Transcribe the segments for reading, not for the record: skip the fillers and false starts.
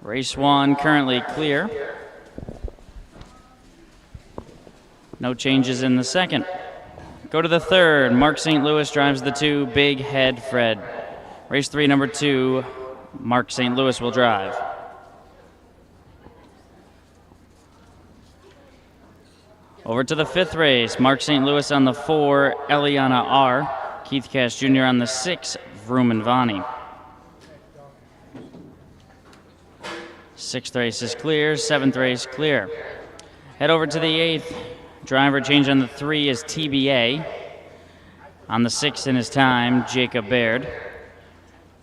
Race 1 currently clear. No changes in the second. Go to the third. Mark St. Louis drives the 2, Big Head Fred. Race 3, number 2, Mark St. Louis will drive. Over to the 5th race. Mark St. Louis on the 4, Eliana R. Keith Cash Jr. on the 6, Vroom and Vani. 6th race is clear, 7th race clear. Head over to the 8th. Driver change on the 3 is TBA. On the 6th in his time, Jacob Baird.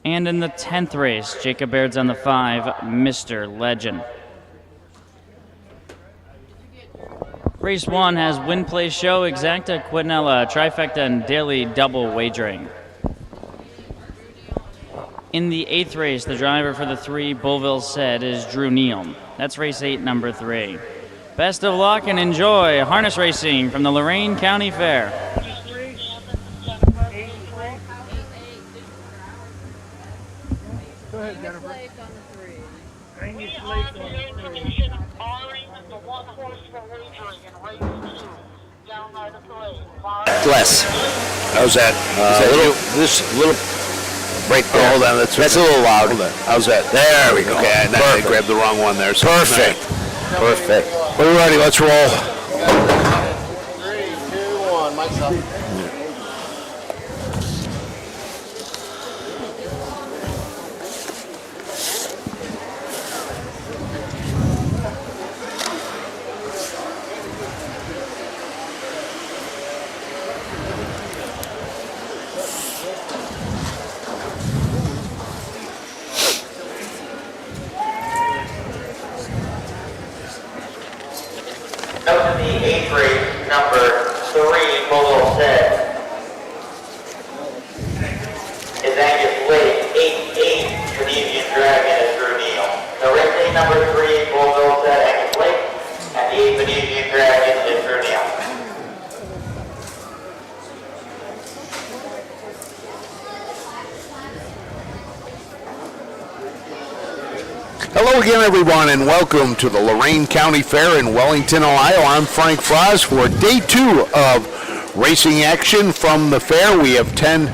And in the 10th race, Jacob Baird's on the 5, Mr. Legend. Race 1 has Win Play Show, Exacta, Quinella, Trifecta, and Daily Double Wagering. In the 8th race, the driver for the 3, Bullville Said, is Drew Neal. That's race 8, number 3. Best of luck and enjoy harness racing from the Lorain County Fair. Go ahead, Jennifer. Less. How's that? This little break there. Hold on, that's a little loud. How's that? There we go. Okay, I grabbed the wrong one there. So Perfect. Perfect. We're ready. Let's roll. 3, 2, 1. Mike's up. Up to the 8th race, number 3, Bullville Said, is Angus Lake. 8-8, Canadian Dragon is Drew Neal. So race 8, number 3, Bullville Said, Angus Lake, and the 8 Canadian Dragon is Drew Neal. Hello again, everyone, and welcome to the Lorain County Fair in Wellington, Ohio. I'm Frank Froz for day 2 of racing action from the fair. We have 10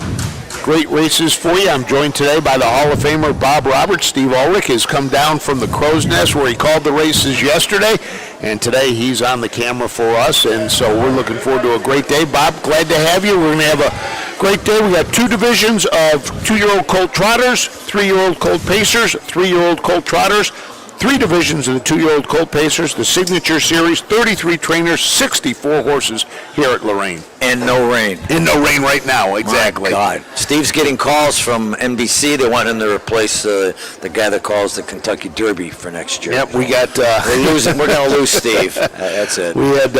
great races for you. I'm joined today by the Hall of Famer Bob Roberts. Steve Ulrich has come down from the Crow's Nest where he called the races yesterday, and today he's on the camera for us, and so we're looking forward to a great day. Bob, glad to have you. We're going to have a great day. We got 2 divisions of 2-year-old colt trotters, 3-year-old colt pacers, 3-year-old colt trotters, 3 divisions of the 2-year-old colt pacers, the signature series, 33 trainers, 64 horses here at Lorain. And no rain. And no rain right now, exactly. My God. Steve's getting calls from NBC. They want him to replace the guy that calls the Kentucky Derby for next year. Yep, we got... We're losing. We're going to lose Steve. That's it. We had,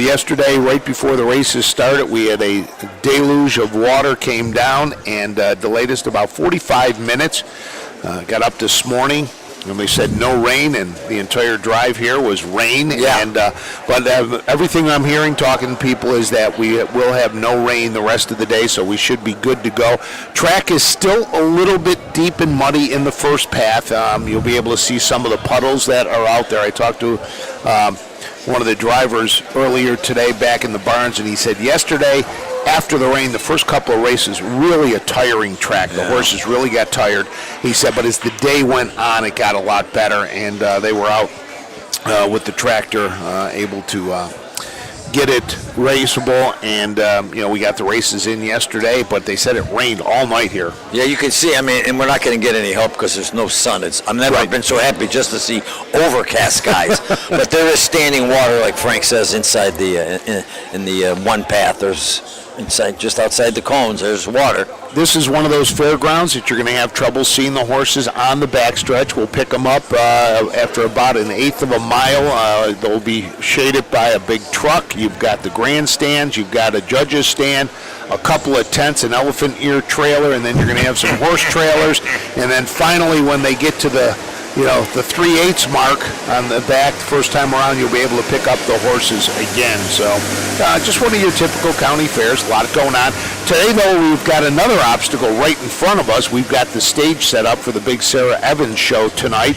yesterday, right before the races started, we had a deluge of water came down and delayed us about 45 minutes. Got up this morning, and they said no rain, and the entire drive here was rain. Yeah. And but everything I'm hearing, talking to people, is that we will have no rain the rest of the day, so we should be good to go. Track is still a little bit deep and muddy in the first path. You'll be able to see some of the puddles that are out there. I talked to one of the drivers earlier today back in the barns, and he said yesterday, after the rain, the first couple of races, really a tiring track. The horses really got tired. He said, but as the day went on, it got a lot better, and they were out with the tractor, able to get it raceable, and we got the races in yesterday, but they said it rained all night here. Yeah, you can see. I mean, and we're not going to get any help because there's no sun. I've never been so happy just to see overcast skies. But there is standing water, like Frank says, inside the in the one path. There's just outside the cones. There's water. This is one of those fairgrounds that you're going to have trouble seeing the horses on the backstretch. We'll pick them up after about 1/8 of a mile. They'll be shaded by a big truck. You've got the grandstands. You've got a judge's stand, a couple of tents, an elephant ear trailer, and then you're going to have some horse trailers. And then finally, when they get to the the 3/8 mark on the back. First time around, you'll be able to pick up the horses again. So just one of your typical county fairs. A lot going on. Today, though, we've got another obstacle right in front of us. We've got the stage set up for the big Sarah Evans show tonight.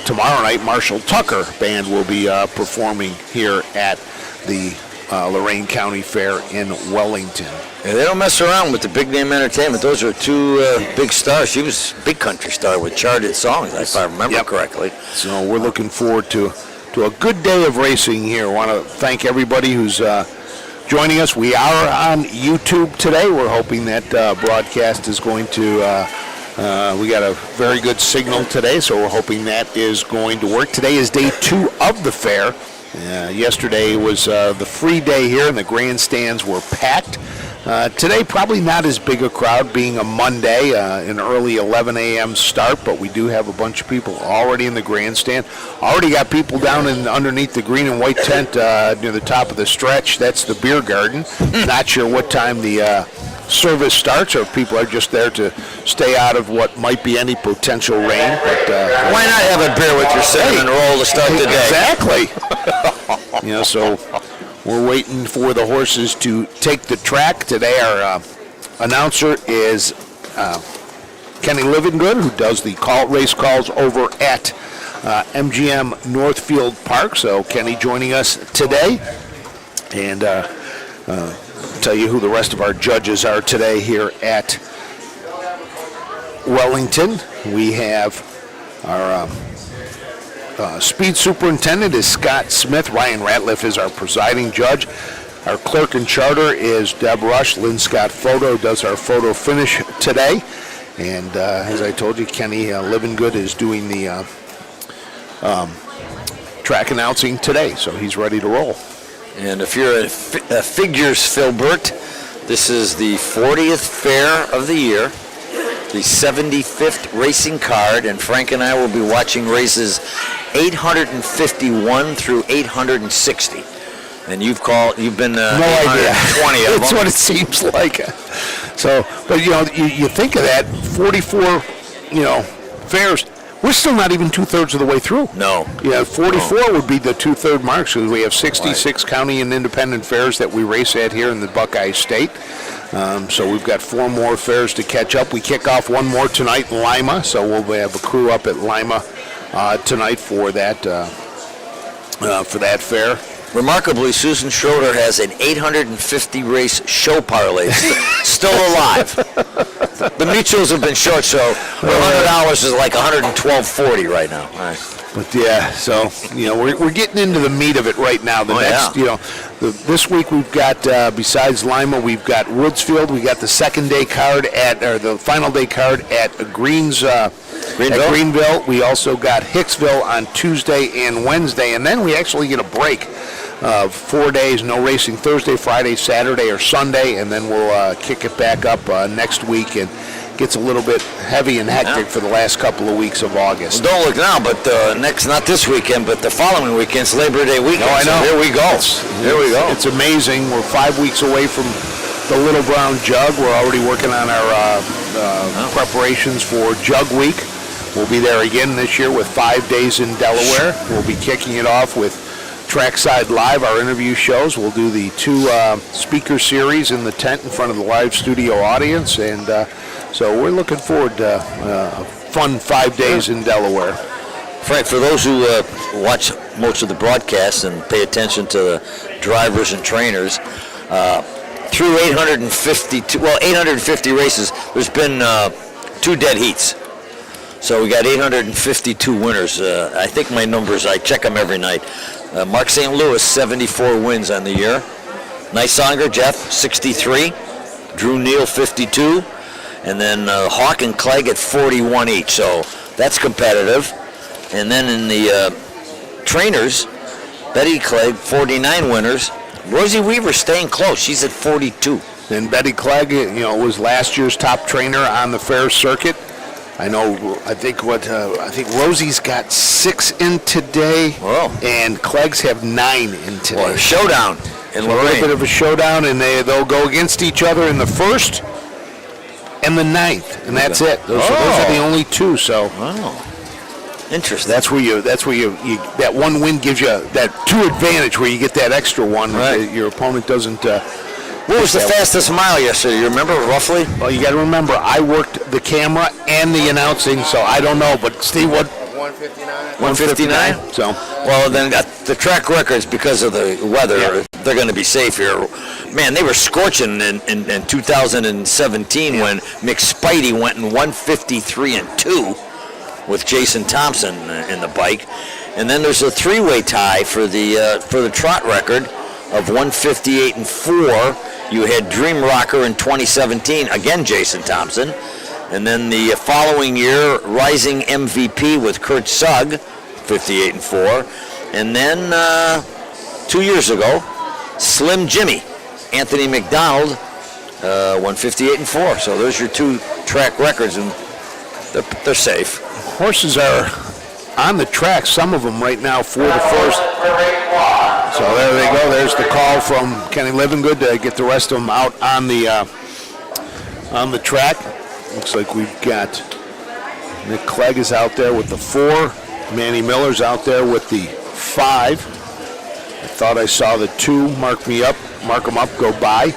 Tomorrow night, Marshall Tucker Band will be performing here at the Lorain County Fair in Wellington. Yeah, they don't mess around with the big name entertainment. Those are two big stars. She was a big country star with charted songs, if I remember correctly. So we're looking forward to a good day of racing here. I want to thank everybody who's joining us. We are on YouTube today. We're hoping that broadcast is going to, we got a very good signal today, so we're hoping that is going to work. Today is day 2 of the fair. Yesterday was the free day here, and the grandstands were packed. Today, probably not as big a crowd, being a Monday, an early 11 a.m. start, but we do have a bunch of people already in the grandstand. Already got people down underneath the green and white tent near the top of the stretch. That's the beer garden. Not sure what time the service starts, or if people are just there to stay out of what might be any potential rain. But why not have a beer with your cinnamon roll to start the day? Exactly. So we're waiting for the horses to take the track. Today our announcer is Kenny Livingood, who does the race calls over at MGM Northfield Park. So Kenny joining us today, and tell you who the rest of our judges are today here at Wellington. We have our speed superintendent is Scott Smith. Ryan Ratliff is our presiding judge. Our clerk and charter is Deb Rush. Lynn Scott Photo does our photo finish today. And as I told you, Kenny Livingood is doing the track announcing today, so he's ready to roll. And if you're a figures Filbert, this is the 40th fair of the year, the 75th racing card, and Frank and I will be watching races 851 through 860. And you've been no idea. 20 of them. That's what it seems like. So, but you think of that, 44, fairs. We're still not even 2/3 of the way through. No. Yeah, 44 would be the 2/3 mark, so we have 66 county and independent fairs that we race at here in the Buckeye State. So we've got 4 more fairs to catch up. We kick off one more tonight in Lima, so we'll have a crew up at Lima tonight for that fair. Remarkably, Susan Schroeder has an 850 race show parlay still alive. The mutuals have been short, so $100 is like $112.40 right now. All right. But yeah, so we're getting into the meat of it right now. This week we've got besides Lima, we've got Woodsfield. We got the the final day card at Greenville. We also got Hicksville on Tuesday and Wednesday, and then we actually get a break of 4 days, no racing Thursday, Friday, Saturday, or Sunday, and then we'll kick it back up next week, and gets a little bit heavy and hectic for the last couple of weeks of August. Well, don't look now, but not this weekend, but the following weekend's Labor Day weekend. No, I know. So here we go. It's amazing. We're 5 weeks away from the Little Brown Jug. We're already working on our preparations for Jug Week. We'll be there again this year with 5 days in Delaware. We'll be kicking it off with Trackside Live, our interview shows. We'll do the 2 speaker series in the tent in front of the live studio audience, and so we're looking forward to a fun 5 days in Delaware. Frank, for those who watch most of the broadcasts and pay attention to the drivers and trainers, through 850 races, there's been 2 dead heats. So we got 852 winners. I think my numbers, I check them every night. Mark St. Louis, 74 wins on the year. Nysonger, Jeff, 63. Drew Neal, 52. And then Hawk and Clegg at 41 each. So that's competitive. And then in the trainers, Betty Clegg, 49 winners. Rosie Weaver staying close. She's at 42. And Betty Clegg, was last year's top trainer on the fair circuit. I think Rosie's got 6 in today, and Clegg's have 9 in today. Well, a showdown in Lorain. A little bit of a showdown, and they'll go against each other in the 1st and the 9th, and that's it. Those are the only 2. So Interesting. That's where you that one win gives you that 2 advantage where you get that extra one. Right. Your opponent doesn't. What was the fastest mile yesterday? You remember roughly? Well, you got to remember, I worked the camera and the announcing, so I don't know. But Steve, what? 159. 159. So. Well, then the track records, because of the weather, they're going to be safe here. Man, they were scorching in 2017 when Mick Spidey went in 153-2 with Jason Thompson in the bike, and then there's a 3-way tie for the trot record of 158-4. You had Dream Rocker in 2017, again Jason Thompson, and then the following year, Rising MVP with Kurt Sugg, 58-4, and then 2 years ago, Slim Jimmy, Anthony McDonald, 158-4. So there's your 2 track records, and they're safe. Horses are on the track, some of them right now for the first. So there they go. There's the call from Kenny Livingood to get the rest of them out on the track. Looks like we've got Nick Clegg is out there with the 4. Manny Miller's out there with the 5. I thought I saw the 2 mark them up, go by.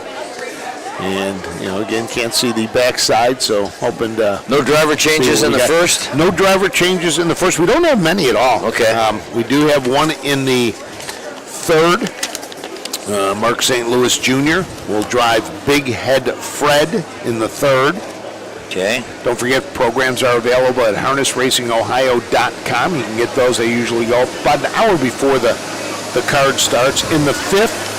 And, again, can't see the backside, so hoping to... No driver changes in the first? No driver changes in the first. We don't have many at all. Okay. We do have one in the third. Mark St. Louis Jr. will drive Big Head Fred in the third. Okay. Don't forget, programs are available at harnessracingohio.com. You can get those. They usually go about an hour before the card starts. In the fifth,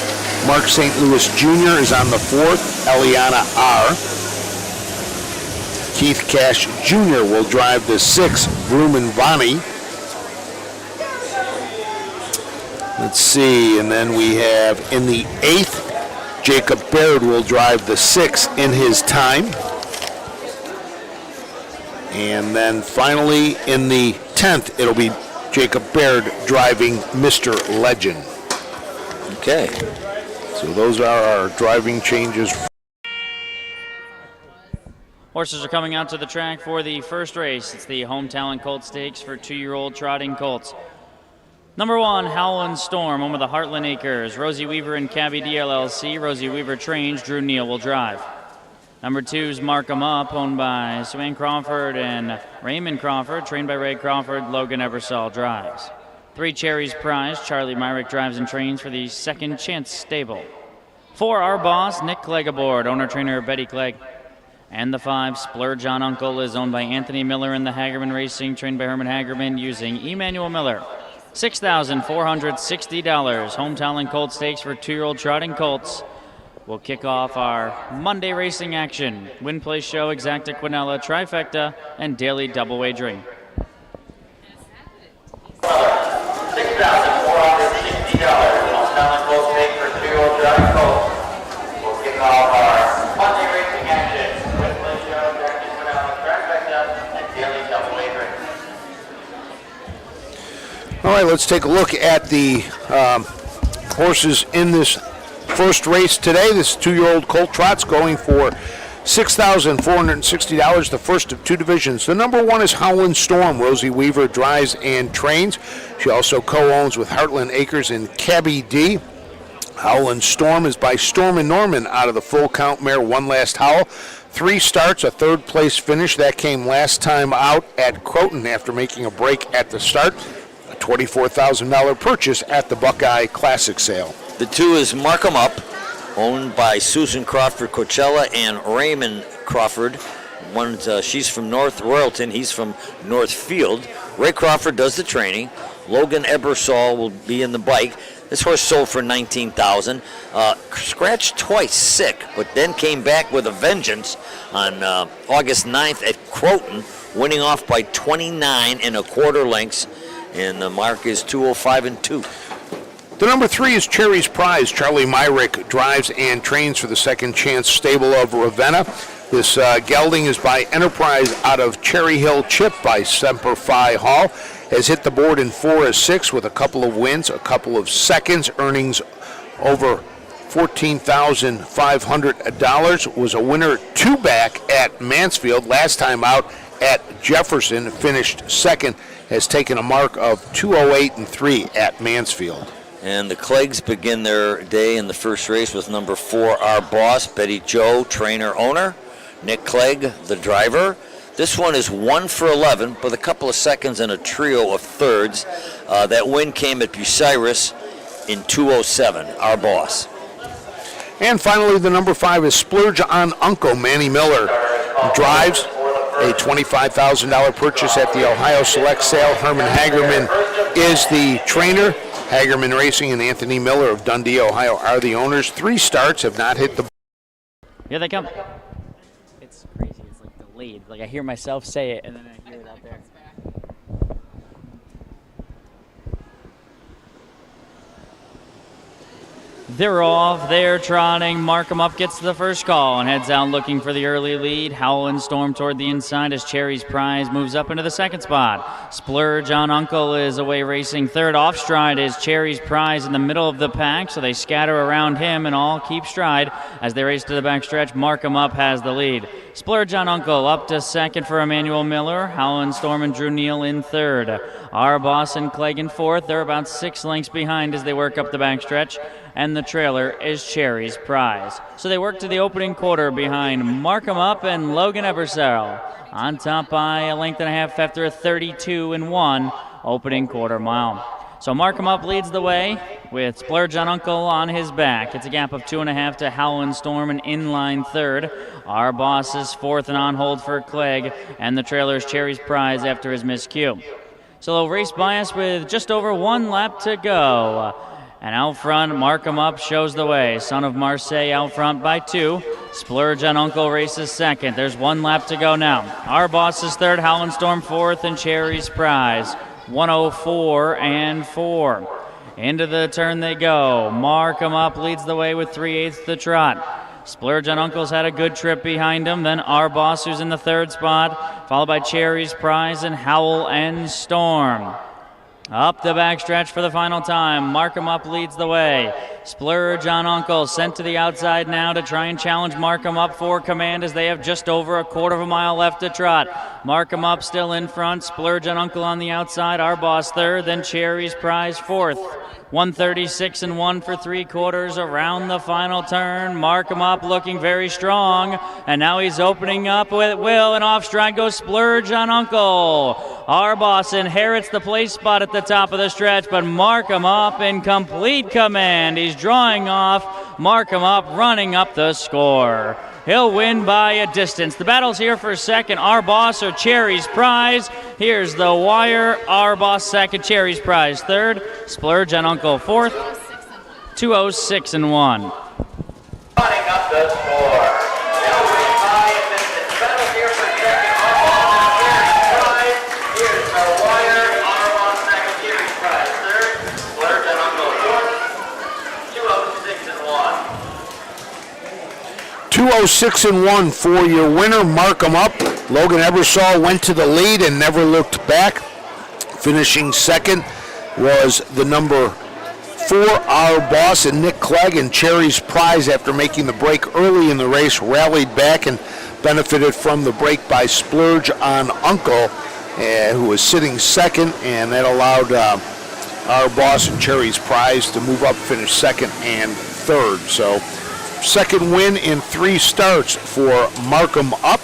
Mark St. Louis Jr. is on the fourth. Eliana R. Keith Cash Jr. will drive the sixth. Vrooman Vani. Let's see, and then we have in the eighth, Jacob Baird will drive the sixth in his time. And then finally in the 10th, it'll be Jacob Baird driving Mr. Legend. Okay. So those are our driving changes. Horses are coming out to the track for the first race. It's the Home Talent Colt Stakes for 2-year-old trotting colts. Number 1, Howlin' Storm, home of the Heartland Acres. Rosie Weaver and Cabby D LLC. Rosie Weaver trains. Drew Neal will drive. Number 2 is Mark 'em Up, owned by Swain Crawford and Raymond Crawford, trained by Ray Crawford. Logan Ebersol drives. 3, Cherry's Prize. Charlie Myrick drives and trains for the Second Chance stable. 4, Our Boss, Nick Clegg aboard, owner-trainer Betty Clegg. And the 5, Splurge on Uncle, is owned by Anthony Miller and the Hagerman Racing, trained by Herman Hagerman using Emmanuel Miller. $6,460. Home Talent Colt Stakes for 2-year-old trotting colts. We'll kick off our Monday racing action. Win, Play, Show, Exacta, Quinella, Trifecta, and Daily Double Wagering. $6,460. Home Talent Colt Stakes for 2-year-old trotting colts. We'll kick off our Monday racing action. Win, Play, Show, Exacta, Quinella, Trifecta, and Daily Double Wagering. All right, let's take a look at the horses in this first race today. This 2-year-old colt trot's going for $6,460, the first of 2 divisions. The number 1 is Howlin' Storm. Rosie Weaver drives and trains. She also co-owns with Heartland Acres and Cabby D. Howlin' Storm is by Storm and Norman out of the Full Count mare One Last Howl. 3 starts, a 3rd place finish. That came last time out at Croton after making a break at the start. A $24,000 purchase at the Buckeye Classic sale. The 2 is Mark 'em Up, owned by Susan Crawford Coachella and Raymond Crawford. She's from North Royalton, he's from Northfield. Ray Crawford does the training. Logan Ebersol will be in the bike. This horse sold for $19,000. Scratched twice, sick, but then came back with a vengeance on August 9th at Croton, winning off by 29 1/4 lengths, and the mark is 205-2. The number 3 is Cherry's Prize. Charlie Myrick drives and trains for the Second Chance stable of Ravenna. This gelding is by Enterprise out of Cherry Hill Chip by Semper Fi Hall. Has hit the board in 4 of 6 with a couple of wins, a couple of seconds, earnings over $14,500. Was a winner 2 back at Mansfield. Last time out at Jefferson, finished second has taken a mark of 2:08.3 at Mansfield. And the Cleggs begin their day in the first race with number 4, Our Boss, Betty Joe, trainer, owner, Nick Clegg, the driver. This one is 1 for 11, with a couple of seconds and a trio of thirds. That win came at Bucyrus in 2:07, Our Boss. And finally, the number 5 is Splurge on Uncle, Manny Miller. He drives a $25,000 purchase at the Ohio Select Sale. Herman Hagerman is the trainer. Hagerman Racing and Anthony Miller of Dundee, Ohio are the owners. 3 starts, have not hit the... Here they come. It's crazy. It's like delayed. Like I hear myself say it, and then I hear it out there. They're off, they're trotting. Markham Up gets the first call and heads out looking for the early lead. Howl and Storm toward the inside as Cherry's Prize moves up into the second spot. Splurge on Uncle is away racing third. Off stride is Cherry's Prize in the middle of the pack, so they scatter around him and all keep stride as they race to the backstretch. Markham Up has the lead. Splurge on Uncle up to second for Emmanuel Miller. Howl and Storm and Drew Neal in third. Our Boss and Clegg in fourth. They're about 6 lengths behind as they work up the backstretch. And the trailer is Cherry's Prize. So they work to the opening quarter behind Markham Up and Logan Ebersell. On top by a length and a half after a 32-1 opening quarter mile. So Markham Up leads the way with Splurge on Uncle on his back. It's a gap of 2.5 to Howl and Storm and inline third. Our Boss is fourth and on hold for Clegg. And the trailer is Cherry's Prize after his miscue. So they'll race by us with just over 1 lap to go. And out front, Markham Up shows the way. Son of Marseille out front by 2. Splurge on Uncle races second. There's 1 lap to go now. Our Boss is third, Howl and Storm fourth, and Cherry's Prize 1:04.4. Into the turn they go. Markham Up leads the way with 3/8 the trot. Splurge on Uncle's had a good trip behind him. Then Our Boss, who's in the third spot, followed by Cherry's Prize and Howl and Storm. Up the backstretch for the final time. Markham Up leads the way. Splurge on Uncle sent to the outside now to try and challenge Markham Up for command as they have just over a quarter of a mile left to trot. Markham Up still in front. Splurge on Uncle on the outside. Our Boss third. Then Cherry's Prize fourth. 1:36.1 for 3/4 around the final turn. Markham Up looking very strong. And now he's opening up with Will, and off stride goes Splurge on Uncle. Our Boss inherits the place spot at the top of the stretch, but Markham Up in complete command. He's drawing off. Markham Up running up the score. He'll win by a distance. The battle's here for second. Our Boss or Cherry's Prize. Here's the wire. Our Boss second, Cherry's Prize third. Splurge on Uncle fourth. 2:06.1. Running up the score. He'll win by a distance. The battle's here for second. Our Boss and Cherry's Prize. Here's the wire. Our Boss second, Cherry's Prize third. Splurge on Uncle fourth. 2:06.1. 2:06.1 for your winner, Markham Up. Logan Ebersol went to the lead and never looked back. Finishing second was the number 4, Our Boss, and Nick Clegg. And Cherry's Prize, after making the break early in the race, rallied back and benefited from the break by Splurge on Uncle, who was sitting second, and that allowed Our Boss and Cherry's Prize to move up, finish second and third. So second win in 3 starts for Markham Up,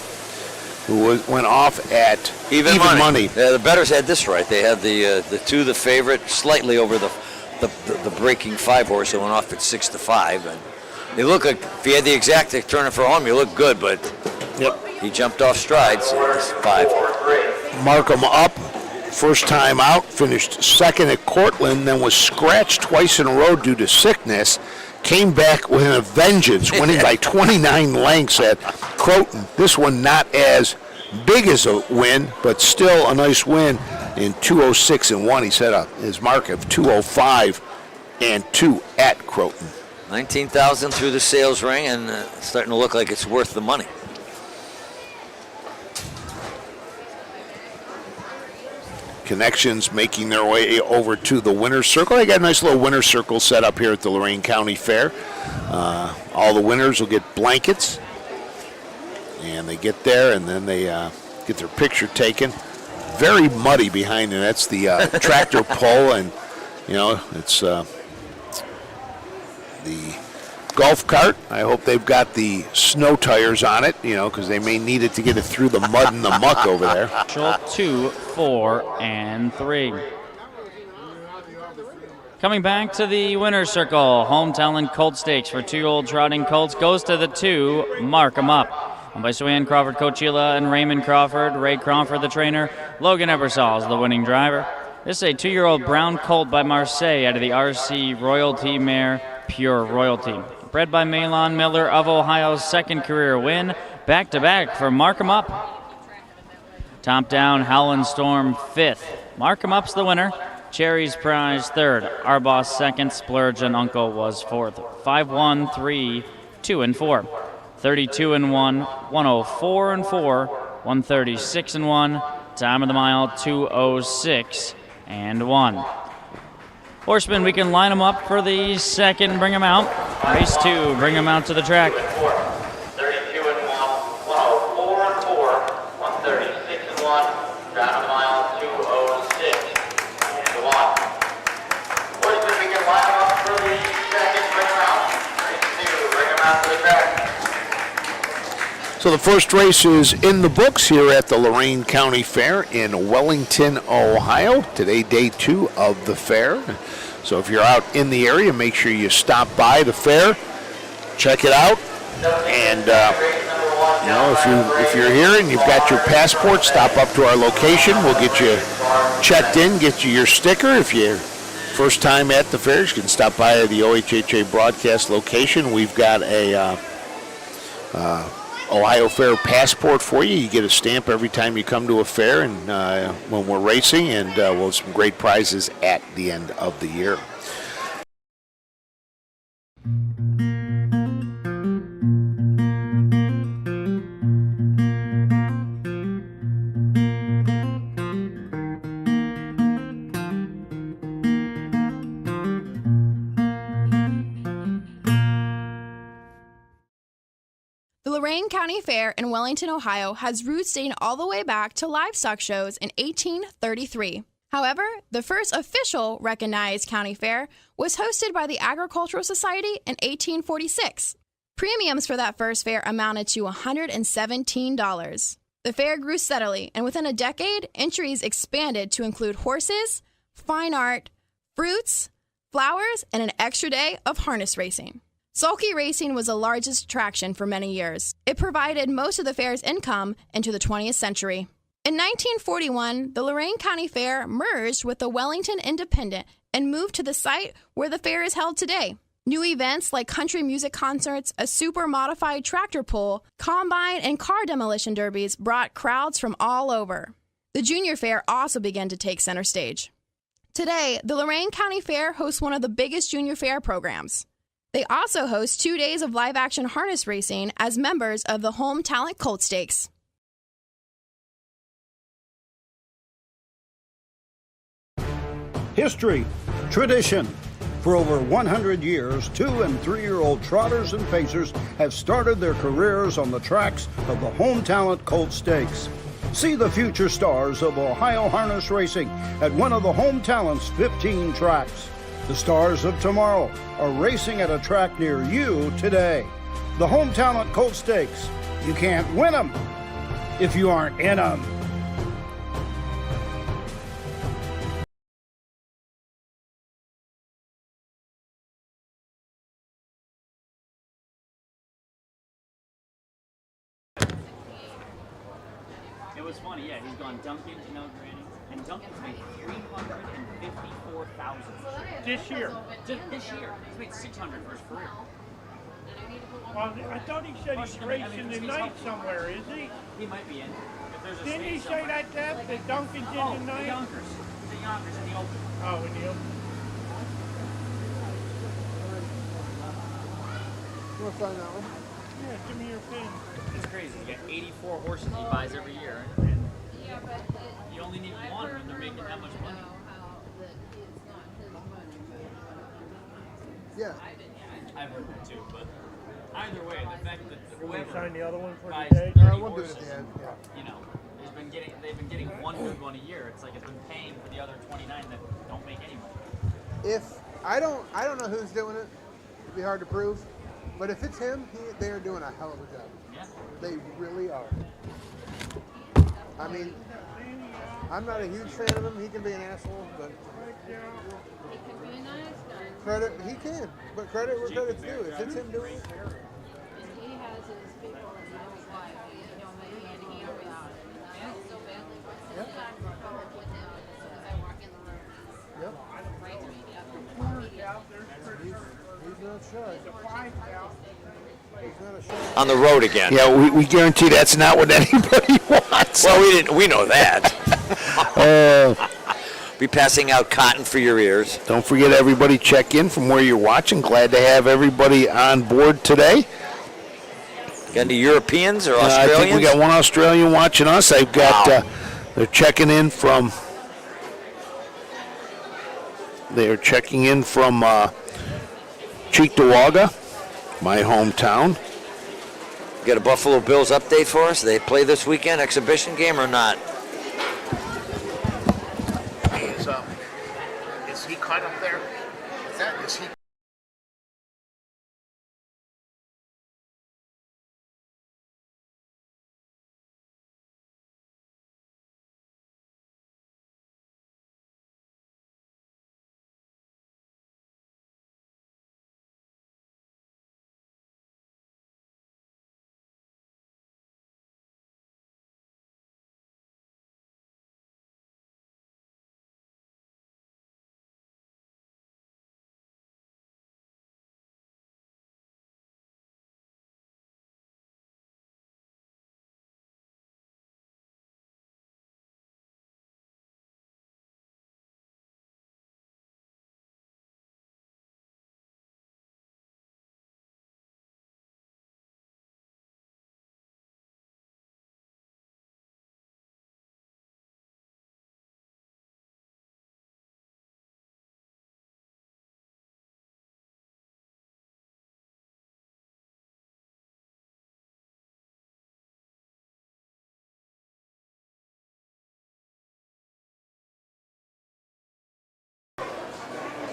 who went off at even money. Yeah, the bettors had this right. They had the 2, the favorite, slightly over the breaking 5 horse that went off at 6-5. And they look like, if you had the exact turning for home, you look good, but he jumped off strides. So 5. Markham Up, first time out, finished second at Cortland, then was scratched twice in a row due to sickness. Came back with a vengeance, winning by 29 lengths at Croton. This one not as big as a win, but still a nice win in 2:06.1. He set his mark of 2:05.2 at Croton. 19,000 through the sales ring, and starting to look like it's worth the money. Connections making their way over to the winner's circle. They got a nice little winner's circle set up here at the Lorain County Fair. All the winners will get blankets, and they get there, and then they get their picture taken very muddy behind, and that's the tractor pull, and it's the golf cart. I hope they've got the snow tires on it, because they may need it to get it through the mud and the muck over there. 2, 4, and 3. Coming back to the winner's circle, Home Talent Colt Stakes for 2-year-old trotting colts goes to the 2, Mark 'em Up. Owned by Suanne Crawford, Coachella, and Raymond Crawford. Ray Crawford, the trainer. Logan Ebersol is the winning driver. This is a 2-year-old brown colt by Marseille out of the RC Royalty mare Pure Royalty. Bred by Malon Miller of Ohio's second career win. Back-to-back for Mark 'em Up. Top down, Howlin' Storm 5th. Mark 'em Up's the winner. Cherry's Prize 3rd. Our Boss 2nd. Splurge and Uncle was 4th. 5-1, 3, 2, and 4. 32-1, 104-4, 136-1. Time of the mile 2:06-1. Horsemen, we can line them up for the second. Bring them out. Race 2. Bring them out to the track. 32-1, 104-4, 136-1. Time of the mile 2:06-1. Horsemen, we can line them up for the second. Bring them out. Race 2. Bring them out to the track. So the first race is in the books here at the Lorain County Fair in Wellington, Ohio. Today, day 2 of the fair. So if you're out in the area, make sure you stop by the fair, check it out, and if you're here and you've got your passport, stop up to our location. We'll get you checked in, get you your sticker. If you're first time at the fair, you can stop by the OHHA broadcast location. We've got a Ohio Fair passport for you. You get a stamp every time you come to a fair, and when we're racing, and we'll have some great prizes at the end of the year. The Lorain County Fair in Wellington, Ohio has roots dating all the way back to livestock shows in 1833. However, the first official recognized county fair was hosted by the Agricultural Society in 1846. Premiums for that first fair amounted to $117. The fair grew steadily, and within a decade, entries expanded to include horses, fine art, fruits, flowers, and an extra day of harness racing. Sulky racing was the largest attraction for many years. It provided most of the fair's income into the 20th century. In 1941, the Lorain County Fair merged with the Wellington Independent and moved to the site where the fair is held today. New events like country music concerts, a super modified tractor pull, combine, and car demolition derbies brought crowds from all over. The junior fair also began to take center stage. Today, the Lorain County Fair hosts one of the biggest junior fair programs. They also host 2 days of live-action harness racing as members of the Home Talent Colt Stakes. History, tradition. For over 100 years, 2- and 3-year-old trotters and pacers have started their careers on the tracks of the Home Talent Colt Stakes. See the future stars of Ohio harness racing at one of the Home Talent's 15 tracks. The stars of tomorrow are racing at a track near you today. The Home Talent Colt Stakes. You can't win them if you aren't in them. It was funny, yeah. He's gone Duncan to no granny, and Duncan's made $354,000 This year. just this year. He's made $600 for his career. Well, I thought he said he's racing tonight somewhere, is he? He might be in. If there's a Didn't he space say somewhere. that Duncan's in Oh, tonight? the Yonkers. The Yonkers in the open. Oh, in the open. You want to sign that one? Yeah, give me your pen. It's crazy. You got 84 horses he buys every year, and you only need one when they're making that much money. Yeah. I've heard that too, but either way, the fact that You want to whoever sign the other one for buys today? 30 we'll do it at horses, the end. Yeah. you know, They've been getting one good one a year. It's like it's been paying for the other 29 that don't make any money. If I don't know who's doing it. It'd be hard to prove. But if it's him, they are doing a hell of a job. Yeah. They really are. I mean, I'm not a huge fan of him. He can be an asshole, but He can be a nice guy. credit he can. But credit where credit's due. If it's him doing it, And he has his people that he don't like. He don't make any hammer out of it. And I feel so badly for him. Yep. I'm public with him as soon as I walk in the room. yep, Right to me. he's not shy. He's not a shy. On the road again. Yeah, we guarantee that's not what anybody wants. Well, we know that. Be passing out cotton for your ears. Don't forget, everybody, check in from where you're watching. Glad to have everybody on board today. Got any Europeans or I Australians? think we got one Australian watching us. I've got, they're checking in from Cheektowaga, my hometown. Got a Buffalo Bills update for us? They play this weekend, exhibition game or not? Is he caught up there? Is he?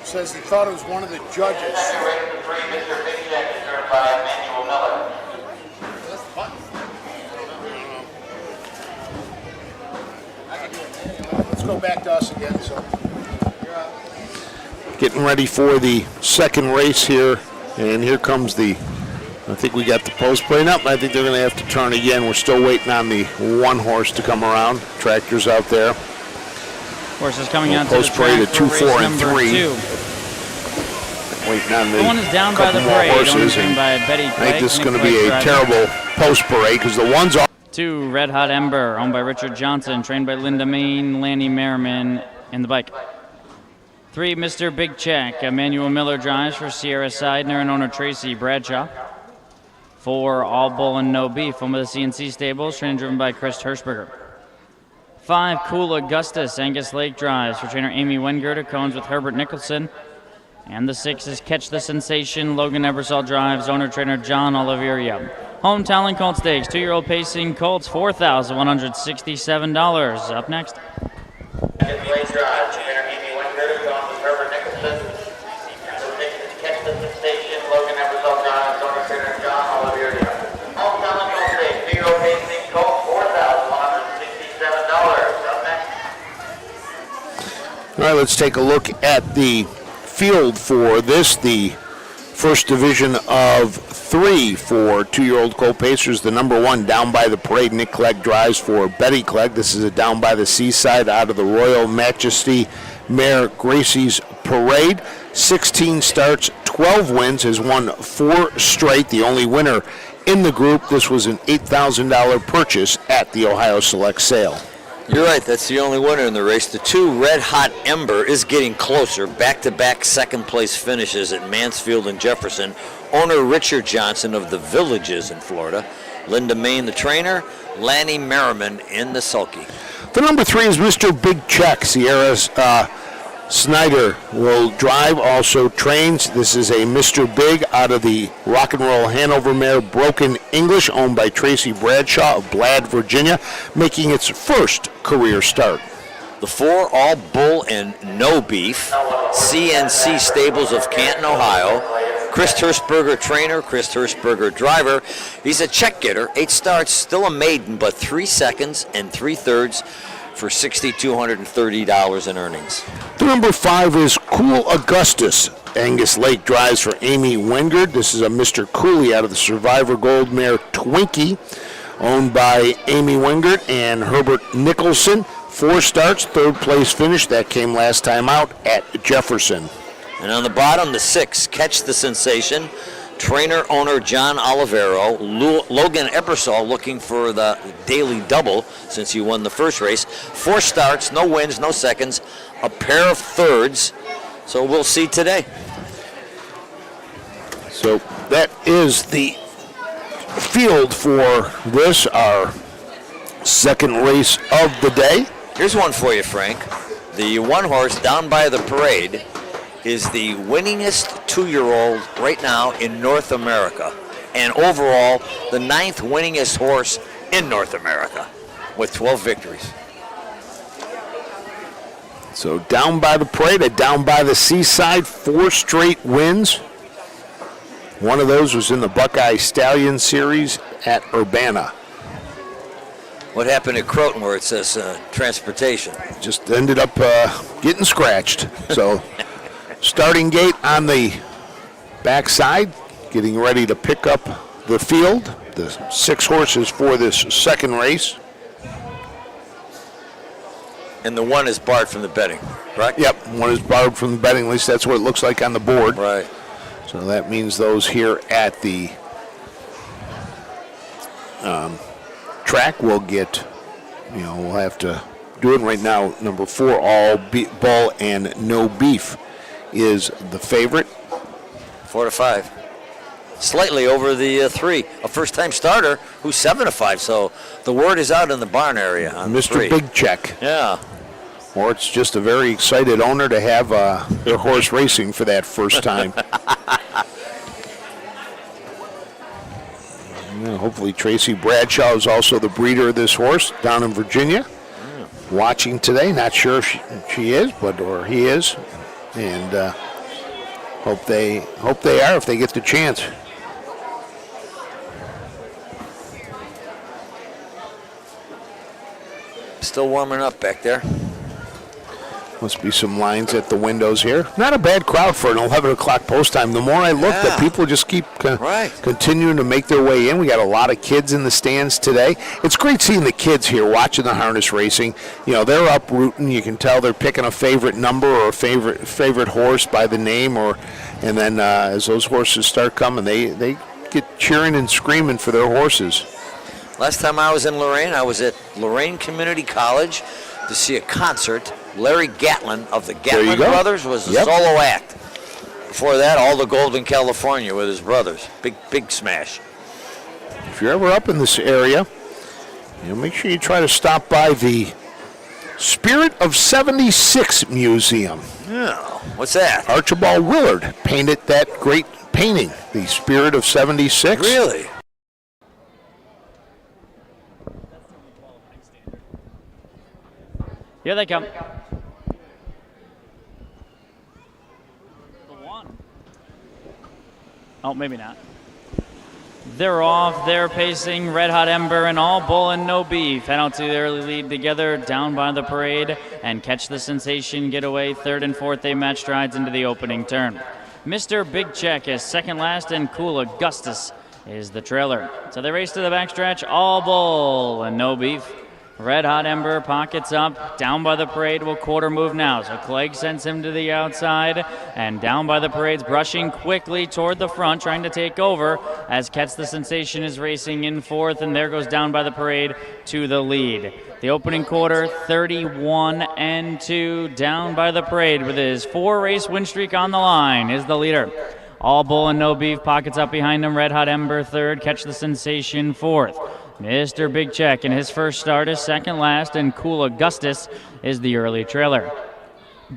Says he thought it was one of the judges. Race to 3, Mr. Big Check, served by Manuel Miller. Let's go back to us again. So, getting ready for the second race here, and here comes the. I think we got the post plate up. I think they're going to have to turn again. We're still waiting on the one horse to come around. Tractor's out there. Horses coming out to the Post parade track at for 2, race 4, and number 3. 2. Waiting on The one is down by the couple more parade, horses, owned and by Betty I Clegg. think this is Nick going to be Clegg a driving. terrible post parade because the ones are. 2, Red Hot Ember, owned by Richard Johnson, trained by Linda Main, Lanny Merriman in the bike. 3, Mr. Big Check, Emmanuel Miller drives for Sierra Seidner and owner Tracy Bradshaw. 4, All Bull and No Beef, owned by the CNC Stables, trained and driven by Chris Hirschberger. 5, Cool Augustus, Angus Lake drives for trainer Amy Wengert, cones with Herbert Nicholson. And the 6 is Catch the Sensation, Logan Ebersol drives, owner trainer John Oliveria. Home Talent Colt Stakes, 2-year-old pacing colts, $4,167. Up next. Angus Lake drive, trainer Amy Wengert, going with Herbert Nicholson. The 6 is Catch the Sensation, Logan Ebersol drives, owner trainer John Oliveria. Home Talent Colt Stakes, 2-year-old pacing colts, $4,167. Up next. All right, let's take a look at the field for this, the first division of 3 for 2-year-old Colt Pacers. The number 1 down by the parade, Nick Clegg drives for Betty Clegg. This is a down by the seaside out of the Royal Majesty Mare Gracie's Parade. 16 starts, 12 wins, has won 4 straight. The only winner in the group. This was an $8,000 purchase at the Ohio Select Sale. You're right, that's the only winner in the race. The 2, Red Hot Ember, is getting closer. Back-to-back second-place finishes at Mansfield and Jefferson. Owner Richard Johnson of the Villages in Florida. Linda Main, the trainer. Lanny Merriman in the sulky. The number 3 is Mr. Big Check, Sierra's Snyder will drive, also trains. This is a Mr. Big out of the Rock and Roll Hanover mare Broken English, owned by Tracy Bradshaw of Blad, Virginia, making its first career start. The 4 all bull and no beef. CNC Stables of Canton, Ohio. Chris Hirschberger trainer, Chris Hirschberger driver. He's a check getter, 8 starts, still a maiden, but 3 seconds and 3/3 for $6,230 in earnings. The number 5 is Cool Augustus. Angus Lake drives for Amy Wengard. This is a Mr. Cooley out of the Survivor Gold mare Twinkie, owned by Amy Wengard and Herbert Nicholson. 4 starts, 3rd place finish. That came last time out at Jefferson. And on the bottom, the 6, Catch the Sensation. Trainer, owner John Olivero. Logan Ebersol looking for the daily double since he won the first race. 4 starts, no wins, no seconds, a pair of 3rds. So we'll see today. So that is the field for this, our second race of the day. Here's one for you, Frank. The 1 horse down by the parade is the winningest 2-year-old right now in North America, and overall the 9th winningest horse in North America with 12 victories. So down by the parade, down by the seaside, 4 straight wins. One of those was in the Buckeye Stallion Series at Urbana. What happened at Croton where it says transportation? Just ended up getting scratched. So starting gate on the backside, getting ready to pick up the field. The 6 horses for this second race. And the 1 is barred from the betting, correct? Yep, 1 is barred from the betting, at least that's what it looks like on the board. Right. So that means those here at the track will get, we'll have to do it right now. Number 4, all bull and no beef, is the favorite. 4 to 5. Slightly over the 3. A first-time starter who's 7 to 5. So the word is out in the barn area on Mr. 3. Big Check. Yeah. Or it's just a very excited owner to have their horse racing for that first time. Hopefully Tracy Bradshaw is also the breeder of this horse down in Virginia. Watching today, not sure if she is, or he is, and hope they are if they get the chance. Still warming up back there. Must be some lines at the windows here. Not a bad crowd for an 11 o'clock post time. The more I look, the people just keep continuing to make their way in. We got a lot of kids in the stands today. It's great seeing the kids here watching the harness racing. They're up rooting. You can tell they're picking a favorite number or a favorite horse by the name, and then as those horses start coming, they get cheering and screaming for their horses. Last time I was in Lorain, I was at Lorain Community College to see a concert. Larry Gatlin of the Gatlin Brothers was the solo act. Before that, all the Golden California with his brothers. Big smash. If you're ever up in this area, make sure you try to stop by the Spirit of 76 Museum. Yeah, what's that? Archibald Willard painted that great painting, the Spirit of 76. Really? Here they come. Oh, maybe not. They're off. They're pacing. Red Hot Ember and All Bull and No Beef head out to the early lead together down by the parade and Catch the Sensation get away. 3rd and 4th, they match strides into the opening turn. Mr. Big Check is second last, and Cool Augustus is the trailer. So they race to the backstretch. All Bull and No Beef. Red Hot Ember pockets up. Down by the parade will quarter move now. So Clegg sends him to the outside. And down by the parade's brushing quickly toward the front, trying to take over as Catch the Sensation is racing in 4th. And there goes down by the parade to the lead. The opening quarter, 31-2. Down by the parade with his 4-race win streak on the line is the leader. All Bull and No Beef pockets up behind him. Red Hot Ember 3rd. Catch the Sensation 4th. Mr. Big Check in his first start is second last, and Cool Augustus is the early trailer.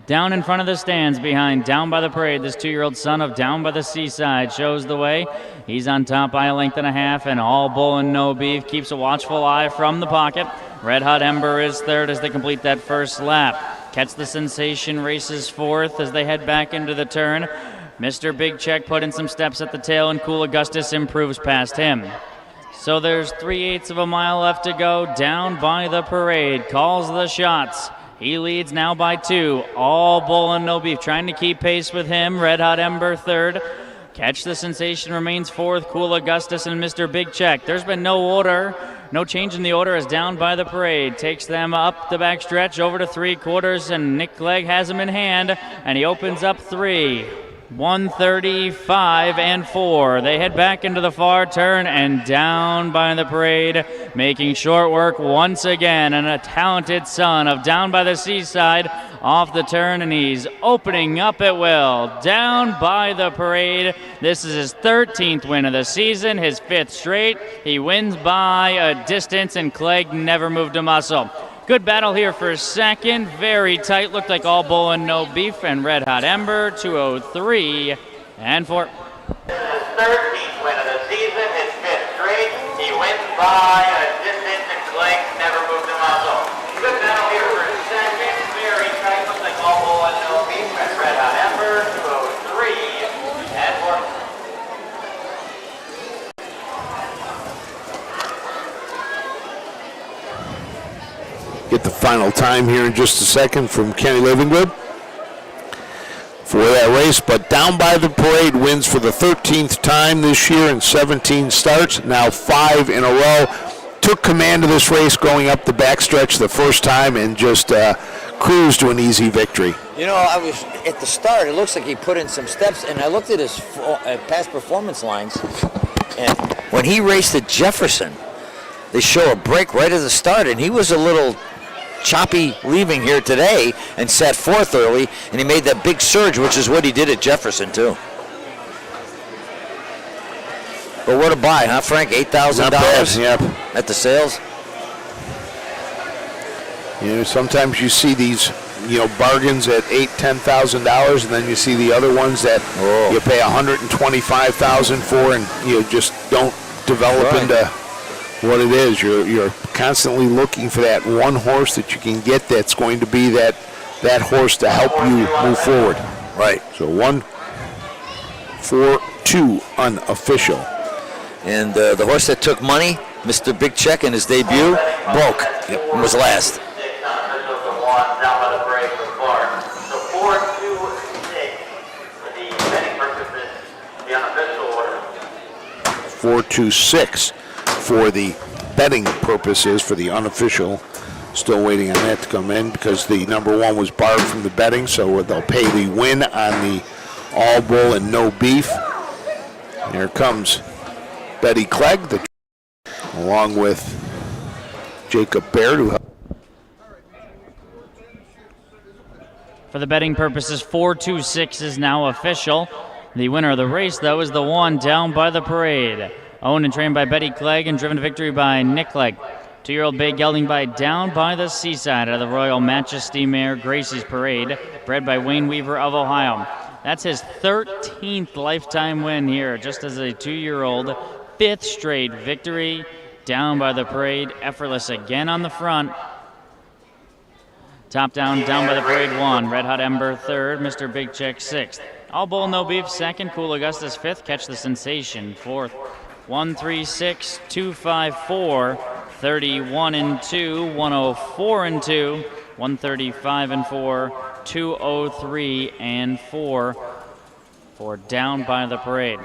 Down in front of the stands behind Down by the Parade, this 2-year-old son of Down by the Seaside shows the way. He's on top by a length and a half, and All Bull and No Beef keeps a watchful eye from the pocket. Red Hot Ember is third as they complete that first lap. Catch the Sensation races fourth as they head back into the turn. Mr. Big Check put in some steps at the tail, and Cool Augustus improves past him. So there's 3/8 of a mile left to go. Down by the Parade calls the shots. He leads now by 2. All Bull and No Beef trying to keep pace with him. Red Hot Ember third. Catch the Sensation remains fourth. Cool Augustus and Mr. Big Check. There's been no order. No change in the order as Down by the Parade takes them up the back stretch over to 3/4, and Nick Clegg has him in hand, and he opens up 3. 135 and 4. They head back into the far turn, and Down by the Parade making short work once again, and a talented son of Down by the Seaside off the turn, and he's opening up at will. Down by the Parade. This is his 13th win of the season, his 5th straight. He wins by a distance, and Clegg never moved a muscle. Good battle here for second. Very tight. Looked like All Bull and No Beef and Red Hot Ember. 2:03 and 4. This is his 13th win of the season, his 5th straight. He wins by a distance, and Clegg never moved a muscle. Good battle here for second. Very tight. Looks like All Bull and No Beef and Red Hot Ember. 2:03 and 4. Get the final time here in just a second from Kenny Livingood for that race. But Down by the Parade wins for the 13th time this year in 17 starts, now 5 in a row. Took command of this race going up the backstretch the first time and just cruised to an easy victory. You know, I was at the start, it looks like he put in some steps, and I looked at his past performance lines, and when he raced at Jefferson, they show a break right at the start, and he was a little choppy leaving here today and sat fourth early, and he made that big surge, which is what he did at Jefferson too. But what a buy, huh, Frank? $8,000 Yep. at the sales. You know, sometimes you see these, bargains at $8,000, $10,000, and then you see the other ones that you pay $125,000 for, and you just don't develop into what it is. You're constantly looking for that one horse that you can get that's going to be that horse to help you move forward. Right. So 1-4-2 unofficial. And the horse that took money, Mr. Big Check in his debut, broke. It was last. Down by the Parade for Clark. So 4-2-6 for the betting purposes, the unofficial order. 4-2-6 for the betting purposes, for the unofficial. Still waiting on that to come in because the number 1 was barred from the betting, so they'll pay the win on the All Bull and No Beef. And here comes Betty Clegg, along with Jacob Baird, who For the betting purposes, 4-2-6 is now official. The winner of the race, though, is the 1 Down by the Parade. Owned and trained by Betty Clegg and driven to victory by Nick Clegg. 2-year-old bay gelding by Down by the Seaside out of the Royal Majesty Mare Gracie's Parade, bred by Wayne Weaver of Ohio. That's his 13th lifetime win here, just as a 2-year-old. 5th straight victory. Down by the Parade, effortless again on the front. Top Down by the Parade 1. Red Hot Ember 3rd. Mr. Big Check 6th. All Bull No Beef 2nd. Cool Augustus 5th. Catch the Sensation 4th. 136, 254, 31 and 2, 104 and 2, 135 and 4, 203 and 4 for Down by the Parade.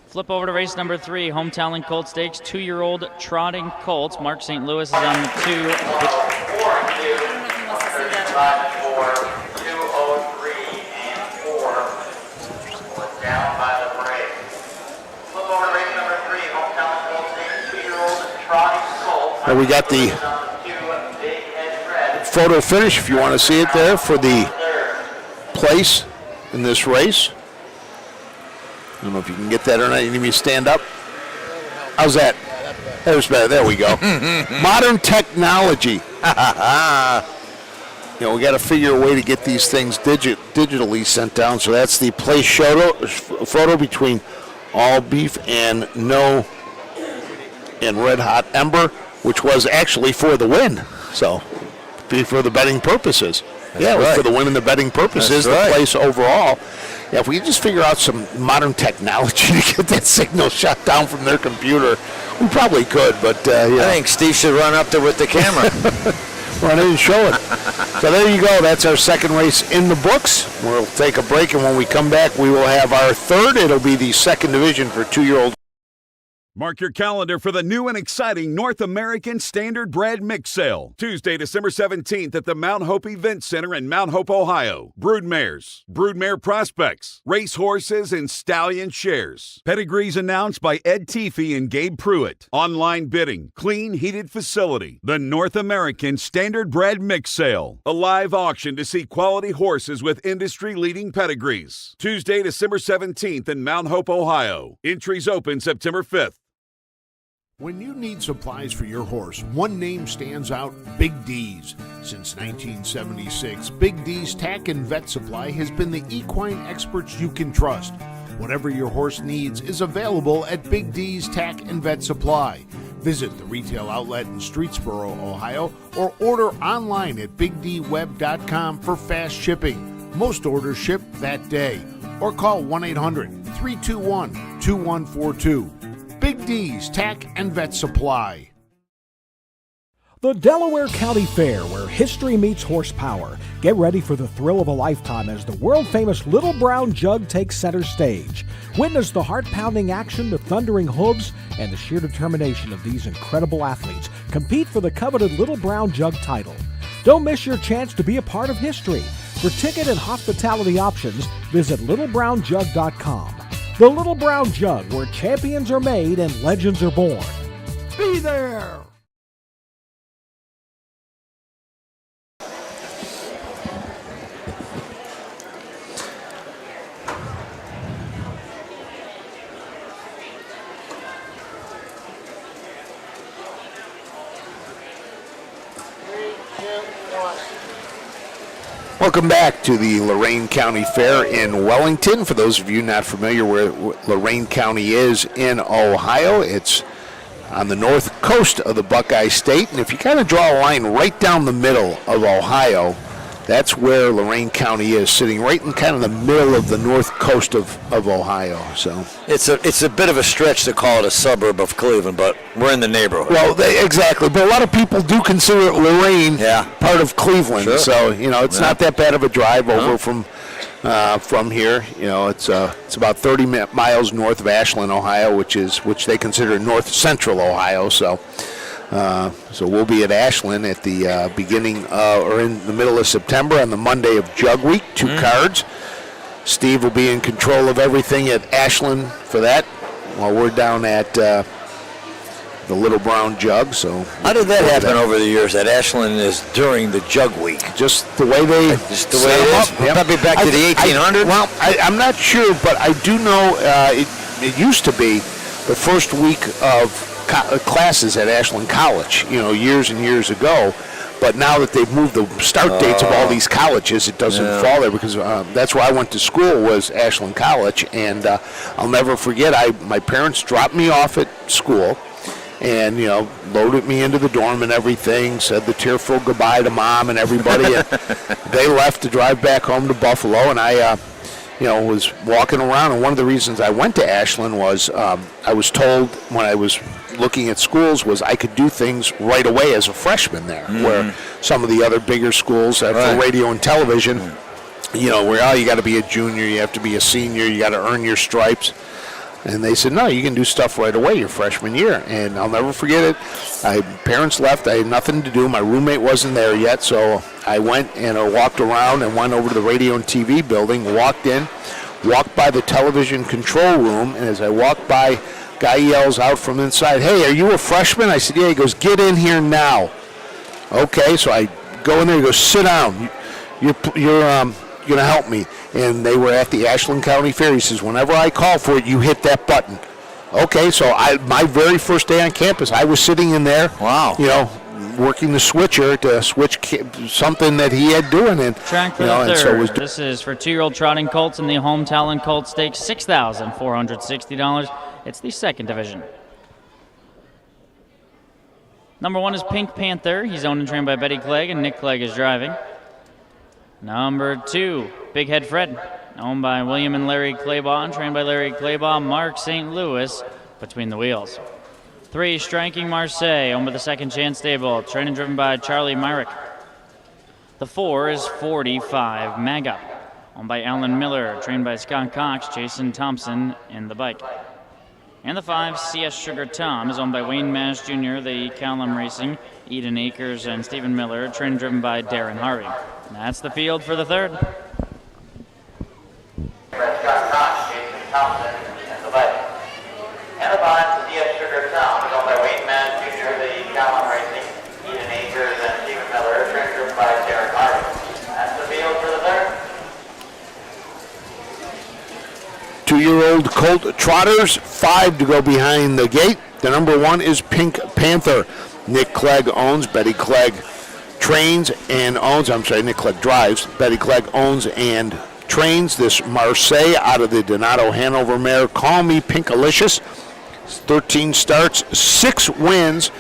Flip over to race number 3, Hometown Link Colt Stakes, 2-year-old trotting colts. Mark St. Louis is on the 2. 4 and 2, 135 and 4, 203 and 4 for Down by the Parade. Flip over to race number 3, Hometown Link Colt Stakes, 2-year-old trotting colts. And we got the photo finish, if you want to see it there, for the place in this race. I don't know if you can get that or not. You need me to stand up? How's that? There's better. There we go. Modern technology. we got to figure a way to get these things digitally sent down. So that's the place photo between All Beef and No and Red Hot Ember, which was actually for the win. So, for the betting purposes. It was for the win and the betting purposes. The place overall. Yeah, if we could just figure out some modern technology to get that signal shut down from their computer, we probably could. But I think Steve should run up there with the camera. Run in and show it. So there you go. That's our second race in the books. We'll take a break, and when we come back, we will have our third. It'll be the second division for 2-year-old. Mark your calendar for the new and exciting North American Standard Bred Mix Sale. Tuesday, December 17th at the Mount Hope Event Center in Mount Hope, Ohio. Broodmares, broodmare prospects, racehorses, and stallion shares. Pedigrees announced by Ed Teefee and Gabe Pruitt. Online bidding, clean, heated facility. The North American Standard Bred Mix Sale. A live auction to see quality horses with industry-leading pedigrees. Tuesday, December 17th in Mount Hope, Ohio. Entries open September 5th. When you need supplies for your horse, one name stands out, Big D's. Since 1976, Big D's Tack and Vet Supply has been the equine experts you can trust. Whatever your horse needs is available at Big D's Tack and Vet Supply. Visit the retail outlet in Streetsboro, Ohio, or order online at bigdweb.com for fast shipping. Most orders ship that day. Or call 1-800-321-2142. Big D's Tack and Vet Supply. The Delaware County Fair, where history meets horsepower. Get ready for the thrill of a lifetime as the world-famous Little Brown Jug takes center stage. Witness the heart-pounding action, the thundering hooves, and the sheer determination of these incredible athletes compete for the coveted Little Brown Jug title. Don't miss your chance to be a part of history. For ticket and hospitality options, visit littlebrownjug.com. The Little Brown Jug, where champions are made and legends are born. Be there! Welcome back to the Lorain County Fair in Wellington. For those of you not familiar where Lorain County is in Ohio, it's on the north coast of the Buckeye State. And if you kind of draw a line right down the middle of Ohio, that's where Lorain County is, sitting right in kind of the middle of the north coast of Ohio. So it's a bit of a stretch to call it a suburb of Cleveland, but we're in the neighborhood. Well, exactly. But a lot of people do consider Lorain part of Cleveland. Sure. So, it's not that bad of a drive over from here. It's about 30 miles north of Ashland, Ohio, which they consider north central Ohio. So we'll be at Ashland at the beginning or in the middle of September on the Monday of Jug Week, 2 cards. Steve will be in control of everything at Ashland for that while we're down at the Little Brown Jug. So how did that happen over the years that Ashland is during the Jug Week? Just the way they it is? Yep. Probably back to the 1800s? I'm not sure, but I do know it used to be the first week of classes at Ashland College, years and years ago. But now that they've moved the start dates of all these colleges, it doesn't fall there because that's where I went to school was Ashland College. And I'll never forget, my parents dropped me off at school and, loaded me into the dorm and everything, said the tearful goodbye to Mom and everybody. And they left to drive back home to Buffalo, and I was walking around. And one of the reasons I went to Ashland was I was told when I was looking at schools was I could do things right away as a freshman there, where some of the other bigger schools for radio and television, where you got to be a junior, you have to be a senior, you got to earn your stripes. And they said, no, you can do stuff right away your freshman year. And I'll never forget it. My parents left. I had nothing to do. My roommate wasn't there yet. So I went and I walked around and went over to the radio and TV building, walked in, walked by the television control room. And as I walked by, guy yells out from inside, "Hey, are you a freshman?" I said, "Yeah." He goes, "Get in here now." Okay, so I go in there. He goes, "Sit down. You're going to help me." And they were at the Ashland County Fair. He says, "Whenever I call for it, you hit that button." Okay, so my very first day on campus, I was sitting in there. Wow. working the switcher to switch something that he had doing. And, Track for you know, the and third. so This is for 2-year-old trotting colts in the Home Talent Colt Stakes, $6,460. It's the second division. Number 1 is Pink Panther. He's owned and trained by Betty Clegg, and Nick Clegg is driving. Number 2, Big Head Fred, owned by William and Larry Claybaugh, and trained by Larry Claybaugh, Mark St. Louis between the wheels. 3, Striking Marseille, owned by the Second Chance Stable, trained and driven by Charlie Myrick. The 4 is 45 Maga, owned by Alan Miller, trained by Scott Cox, Jason Thompson in the bike. And the 5, CS Sugar Tom, is owned by Wayne Mash Jr., the Callum Racing, Eden Akers, and Stephen Miller, trained and driven by Darren Harvey. And that's the field for the third. Scott Cox, Jason Thompson in the bike. And the 5, CS Sugar Tom, is owned by Wayne Mash Jr., the Callum Racing, Eden Akers, and Stephen Miller, trained and driven by Darren Harvey. That's the field for the third. 2-year-old colt trotters, 5 to go behind the gate. The number 1 is Pink Panther. Nick Clegg owns, Betty Clegg trains and owns, Nick Clegg drives. Betty Clegg owns and trains this Marseille out of the Donato Hanover mare, Call Me Pinkalicious. 13 starts, 6 wins,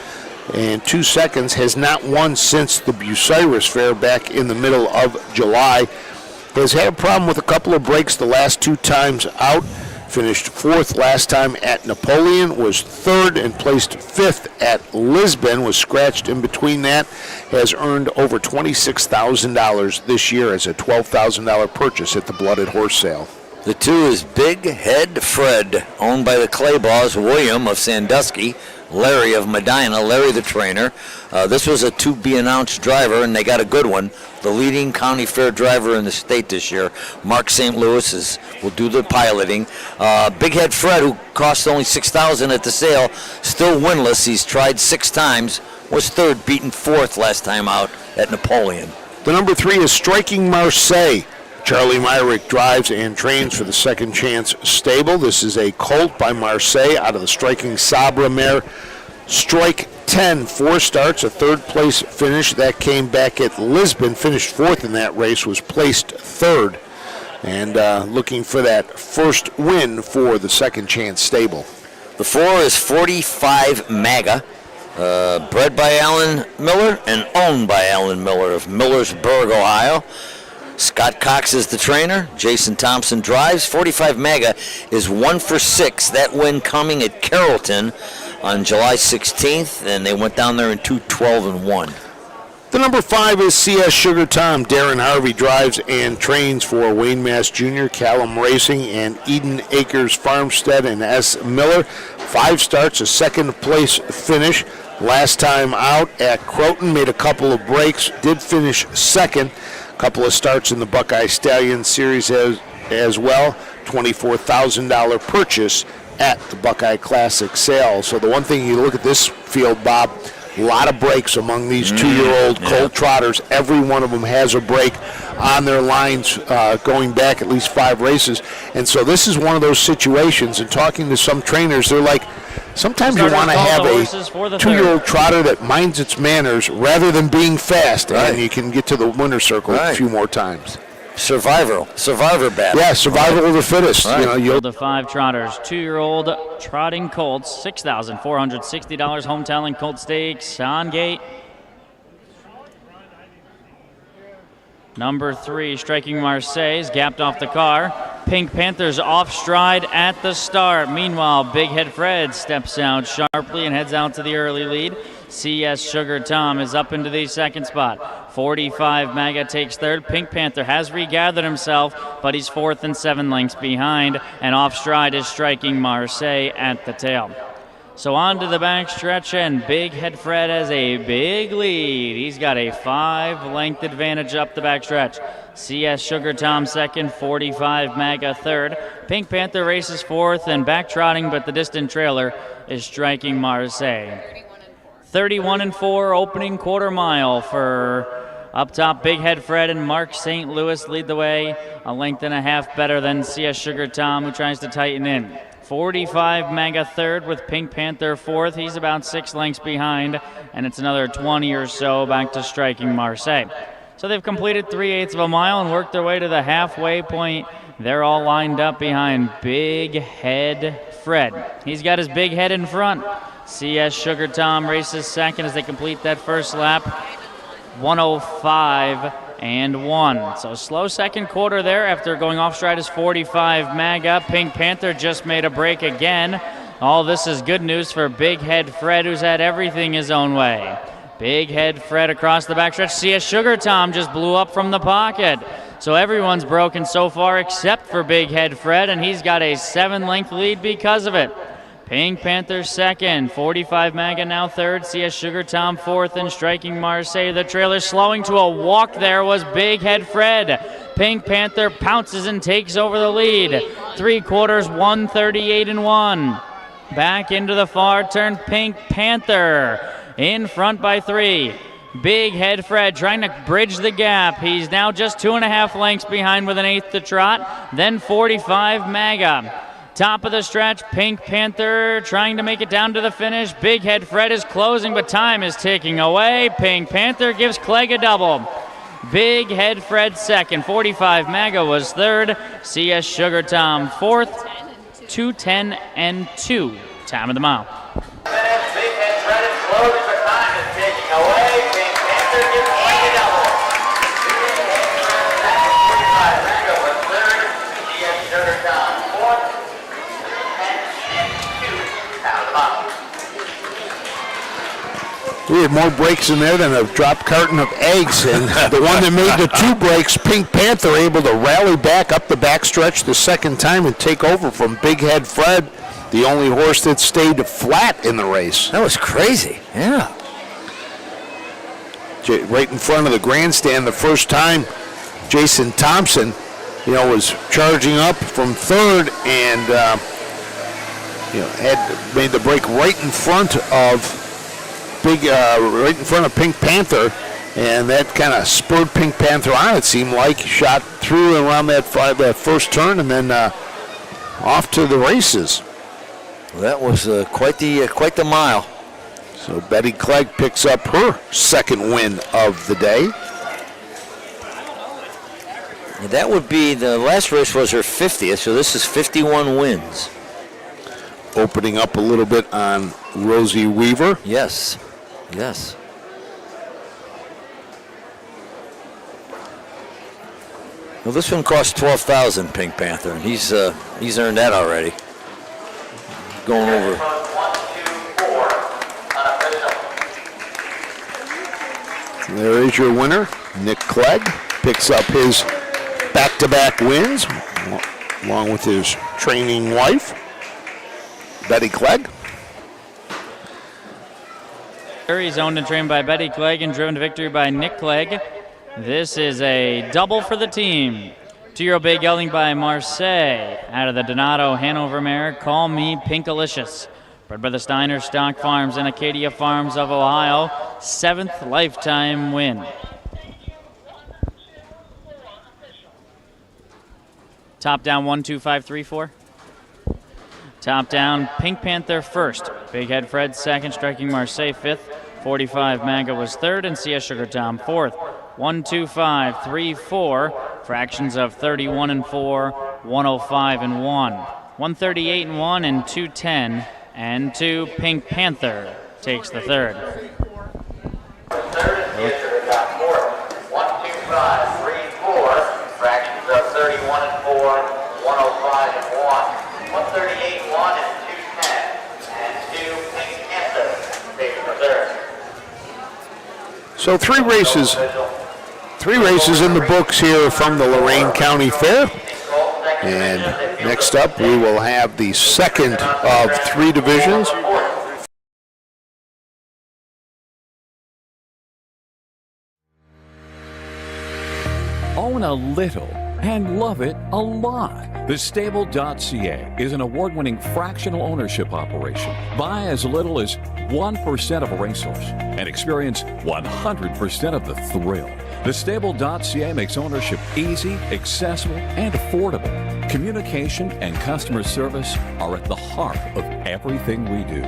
and 2 seconds. Has not won since the Bucyrus Fair back in the middle of July. Has had a problem with a couple of breaks the last 2 times out. Finished 4th last time at Napoleon, was 3rd and placed 5th at Lisbon, was scratched in between that. Has earned over $26,000 this year as a $12,000 purchase at the Blooded Horse Sale. The 2 is Big Head Fred, owned by the Claybaugh, William of Sandusky, Larry of Medina, Larry the trainer. This was a to-be-announced driver, and they got a good one. The leading county fair driver in the state this year, Mark St. Louis, will do the piloting. Big Head Fred, who cost only $6,000 at the sale, still winless. He's tried 6 times, was 3rd, beaten 4th last time out at Napoleon. The number 3 is Striking Marseille. Charlie Myrick drives and trains for the Second Chance Stable. This is a colt by Marseille out of the Striking Sabra mare. Strike 10, 4 starts, a 3rd place finish. That came back at Lisbon, finished 4th in that race, was placed 3rd. And looking for that first win for the Second Chance Stable. The 4 is 45 Maga, bred by Alan Miller and owned by Alan Miller of Millersburg, Ohio. Scott Cox is the trainer. Jason Thompson drives. 45 Maga is 1 for 6. That win coming at Carrollton on July 16th, and they went down there in 2-12-1. The number 5 is CS Sugar Tom. Darren Harvey drives and trains for Wayne Mass Jr., Callum Racing, and Eden Acres Farmstead and S. Miller. 5 starts, a 2nd place finish. Last time out at Croton, made a couple of breaks, did finish 2nd. Couple of starts in the Buckeye Stallion Series as well. $24,000 purchase at the Buckeye Classic sale. So the one thing you look at this field, Bob, a lot of breaks among these 2-year-old colt trotters. Every one of them has a break on their lines going back at least 5 races. And so this is one of those situations, and talking to some trainers, they're like, sometimes you want to have a 2-year-old trotter that minds its manners rather than being fast, and you can get to the winner's circle a few more times. Survivor battle. Yeah, survival of the fittest. Right. You know, you'll the 5 trotters, 2-year-old trotting colts, $6,460 Home Talent Colt Stakes on gate. Number 3, Striking Marseille, is gapped off the car. Pink Panther's off stride at the start. Meanwhile, Big Head Fred steps out sharply and heads out to the early lead. CS Sugar Tom is up into the 2nd spot. 45 Maga takes 3rd. Pink Panther has regathered himself, but he's 4th and 7 lengths behind. And off stride is Striking Marseille at the tail. So on to the back stretch, and Big Head Fred has a big lead. He's got a 5-length advantage up the back stretch. CS Sugar Tom 2nd, 45 Maga 3rd. Pink Panther races 4th and back trotting, but the distant trailer is Striking Marseille. 31-4 opening quarter mile for up top. Big Head Fred and Mark St. Louis lead the way, a length and a half better than CS Sugar Tom, who tries to tighten in. 45 Mega third with Pink Panther fourth. He's about 6 lengths behind, and it's another 20 or so back to Striking Marseille. So they've completed 3/8 of a mile and worked their way to the halfway point. They're all lined up behind Big Head Fred. He's got his big head in front. CS Sugar Tom races second as they complete that first lap. 105-1. So slow second quarter there after going off stride is 45 Mega. Pink Panther just made a break again. All this is good news for Big Head Fred, who's had everything his own way. Big Head Fred across the backstretch. CS Sugar Tom just blew up from the pocket. So everyone's broken so far except for Big Head Fred, and he's got a 7-length lead because of it. Pink Panther second, 45 Mega now third, CS Sugar Tom fourth, and Striking Marseille. The trailer slowing to a walk there was Big Head Fred. Pink Panther pounces and takes over the lead. 3/4, 138-1. Back into the far turn, Pink Panther in front by 3. Big Head Fred trying to bridge the gap. He's now just 2.5 lengths behind with an 1/8 to trot. Then 45 Mega. Top of the stretch, Pink Panther trying to make it down to the finish. Big Head Fred is closing, but time is ticking away. Pink Panther gives Clegg a double. Big Head Fred second, 45 Mega was third. CS Sugar Tom fourth, 2:10-2. Time of the mile. Big Head Fred is closing, but time is ticking away. Pink Panther gives Clegg a double. 45 Mega was third. CS Sugar Tom fourth. We had more breaks in there than a dropped carton of eggs, and the one that made the 2 breaks, Pink Panther, able to rally back up the backstretch the second time and take over from Big Head Fred, the only horse that stayed flat in the race. That was crazy. Yeah. Right in front of the grandstand the first time, Jason Thompson, was charging up from third and had made the break right in front of Pink Panther, and that kind of spurred Pink Panther on. It seemed like shot through around that first turn, and then off to the races. Well, that was quite the mile. So Betty Clegg picks up her second win of the day. That would be, the last race was her 50th, so this is 51 wins. Opening up a little bit on Rosie Weaver. Yes. Well, this one cost $12,000, Pink Panther, and he's earned that already. Going over. 1, 2, 4, unofficial. There is your winner, Nick Clegg. Picks up his back-to-back wins, along with his training wife, Betty Clegg. He's owned and trained by Betty Clegg and driven to victory by Nick Clegg. This is a double for the team. 2-year-old bay gelding by Marseille out of the Donato Hanover mare, Call Me Pinkalicious. Bred by the Steiner Stock Farms and Acadia Farms of Ohio. 7th lifetime win. Top down 1, 2, 5, 3, 4. Top down, Pink Panther first. Big Head Fred second, Striking Marseille fifth. 45 Mega was third, and CS Sugar Tom fourth. 1, 2, 5, 3, 4. Fractions of 31-4, 105-1. 138-1 and 210-2. Pink Panther takes the third. Third is CS Sugar Tom fourth. 1, 2, 5, 3, 4. Fractions of 31-4, 105-1. 138-1 and 210-2. Pink Panther takes the third. So three races in the books here from the Lorain County Fair. And next up, we will have the second of 3 divisions. Own a little and love it a lot. TheStable.ca is an award-winning fractional ownership operation. Buy as little as 1% of a racehorse and experience 100% of the thrill. Thestable.ca makes ownership easy, accessible, and affordable. Communication and customer service are at the heart of everything we do.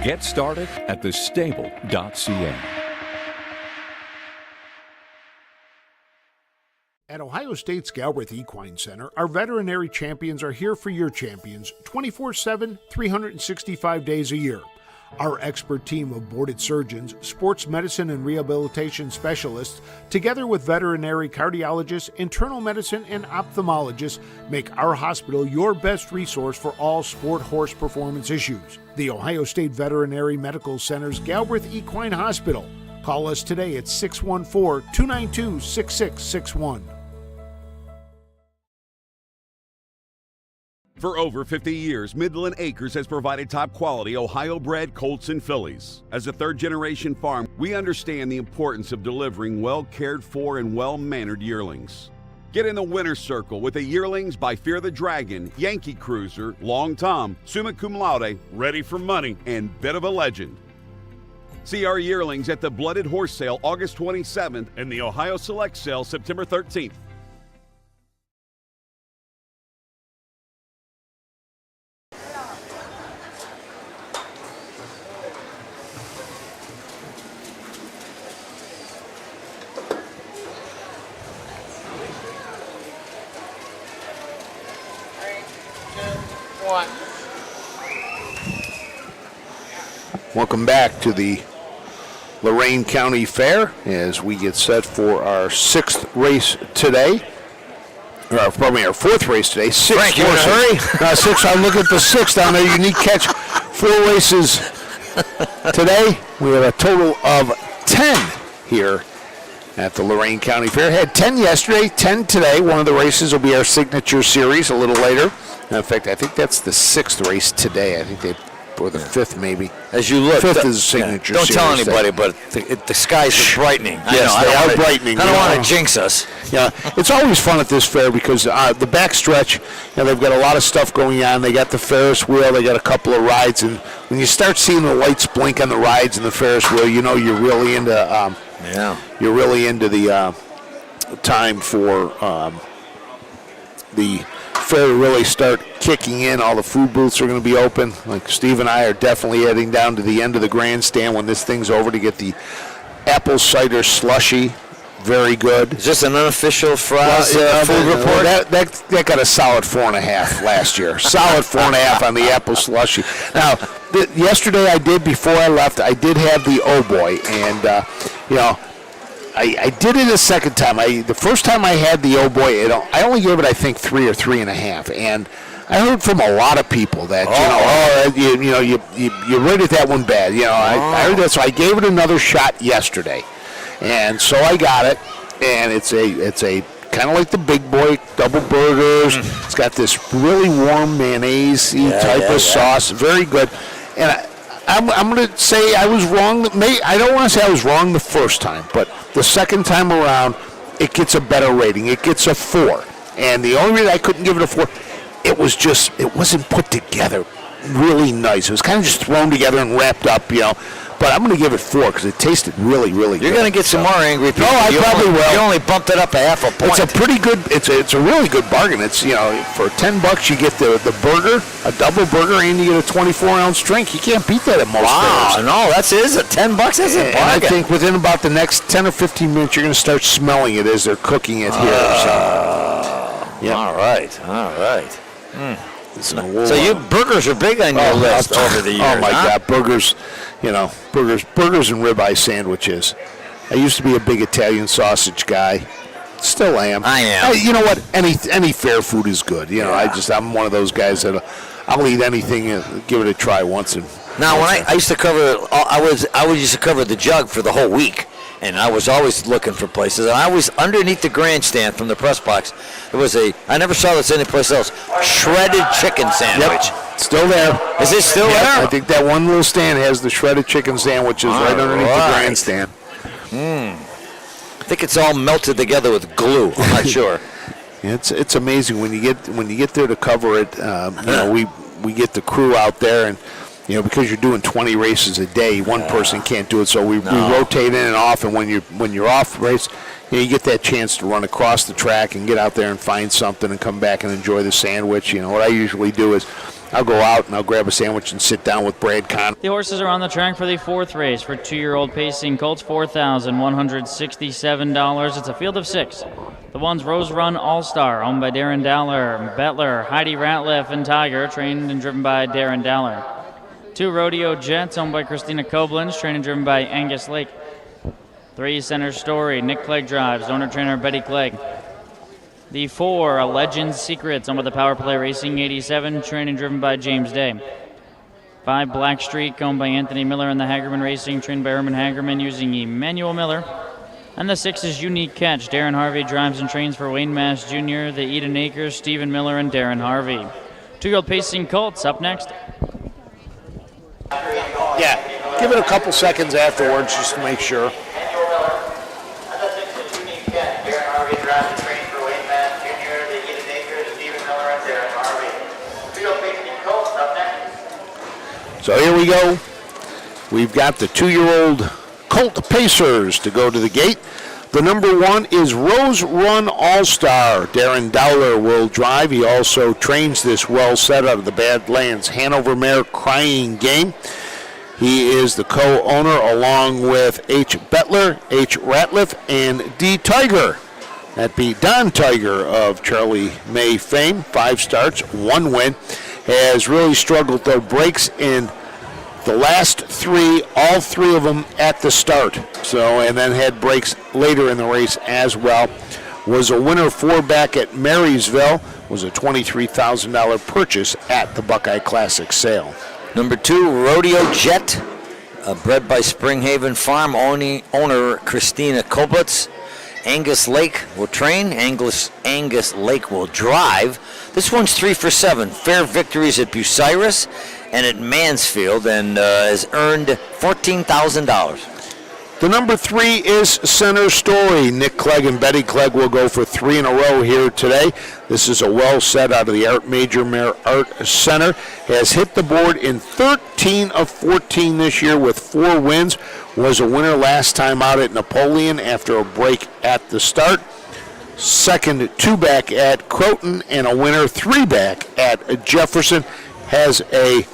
Get started at thestable.ca. At Ohio State's Galbraith Equine Center, our veterinary champions are here for your champions 24/7, 365 days a year. Our expert team of boarded surgeons, sports medicine and rehabilitation specialists, together with veterinary cardiologists, internal medicine, and ophthalmologists, make our hospital your best resource for all sport horse performance issues. The Ohio State Veterinary Medical Center's Galbraith Equine Hospital. Call us today at 614-292-6661. For over 50 years, Midland Acres has provided top-quality Ohio-bred colts and fillies. As a third-generation farm, we understand the importance of delivering well-cared-for and well-mannered yearlings. Get in the winner's circle with the yearlings by Fear the Dragon, Yankee Cruiser, Long Tom, Summa Cum Laude, Ready for Money, and Bit of a Legend. See our yearlings at the Blooded Horse Sale August 27th and the Ohio Select Sale September 13th. Welcome back to the Lorain County Fair as we get set for our sixth race today. Our fourth race today. Frank, you in a hurry? Six. I look at the sixth on there. Unique catch. 4 races today. We have a total of 10 here at the Lorain County Fair. Had 10 yesterday, 10 today. One of the races will be our signature series a little later. In fact, I think that's the 6th race today. I think or the 5th maybe. As you look, 5th is a signature don't series. tell anybody, but the skies are brightening. Yes, they are brightening. I don't want to jinx us. Yeah, it's always fun at this fair because the backstretch, they've got a lot of stuff going on. They got the Ferris wheel, they got a couple of rides, and when you start seeing the lights blink on the rides and the Ferris wheel, you know you're really into you're really into the time for the fair to really start kicking in. All the food booths are going to be open. Like Steve and I are definitely heading down to the end of the grandstand when this thing's over to get the apple cider slushy. Very good. Is this an unofficial Frost food report? That got a solid 4.5 last year. Solid 4.5 on the apple slushy. Now, yesterday before I left, I did have the Oh Boy, and I did it a second time. The first time I had the Oh Boy, I only gave it, I think, 3 or 3.5. And I heard from a lot of people that, you rated that one bad. I heard that, so I gave it another shot yesterday. And so I got it, and it's a kind of like the Big Boy double burgers. It's got this really warm mayonnaise-y type of sauce. Very good. And I'm going to say I was wrong. I don't want to say I was wrong the first time, but the second time around, it gets a better rating. It gets a 4. And the only reason I couldn't give it a 4, it wasn't put together really nice. It was kind of just thrown together and wrapped up, But I'm going to give it 4 because it tasted really, really good. You're going to get some more angry people. No, I probably will. You only bumped it up a half a point. It's a pretty good. It's a really good bargain. It's for $10 you get the burger, a double burger, and you get a 24-ounce drink. You can't beat that at most fairs. No, that's $10. That's a bargain. And I think within about the next 10 or 15 minutes, you're going to start smelling it as they're cooking it here. All right. So burgers are big on your list over the years. Oh my God, burgers! Burgers and ribeye sandwiches. I used to be a big Italian sausage guy. Still am. I am. You know what? Any fair food is good. I'm one of those guys that I'll eat anything and give it a try once. Now, when I used to cover, I used to cover the Jug for the whole week. And I was always looking for places. And I was underneath the grandstand from the press box. There was I never saw this anyplace else, shredded chicken sandwich. Yep. Still there. Is it still there? I think that one little stand has the shredded chicken sandwiches right underneath the grandstand. I think it's all melted together with glue. I'm not sure. It's amazing when you get there to cover it. We get the crew out there, and because you're doing 20 races a day, one person can't do it. So we rotate in and off, and when you're off race, you get that chance to run across the track and get out there and find something and come back and enjoy the sandwich. What I usually do is I'll go out and I'll grab a sandwich and sit down with Brad Conn. The horses are on the track for the 4th race for 2-year-old pacing colts, $4,167. It's a field of 6. The one's Rose Run All-Star, owned by Darren Dowler, Bettler, Heidi Ratliff, and Tiger, trained and driven by Darren Dowler. 2 Rodeo Jets, owned by Christina Koblenz, trained and driven by Angus Lake. 3 Center Story, Nick Clegg drives, owner-trainer Betty Clegg. The 4, A Legend's Secrets, owned by the Power Play Racing 87, trained and driven by James Day. 5 Black Streak, owned by Anthony Miller and the Hagerman Racing, trained by Herman Hagerman using Emmanuel Miller. And the 6 is Unique Catch. Darren Harvey drives and trains for Wayne Mass Jr., the Eden Acres, Stephen Miller, and Darren Harvey. 2-year-old pacing colts up next. Yeah, give it a couple seconds afterwards just to make sure. So here we go. We've got the 2-year-old Colt Pacers to go to the gate. The number 1 is Rose Run All-Star. Darren Dowler will drive. He also trains this well set out of the Badlands Hanover mare Crying Game. He is the co-owner along with H. Bettler, H. Ratliff, and D. Tiger. That'd be Don Tiger of Charlie May fame. 5 starts, 1 win. Has really struggled, though. Breaks in the last 3, all 3 of them at the start. And then had breaks later in the race as well. Was a winner 4 back at Marysville. Was a $23,000 purchase at the Buckeye Classic sale. Number 2, Rodeo Jet, bred by Springhaven Farm, owner Christina Koblitz. Angus Lake will train. Angus Lake will drive. This one's 3 for 7. Fair victories at Bucyrus and at Mansfield, and has earned $14,000. The number 3 is Center Story. Nick Clegg and Betty Clegg will go for 3 in a row here today. This is a well set out of the Art Major Mare Art Center. Has hit the board in 13 of 14 this year with 4 wins. Was a winner last time out at Napoleon after a break at the start. Second 2 back at Croton and a winner 3 back at Jefferson. Has a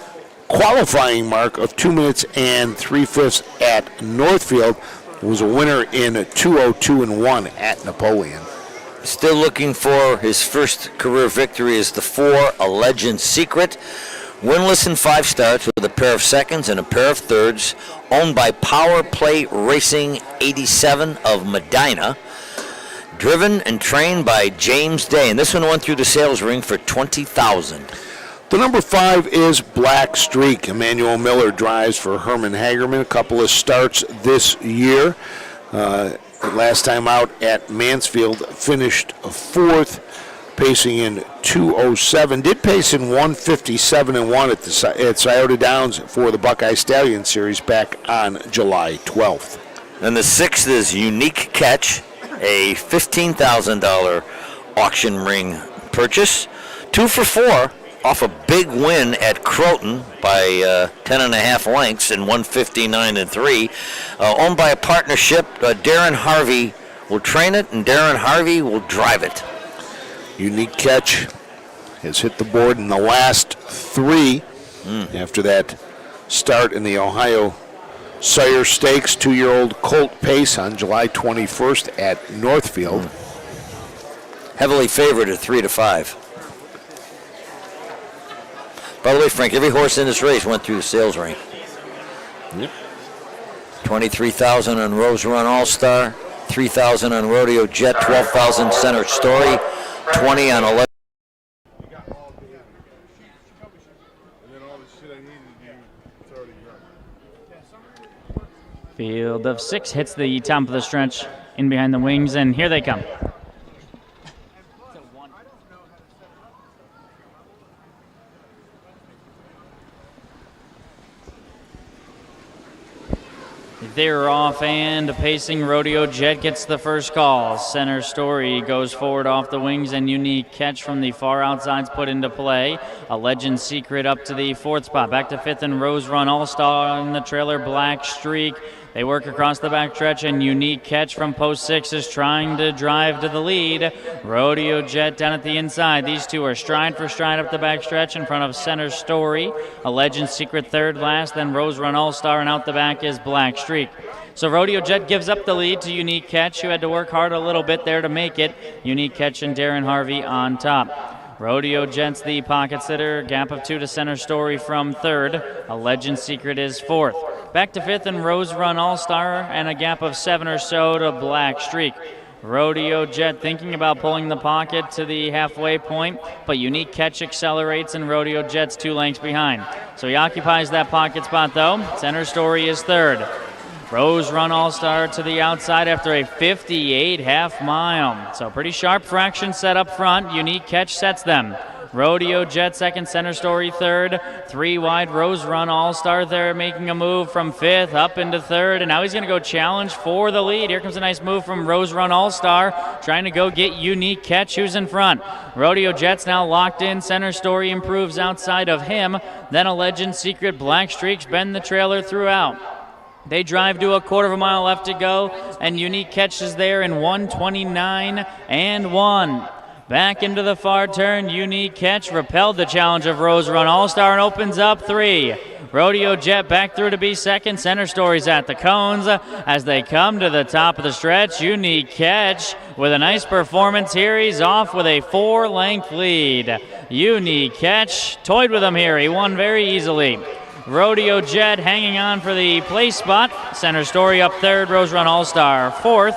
qualifying mark of 2 minutes and 3/5 at Northfield. Was a winner in 2:02.1 at Napoleon. Still looking for his first career victory is the 4, A Legend's Secret. Winless in 5 starts with a pair of seconds and a pair of thirds. Owned by Power Play Racing 87 of Medina. Driven and trained by James Day. And this one went through the sales ring for $20,000. The number 5 is Black Streak. Emmanuel Miller drives for Herman Hagerman. A couple of starts this year. Last time out at Mansfield, finished 4th, pacing in 2:07. Did pace in 1:57.1 at Scioto Downs for the Buckeye Stallion Series back on July 12th. And the 6th is Unique Catch, a $15,000 auction ring purchase. 2 for 4. Off a big win at Croton by 10.5 lengths in 1:59.3. Owned by a partnership. Darren Harvey will train it, and Darren Harvey will drive it. Unique Catch has hit the board in the last 3 after that start in the Ohio Sire Stakes. 2-year-old Colt Pace on July 21st at Northfield. Heavily favored at 3 to 5. By the way, Frank, every horse in this race went through the sales ring. Yep. $23,000 on Rose Run All-Star, $3,000 on Rodeo Jet, $12,000 Center Story, $20 on 11. Field of 6 hits the top of the stretch in behind the wings, and here they come. They're off, and pacing Rodeo Jet gets the first call. Center Story goes forward off the wings, and Unique Catch from the far outside's put into play. A Legend Secret up to the 4th spot. Back to 5th and Rose Run All-Star in the trailer, Black Streak. They work across the backstretch, and Unique Catch from post 6 is trying to drive to the lead. Rodeo Jet down at the inside. These two are stride for stride up the backstretch in front of Center Story. A Legend Secret third last, then Rose Run All-Star, and out the back is Black Streak. So Rodeo Jet gives up the lead to Unique Catch, who had to work hard a little bit there to make it. Unique Catch and Darren Harvey on top. Rodeo Jet's the pocket sitter. Gap of 2 to Center Story from 3rd. A Legend Secret is 4th. Back to 5th and Rose Run All-Star, and a gap of 7 or so to Black Streak. Rodeo Jet thinking about pulling the pocket to the halfway point, but Unique Catch accelerates, and Rodeo Jet's 2 lengths behind. So he occupies that pocket spot, though. Center Story is 3rd. Rose Run All-Star to the outside after a 58 half mile. So pretty sharp fraction set up front. Unique Catch sets them. Rodeo Jet 2nd, Center Story 3rd. 3 wide, Rose Run All-Star there, making a move from 5th up into 3rd, and now he's going to go challenge for the lead. Here comes a nice move from Rose Run All-Star, trying to go get Unique Catch, who's in front. Rodeo Jet's now locked in. Center Story improves outside of him. Then a Legend Secret, Black Streaks bend the trailer throughout. They drive to a 1/4 mile left to go, and Unique Catch is there in 1:29 and 1. Back into the far turn, Unique Catch repelled the challenge of Rose Run All-Star and opens up 3. Rodeo Jet back through to be 2nd. Center Story's at the cones as they come to the top of the stretch. Unique Catch with a nice performance here. He's off with a 4-length lead. Unique Catch toyed with him here. He won very easily. Rodeo Jet hanging on for the place spot. Center Story up 3rd. Rose Run All-Star 4th.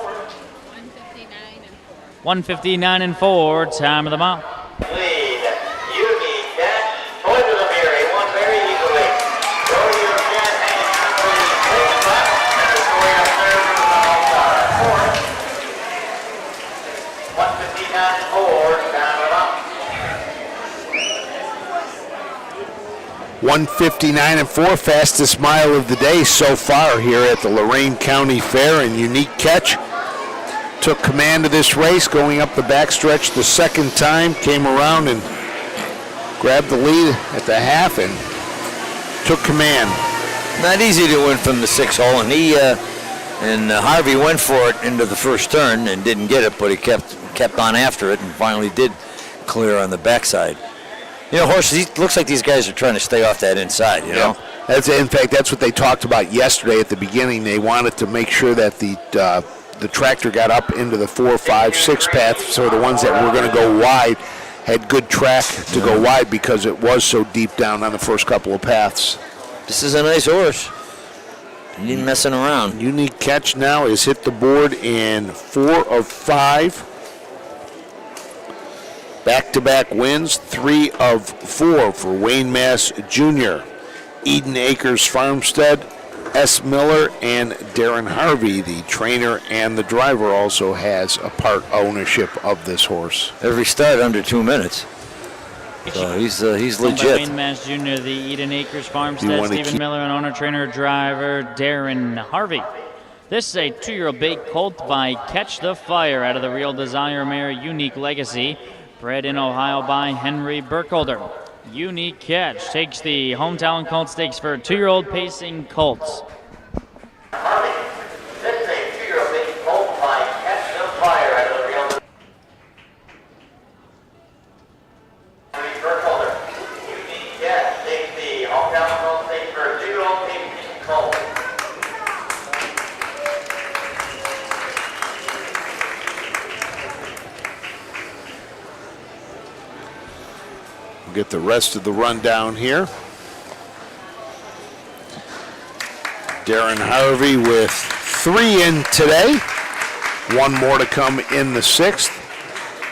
1:59 and 4, time of the mile. Lead, Unique Catch, toyed with him here. He won very easily. Rodeo Jet hanging on for the place spot. Center Story up 3rd, All-Star 4th. 1:59 and 4, time of the mile. 1:59 and 4, fastest mile of the day so far here at the Lorain County Fair, and Unique Catch took command of this race, going up the backstretch the 2nd time, came around and grabbed the lead at the half and took command. Not easy to win from the 6th hole, and Harvey went for it into the first turn and didn't get it, but he kept on after it and finally did clear on the backside. You know, horses, looks like these guys are trying to stay off that inside, you know? In fact, that's what they talked about yesterday at the beginning. They wanted to make sure that the tractor got up into the 4, 5, 6 path, so the ones that were going to go wide had good track to go wide because it was so deep down on the first couple of paths. This is a nice horse. He ain't messing around. Unique Catch now has hit the board in 4 of 5. Back-to-back wins, 3 of 4 for Wayne Mass Jr., Eden Acres Farmstead, S. Miller, and Darren Harvey, the trainer and the driver, also has a part ownership of this horse. Every start under 2 minutes. So he's legit. Wayne Mass Jr., the Eden Acres Farmstead, Stephen Miller, and owner, trainer, driver, Darren Harvey. This is a 2-year-old big colt by Catch the Fire out of the Real Desire mare Unique Legacy, bred in Ohio by Henry Burkholder. Unique Catch takes the Hometown Colt Stakes for 2-year-old pacing colts. Harvey, this is a 2-year-old big colt by Catch the Fire out of the Real Henry Burkholder. Unique Catch takes the Hometown Colt Stakes for 2-year-old pacing colt. We'll get the rest of the rundown here. Darren Harvey with 3 in today. 1 more to come in the 6th.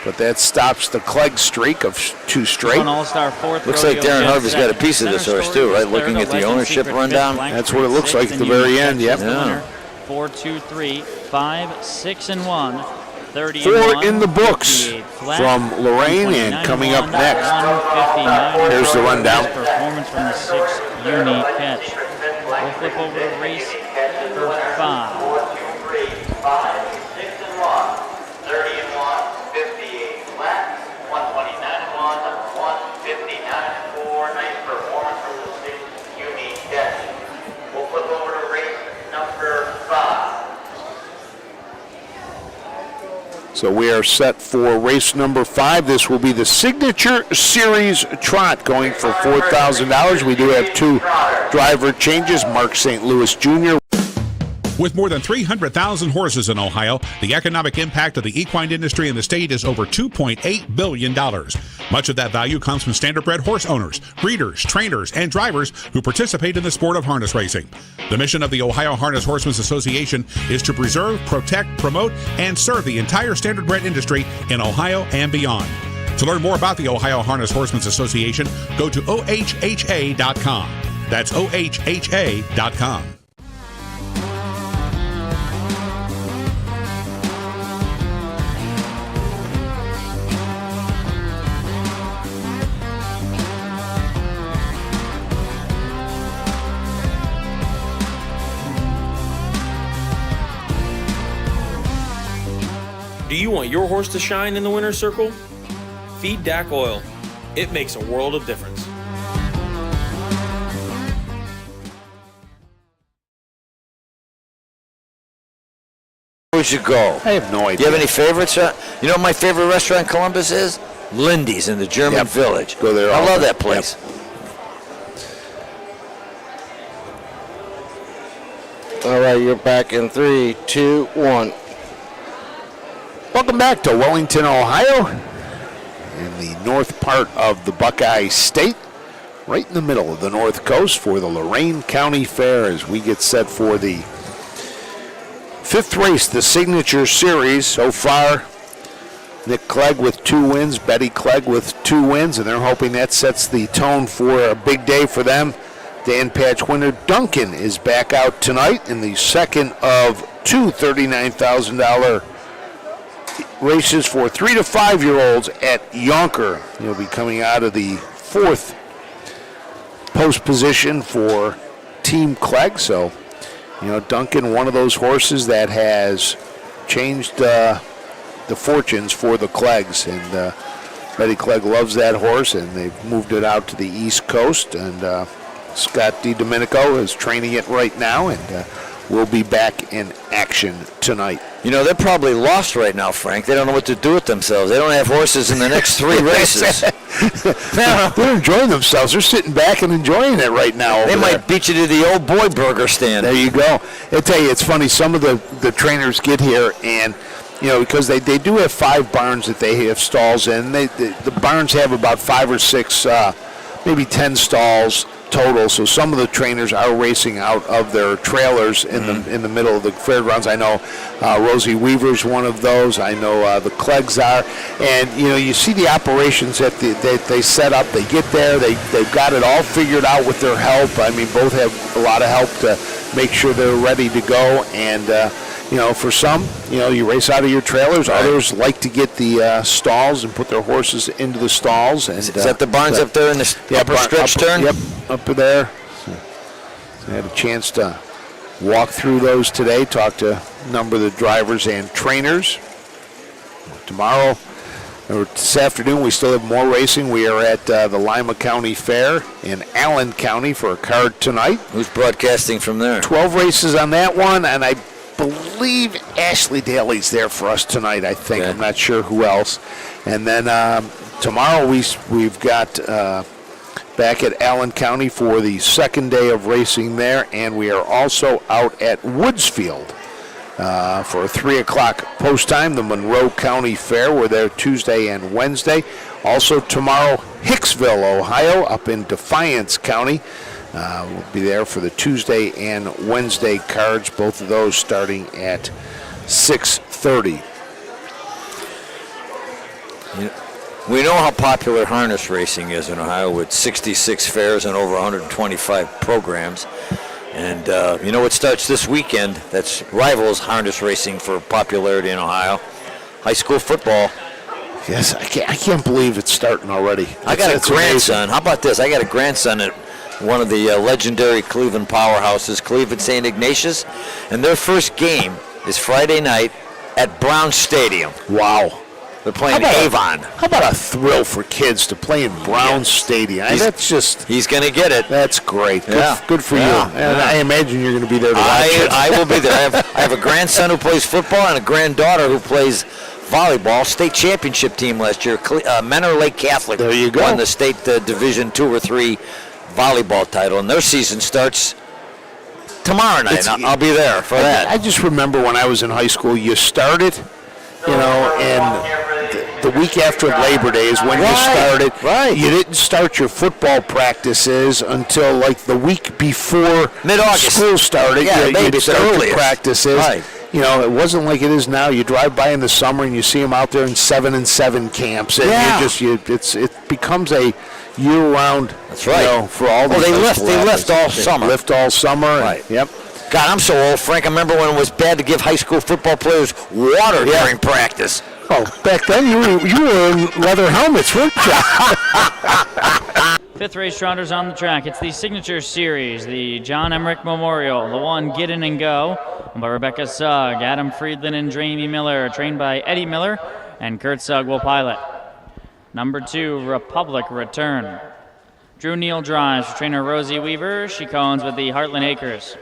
But that stops the Clegg streak of 2 straight. All-Star 4th. Looks like Darren Harvey's got a piece of this horse too, right? Looking at the ownership rundown. That's what it looks like at the very end, yep. Yeah. 4, 2, 3, 5, 6 and 1. 30 4 in the books from Lorain, and coming up next, here's the rundown. Performance from the 6th Unique Catch. We'll flip over to race number 5. 4, 2, 3, 5, 6 and 1, 30 and 1, 58 flat, 129 and 1, 159 and 4. Nice performance from the 6 unique catch. We'll flip over to race number 5. So we are set for race number 5. This will be the Signature Series Trot going for $4,000. We do have 2 driver changes. Mark St. Louis Jr. With more than 300,000 horses in Ohio, the economic impact of the equine industry in the state is over $2.8 billion. Much of that value comes from standardbred horse owners, breeders, trainers, and drivers who participate in the sport of harness racing. The mission of the Ohio Harness Horsemen's Association is to preserve, protect, promote, and serve the entire standardbred industry in Ohio and beyond. To learn more about the Ohio Harness Horsemen's Association, go to ohha.com. That's ohha.com. Do you want your horse to shine in the winner's circle? Feed DAC Oil. It makes a world of difference. We should go. I have no idea. Do you have any favorites? You know what my favorite restaurant in Columbus is? Lindy's in the German Village. Go there. I love that place. All right, you're back in 3, 2, 1. Welcome back to Wellington, Ohio, in the north part of the Buckeye State, right in the middle of the North Coast for the Lorain County Fair as we get set for the 5th race, the Signature Series. So far, Nick Clegg with 2 wins, Betty Clegg with 2 wins, and they're hoping that sets the tone for a big day for them. Dan Patch winner Duncan is back out tonight in the second of 2 $39,000 races for 3 to 5-year-olds at Yonker. He'll be coming out of the 4th post position for Team Clegg. So, Duncan, one of those horses that has changed the fortunes for the Cleggs. And Betty Clegg loves that horse, and they've moved it out to the East Coast. And Scott DiDomenico is training it right now, and we'll be back in action tonight. They're probably lost right now, Frank. They don't know what to do with themselves. They don't have horses in the next 3 races. They're enjoying themselves. They're sitting back and enjoying it right now. They might beat you to the old boy burger stand. There you go. I tell you, it's funny. Some of the trainers get here, and because they do have 5 barns that they have stalls in. The barns have about 5 or 6, maybe 10 stalls total. So some of the trainers are racing out of their trailers in the middle of the fairgrounds. I know Rosie Weaver's one of those. I know the Cleggs are, and you see the operations that they set up. They get there. They've got it all figured out with their help. I mean, both have a lot of help to make sure they're ready to go. And for some, you race out of your trailers. Right. Others like to get the stalls and put their horses into the stalls. And is that the barns up there in the upper stretch turn? Yep, up there. So I had a chance to walk through those today, talk to a number of the drivers and trainers. Tomorrow, or this afternoon, we still have more racing. We are at the Lima County Fair in Allen County for a card tonight. Who's broadcasting from there? 12 races on that one, and I believe Ashley Daly's there for us tonight, I think. Okay. I'm not sure who else. And then tomorrow we've got back at Allen County for the second day of racing there, and we are also out at Woodsfield for a 3 o'clock post time, the Monroe County Fair. We're there Tuesday and Wednesday. Also tomorrow, Hicksville, Ohio, up in Defiance County. We'll be there for the Tuesday and Wednesday cards, both of those starting at 6:30. We know how popular harness racing is in Ohio with 66 fairs and over 125 programs. And what starts this weekend that's rivals harness racing for popularity in Ohio? High school football. Yes, I can't believe it's starting already. I got a grandson. How about this? I got a grandson that one of the legendary Cleveland powerhouses, Cleveland St. Ignatius, and their first game is Friday night at Brown Stadium. Wow. They're playing Avon. How about a thrill for kids to play in Brown Stadium? That's just... He's going to get it. That's great. Yeah. Good for you. And I imagine you're going to be there to watch it. I will be there. I have a grandson who plays football and a granddaughter who plays volleyball. State championship team last year. Menor Lake Catholic there you go. won the state Division 2 or 3 volleyball title, and their season starts tomorrow night. I'll be there for that. I just remember when I was in high school, you started, and the week after Labor Day is when you started. Right. You didn't start your football practices until like the week before mid-August. School started. Yeah, you'd start your practices. Right. It wasn't like it is now. You drive by in the summer and you see them out there in 7-and-7 camps, and it becomes a year-round. That's right. For all they left all summer. Lift all summer. Right. Yep. God, I'm so old, Frank. I remember when it was bad to give high school football players water during practice. Oh, back then you were in leather helmets, weren't you? Fifth race Trotters on the track. It's the Signature Series, the John Emmerich Memorial, the one Get In and Go, by Rebecca Sugg, Adam Friedland and Jamie Miller, trained by Eddie Miller, and Kurt Sugg will pilot. Number 2, Republic Return. Drew Neal drives for trainer Rosie Weaver. She co-owns with the Heartland Acres.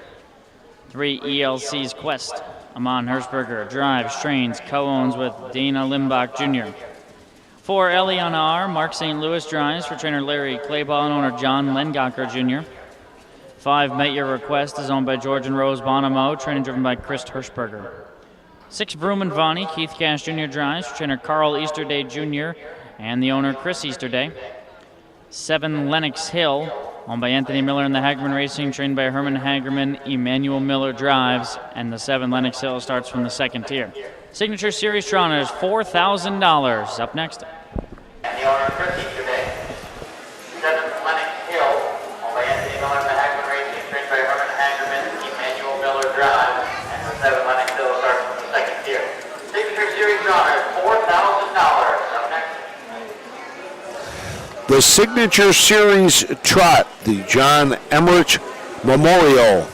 3, ELC's Quest. Amon Hershberger drives, trains, co-owns with Dana Limbach Jr. 4, Eliana R. Mark St. Louis drives for trainer Larry Claybaugh and owner John Lengacher Jr. 5, Met Your Request is owned by George and Rose Bonamo, training driven by Chris Hershberger. 6, Broom and Vonnie, Keith Cash Jr. drives for trainer Carl Easterday Jr. and the owner Chris Easterday. 7, Lennox Hill, owned by Anthony Miller and the Hagerman Racing, trained by Herman Hagerman. Emmanuel Miller drives, and the 7 Lennox Hill starts from the second tier. Signature Series Trotters, $4,000. Up next. And the owner Chris Easterday. 7 Lennox Hill, owned by Anthony Miller and the Hagerman Racing, trained by Herman Hagerman. Emmanuel Miller drives, and the 7 Lennox Hill starts from the second tier. Signature Series Trotters, $4,000. Up next. The Signature Series Trot, the John Emmerich Memorial,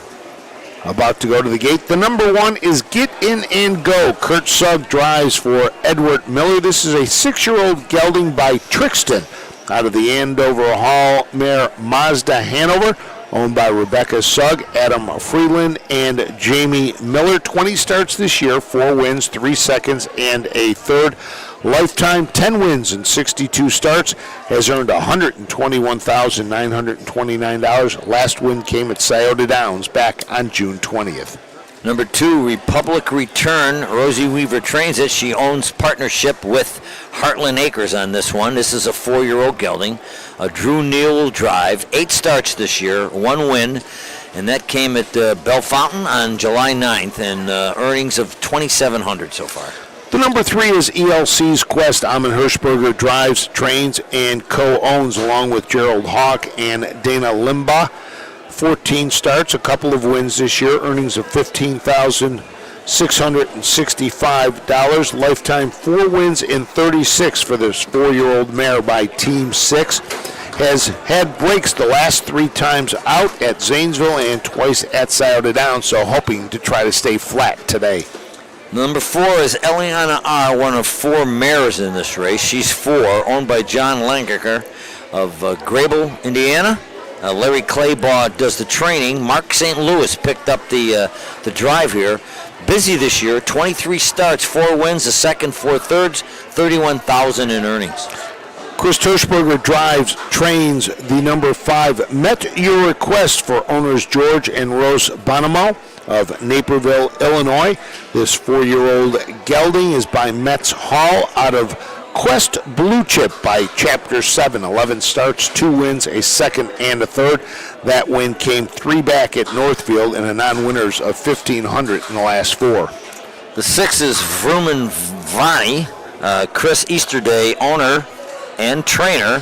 about to go to the gate. The number 1 is Get In and Go. Kurt Sugg drives for Edward Miller. This is a 6-year-old gelding by Trixton out of the Andover Hall mare Mazda Hanover, owned by Rebecca Sugg, Adam Freeland, and Jamie Miller. 20 starts this year, 4 wins, 3 seconds, and a third. Lifetime 10 wins and 62 starts, has earned $121,929. Last win came at Scioto Downs back on June 20th. Number 2, Republic Return. Rosie Weaver trains it. She owns partnership with Heartland Acres on this one. This is a 4-year-old gelding. Drew Neal will drive. 8 starts this year, 1 win, and that came at Bellefontaine on July 9th, and earnings of $2,700 so far. The number 3 is ELC's Quest. Amon Hershberger drives, trains, and co-owns along with Gerald Hawk and Dana Limbaugh. 14 starts, a couple of wins this year, earnings of $15,665. Lifetime 4 wins in 36 for this 4-year-old mare by Team 6. Has had breaks the last 3 times out at Zanesville and twice at Scioto Downs, so hoping to try to stay flat today. Number 4 is Eliana R., one of 4 mares in this race. She's 4, owned by John Langacher of Grable, Indiana. Larry Claybaugh does the training. Mark St. Louis picked up the drive here. Busy this year, 23 starts, 4 wins, a second, 4 thirds, $31,000 in earnings. Chris Hershberger drives, trains the number 5 Met Your Request for owners George and Rose Bonamo of Naperville, Illinois. This 4-year-old gelding is by Metz Hall out of Quest Blue Chip by Chapter 7. 11 starts, 2 wins, a second and a third. That win came 3 back at Northfield and a non-winners of $1,500 in the last 4. The 6 is Vrooman Vonnie, Chris Easterday, owner and trainer.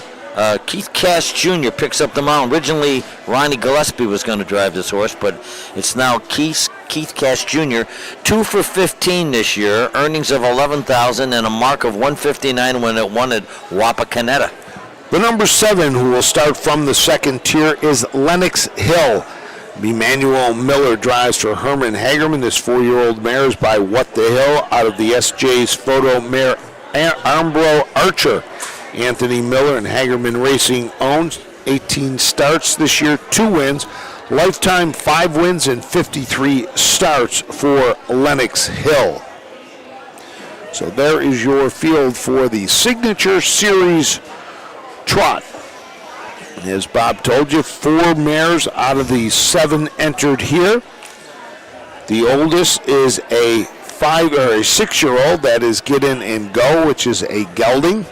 Keith Cash Jr. picks up the mount. Originally, Ronnie Gillespie was going to drive this horse, but it's now Keith Cash Jr. 2 for 15 this year, earnings of $11,000 and a mark of $159 when it won at Wapakoneta. The number 7 who will start from the second tier is Lennox Hill. Emmanuel Miller drives for Herman Hagerman. This 4-year-old mare is by What the Hill out of the SJ's Photo Mare Armbro Archer. Anthony Miller and Hagerman Racing owns 18 starts this year, 2 wins. Lifetime 5 wins and 53 starts for Lennox Hill. So there is your field for the Signature Series Trot. As Bob told you, 4 mares out of the 7 entered here. The oldest is a 6-year-old. That is Get In and Go, which is a gelding.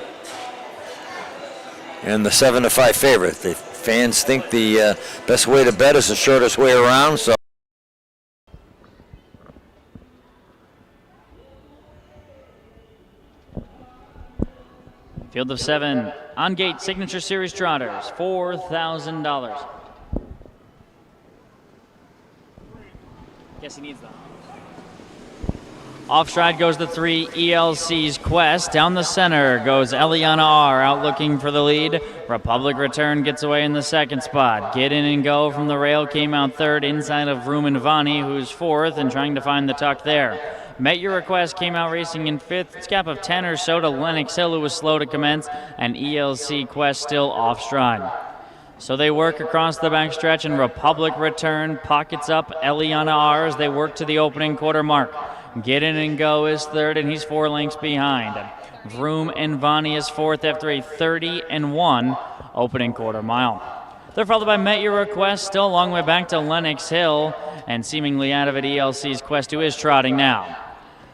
And the 7-5 favorite. The fans think the best way to bet is the shortest way around. So. Field of 7 on gate Signature Series trotters, $4,000. Guess he needs them. Off stride goes the 3, ELC's Quest. Down the center goes Eliana R. out looking for the lead. Republic Return gets away in the second spot. Get In and Go from the rail came out third inside of Rumen Vani, who's fourth and trying to find the tuck there. Met Your Request came out racing in fifth. It's a gap of 10 or so to Lennox Hill, who was slow to commence, and ELC Quest still off stride. So they work across the backstretch, and Republic Return pockets up Eliana R as they work to the opening quarter mark. Get In and Go is third, and he's 4 lengths behind. Vroom and Vani is fourth after a 30-1 opening quarter mile. They're followed by Met Your Request, still a long way back to Lennox Hill, and seemingly out of it ELC's Quest, who is trotting now.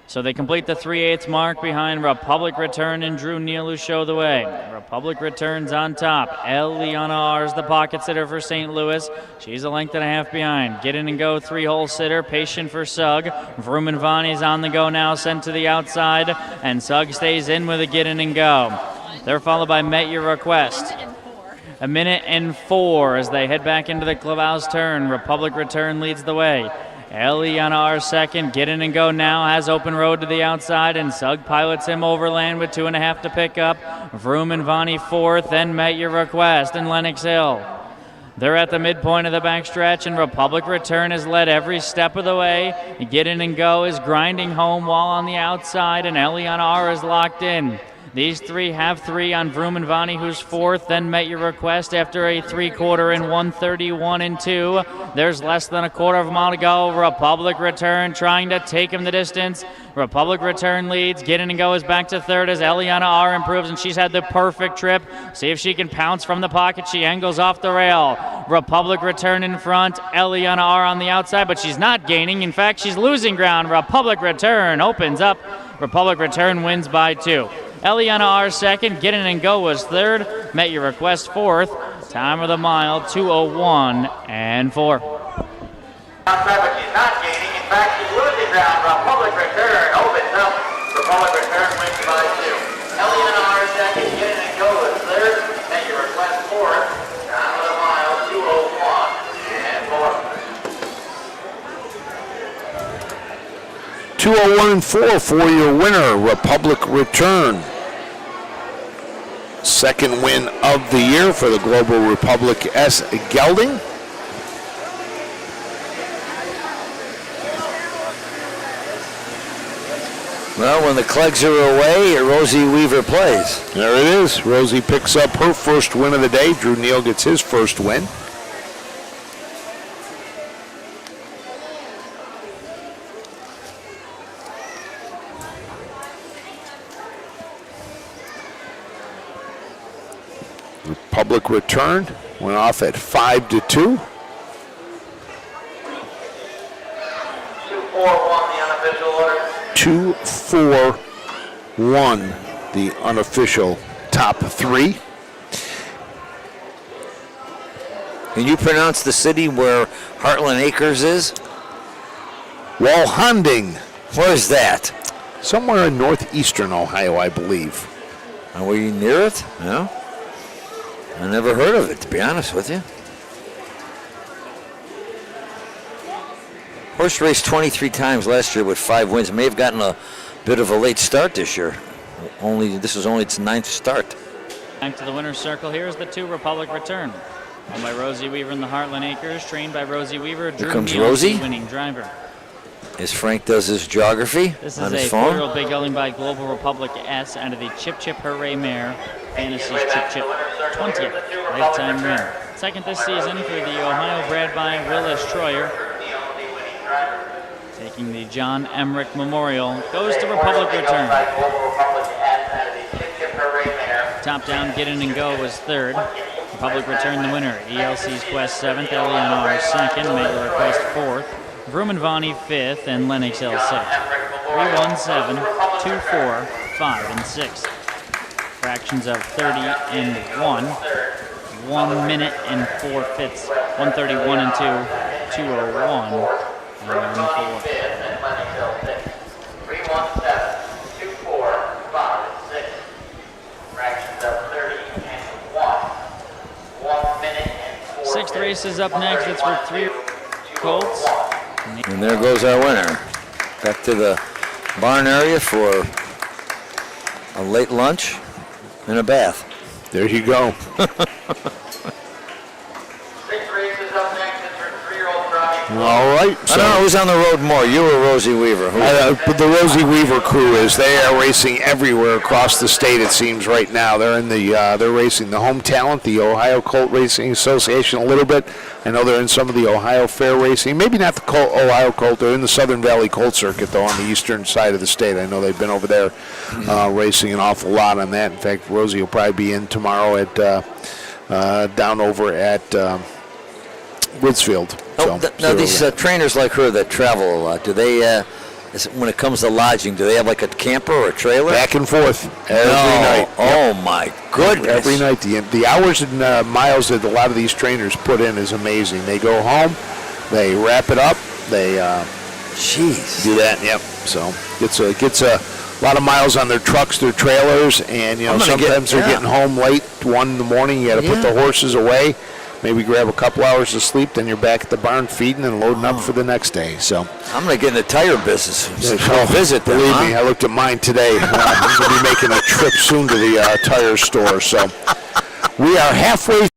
So they complete the 3/8 mark behind Republic Return and Drew Neal, who show the way. Republic Returns on top. Eliana R is the pocket sitter for St. Louis. She's a length and a half behind. Get In and Go, 3-hole sitter. Patient for Sugg. Vroom and Vani's on the go now, sent to the outside. And Sugg stays in with a Get In and Go. They're followed by Met Your Request. A minute and 4 as they head back into the clubhouse turn. Republic Return leads the way. Eliana R second. Get In and Go now has open road to the outside, and Sugg pilots him overland with 2.5 to pick up. Vroom and Vani fourth, then Met Your Request and Lennox Hill. They're at the midpoint of the backstretch, and Republic Return has led every step of the way. Get In and Go is grinding home while on the outside, and Eliana R is locked in. These 3 have 3 on Vroom and Vani, who's fourth, then Met Your Request after a 3/4 in 1:31-2. There's less than a quarter of a mile to go. Republic Return trying to take him the distance. Republic Return leads. Get In and Go is back to third as Eliana R improves, and she's had the perfect trip. See if she can pounce from the pocket. She angles off the rail. Republic Return in front. Eliana R on the outside, but she's not gaining. In fact, she's losing ground. Republic Return opens up. Republic Return wins by 2. Eliana R second, Get In and Go was third, Met Your Request fourth. Time of the mile, 2:01.4. Outside, but she's not gaining. In fact, she's losing ground. Republic Return opens up. Republic Return wins by 2. Eliana R second, Get In and Go was third, Met Your Request fourth. Time of the mile, 2:01.4. 2:01.4 for your winner, Republic Return. Second win of the year for the Global Republic S Gelding. Well, when the Cleggs are away, Rosie Weaver plays. There it is. Rosie picks up her first win of the day. Drew Neal gets his first win. Republic Return went off at 5-2. 2-4-1 the unofficial order. 2-4-1 the unofficial top 3. Can you pronounce the city where Heartland Acres is? Walhanding. Where is that? Somewhere in northeastern Ohio, I believe. And were you near it? No? I never heard of it, to be honest with you. Horse raced 23 times last year with 5 wins. May have gotten a bit of a late start this year. This was only its 9th start. Back to the winner's circle. Here's the 2 Republic Return. Owned by Rosie Weaver in the Heartland Acres. Trained by Rosie Weaver. Here comes Rosie. Winning driver. As Frank does his geography This on is his a phone. 4-year-old big gelding by Global Republic S out of the Chip Chip Hooray Mare. Fantasy's Chip Chip 20th lifetime win. Second this season for the Ohio bred by Willis Troyer. Taking the John Emmerich Memorial. Goes to Republic Return. Top Down, Get In and Go was 3rd. Republic Return the winner. ELC's Quest 7th, Eleanor 2nd, Megler Quest 4th. Vroom and Vonnie 5th, and Lennox Hill 6th. 3, 1, 7, 2, 4, 5, and 6. Fractions of 30 and 1. 1 minute and 4 fifths. 131 and 2. 201 and 4. 3, 1, 7, 2, 4, 5, and 6. Fractions of 30 and 1. 1 minute and 4. 6th race is up next. It's for 3 colts. And there goes our winner. Back to the barn area for a late lunch and a bath. There you go. 6 races up next. It's for 3-year-old driving. All right. I don't know who's on the road more, you or Rosie Weaver. But the Rosie Weaver crew they are racing everywhere across the state. It seems right now they're in they're racing the Home Talent, the Ohio Colt Racing Association a little bit. I know they're in some of the Ohio Fair racing. Maybe not the Ohio Colt. They're in the Southern Valley Colt Circuit though on the eastern side of the state. I know they've been over there racing an awful lot on that. In fact, Rosie will probably be in tomorrow at down over at Woodsfield. Now these trainers like her that travel a lot, do they, when it comes to lodging, do they have like a camper or a trailer? Back and forth every night. Oh my goodness. Every night. The hours and miles that a lot of these trainers put in is amazing. They go home, they wrap it up, they do that. Yep. So gets a lot of miles on their trucks, their trailers, and sometimes they're getting home late, 1 in the morning. You got to put the horses away. Maybe grab a couple hours of sleep, then you're back at the barn feeding and loading up for the next day. So I'm going to get in the tire business. I'll visit them. Believe me, I looked at mine today. I'm going to be making a trip soon to the tire store. So we are halfway.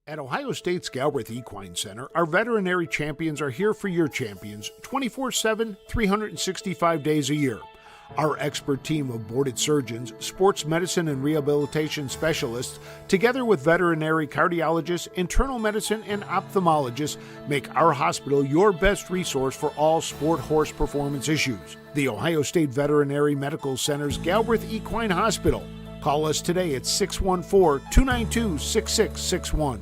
At Ohio State's Galbraith Equine Center, our veterinary champions are here for your champions 24/7, 365 days a year. Our expert team of boarded surgeons, sports medicine and rehabilitation specialists, together with veterinary cardiologists, internal medicine, and ophthalmologists, make our hospital your best resource for all sport horse performance issues. The Ohio State Veterinary Medical Center's Galbraith Equine Hospital. Call us today at 614-292-6661.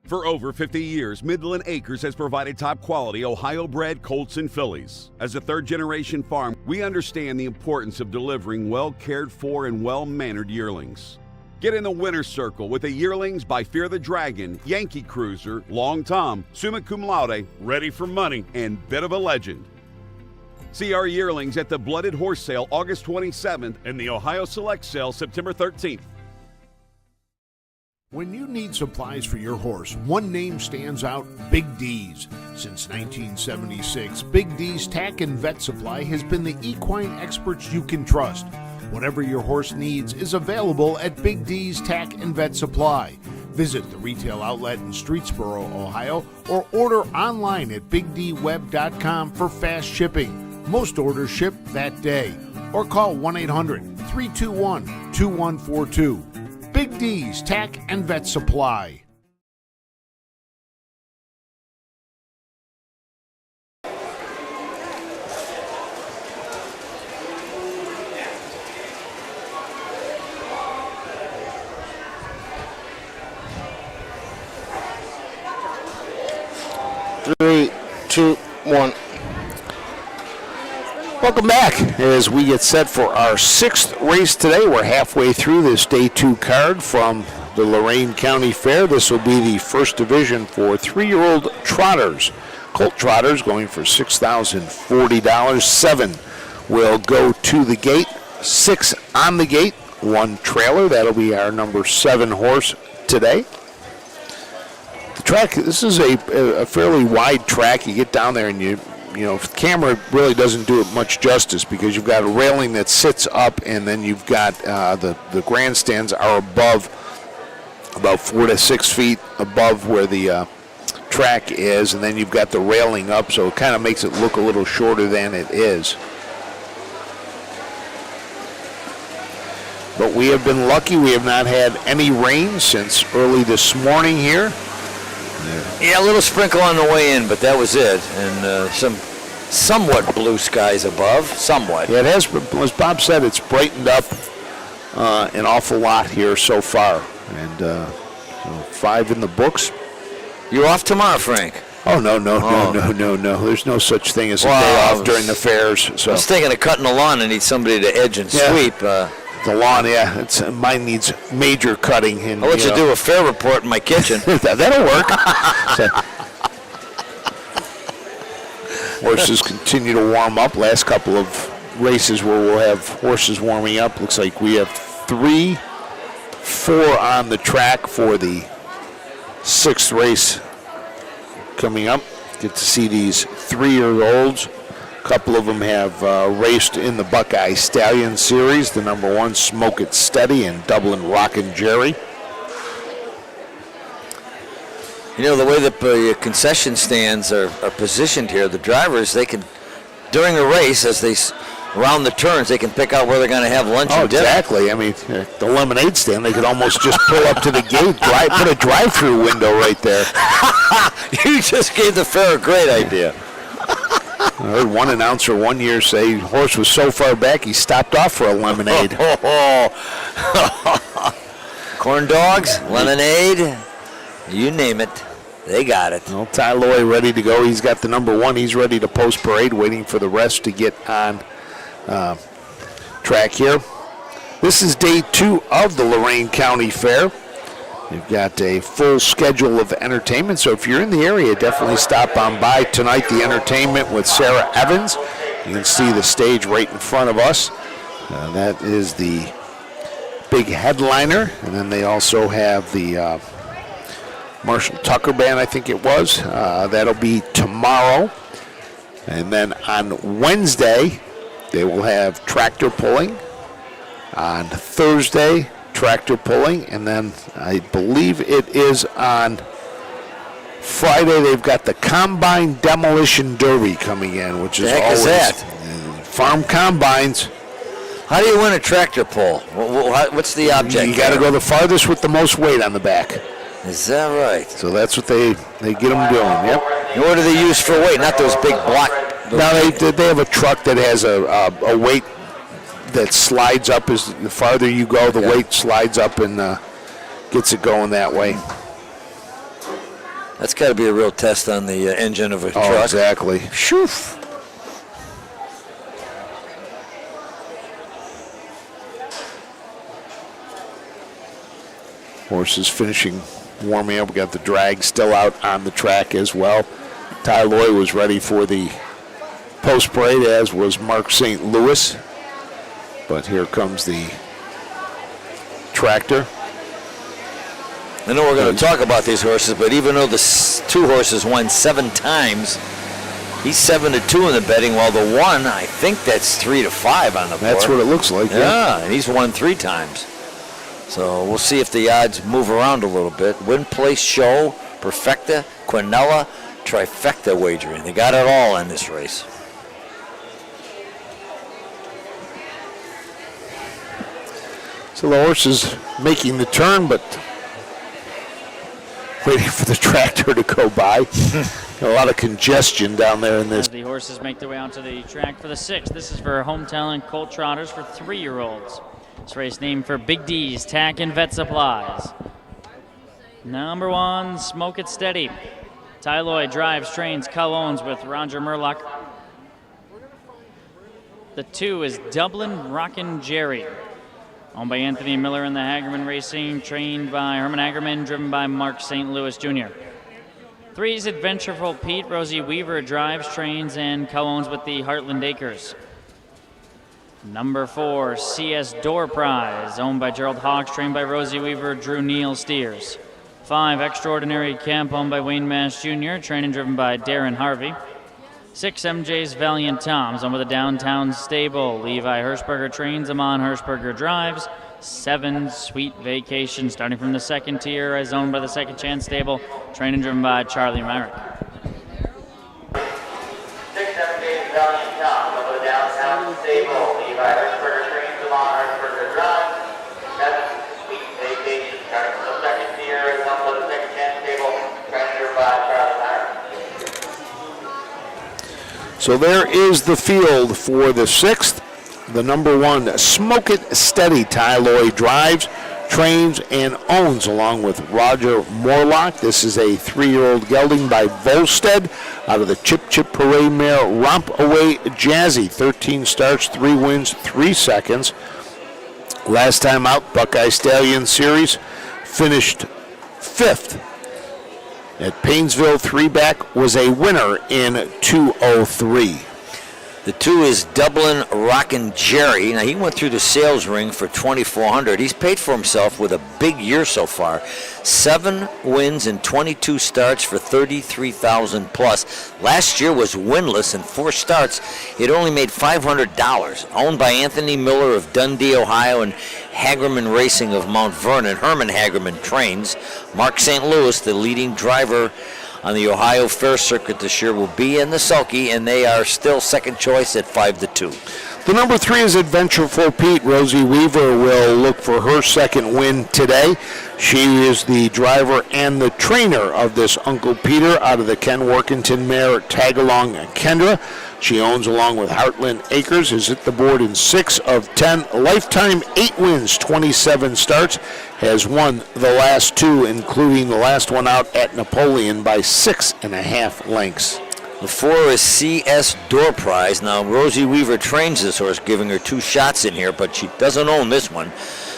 For over 50 years, Midland Acres has provided top-quality Ohio-bred colts and fillies. As a third-generation farm, we understand the importance of delivering well-cared-for and well-mannered yearlings. Get in the winner's circle with the yearlings by Fear the Dragon, Yankee Cruiser, Long Tom, Summa Cum Laude, Ready for Money, and Bit of a Legend. See our yearlings at the Blooded Horse Sale August 27th and the Ohio Select Sale September 13th. When you need supplies for your horse, one name stands out: Big D's. Since 1976, Big D's Tack and Vet Supply has been the equine experts you can trust. Whatever your horse needs is available at Big D's Tack and Vet Supply. Visit the retail outlet in Streetsboro, Ohio, or order online at bigdweb.com for fast shipping. Most orders ship that day. Or call 1-800-321-2142. Big D's Tack and Vet Supply. Three, two, one. Welcome back as we get set for our sixth race today. We're halfway through this day 2 card from the Lorain County Fair. This will be the first division for 3-year-old trotters. Colt trotters going for $6,040. 7 will go to the gate, 6 on the gate, 1 trailer. That'll be our number 7 horse today. The track, this is a fairly wide track. You get down there and you the camera really doesn't do it much justice because you've got a railing that sits up, and then you've got the grandstands are above, about 4 to 6 feet above where the track is, and then you've got the railing up, so it kind of makes it look a little shorter than it is. But we have been lucky. We have not had any rain since early this morning here. Yeah, a little sprinkle on the way in, but that was it. And some somewhat blue skies above, somewhat. Yeah, it has, as Bob said, it's brightened up an awful lot here so far. And so 5 in the books. You off tomorrow, Frank? Oh, no. There's no such thing as a day off during the fairs. So. I was thinking of cutting the lawn. I need somebody to edge and sweep. The lawn, yeah. Mine needs major cutting. And, I'll let you do a fair report in my kitchen. That'll work. Horses continue to warm up. Last couple of races where we'll have horses warming up. Looks like we have 3, 4 on the track for the 6th race coming up. Get to see these 3-year-olds. A couple of them have raced in the Buckeye Stallion Series. The number 1, Smoke It Steady, and Dublin Rockin' Jerry. You know, the way the concession stands are positioned here, the drivers, they can, during a race, as they around the turns, they can pick out where they're going to have lunch and dinner. Exactly. I mean, the lemonade stand, they could almost just pull up to the gate, put a drive-through window right there. You just gave the fair a great idea. I heard one announcer one year say the horse was so far back he stopped off for a lemonade. Corn dogs, lemonade, you name it. They got it. Well, Ty Loy ready to go. He's got the number 1. He's ready to post parade, waiting for the rest to get on track here. This is day 2 of the Lorain County Fair. We've got a full schedule of entertainment, so if you're in the area, definitely stop on by tonight. The entertainment with Sarah Evans. You can see the stage right in front of us. That is the big headliner, and then they also have the Marshall Tucker Band, I think it was. That'll be tomorrow. And then on Wednesday, they will have tractor pulling. On Thursday, tractor pulling. And then I believe it is on Friday, they've got the Combine Demolition Derby coming in, which is always farm combines. How do you win a tractor pull? What's the object? You got to go the farthest with the most weight on the back. Is that right? So that's what they get them doing, yep. And what do they use for weight? Not those big block. No, they have a truck that has a weight that slides up. As the farther you go, the weight slides up and gets it going that way. That's got to be a real test on the engine of a truck. Oh, exactly. Shoof. Horses finishing warming up. We got the drag still out on the track as well. Ty Loy was ready for the post parade, as was Mark St. Louis. But here comes the tractor. I know we're going to talk about these horses, but even though the 2 horses won 7 times, he's 7-2 in the betting, while the 1, I think that's 3-5 on the board. That's what it looks like. Yeah, and he's won 3 times. So we'll see if the odds move around a little bit. Win, place, show, perfecta, quinella, trifecta wagering. They got it all in this race. So the horse is making the turn, but waiting for the tractor to go by. A lot of congestion down there in this. As the horses make their way onto the track for the 6th. This is for hometown colt trotters for 3-year-olds. This race named for Big D's Tack and Vet Supplies. Number 1, Smoke It Steady. Ty Loy drives, trains, Owens with Roger Murlock. The 2 is Dublin Rockin' Jerry. Owned by Anthony Miller in the Hagerman Racing, trained by Herman Hagerman, driven by Mark St. Louis Jr. 3 is Adventureful Pete. Rosie Weaver drives, trains, and co-owns with the Heartland Acres. Number 4, CS Door Prize, owned by Gerald Hawks, trained by Rosie Weaver, Drew Neal steers. 5, Extraordinary Camp, owned by Wayne Mass Jr., trained and driven by Darren Harvey. 6, MJ's Valiant Tom's on with a downtown stable. Levi Hirschberger trains him on. Hirschberger drives. 7, Sweet Vacation, starting from the second tier, as owned by the Second Chance stable. Training driven by Charlie Myrick. 6, MJ's Valiant Tom's on with a downtown stable. Levi Hirschberger trains him on. Hirschberger drives. 7, Sweet Vacation, starting from the second tier, as owned by the Second Chance stable. Training driven by Charlie Myrick. So there is the field for the 6th. The number 1, Smoke It Steady. Ty Loy drives, trains, and owns along with Roger Morlock. This is a 3-year-old gelding by Volstead out of the Chip Chip Parade mare Romp Away Jazzy. 13 starts, 3 wins, 3 seconds. Last time out, Buckeye Stallion Series finished 5th. At Painesville, 3-back was a winner in 2:03. The 2 is Dublin Rockin' Jerry. Now, he went through the sales ring for $2,400. He's paid for himself with a big year so far. 7 wins and 22 starts for $33,000 plus. Last year was winless in 4 starts. It only made $500. Owned by Anthony Miller of Dundee, Ohio, and Hagerman Racing of Mount Vernon. Herman Hagerman trains. Mark St. Louis, the leading driver on the Ohio Fair Circuit this year, will be in the sulky, and they are still second choice at 5-2. The number 3 is Adventureful Pete. Rosie Weaver will look for her second win today. She is the driver and the trainer of this Uncle Peter out of the Ken Workington mare Tagalong Kendra. She owns along with Heartland Acres, is at the board in 6 of 10. Lifetime 8 wins, 27 starts. Has won the last 2, including the last one out at Napoleon by 6.5 lengths. The 4 is CS Door Prize. Now, Rosie Weaver trains this horse, giving her 2 shots in here, but she doesn't own this one.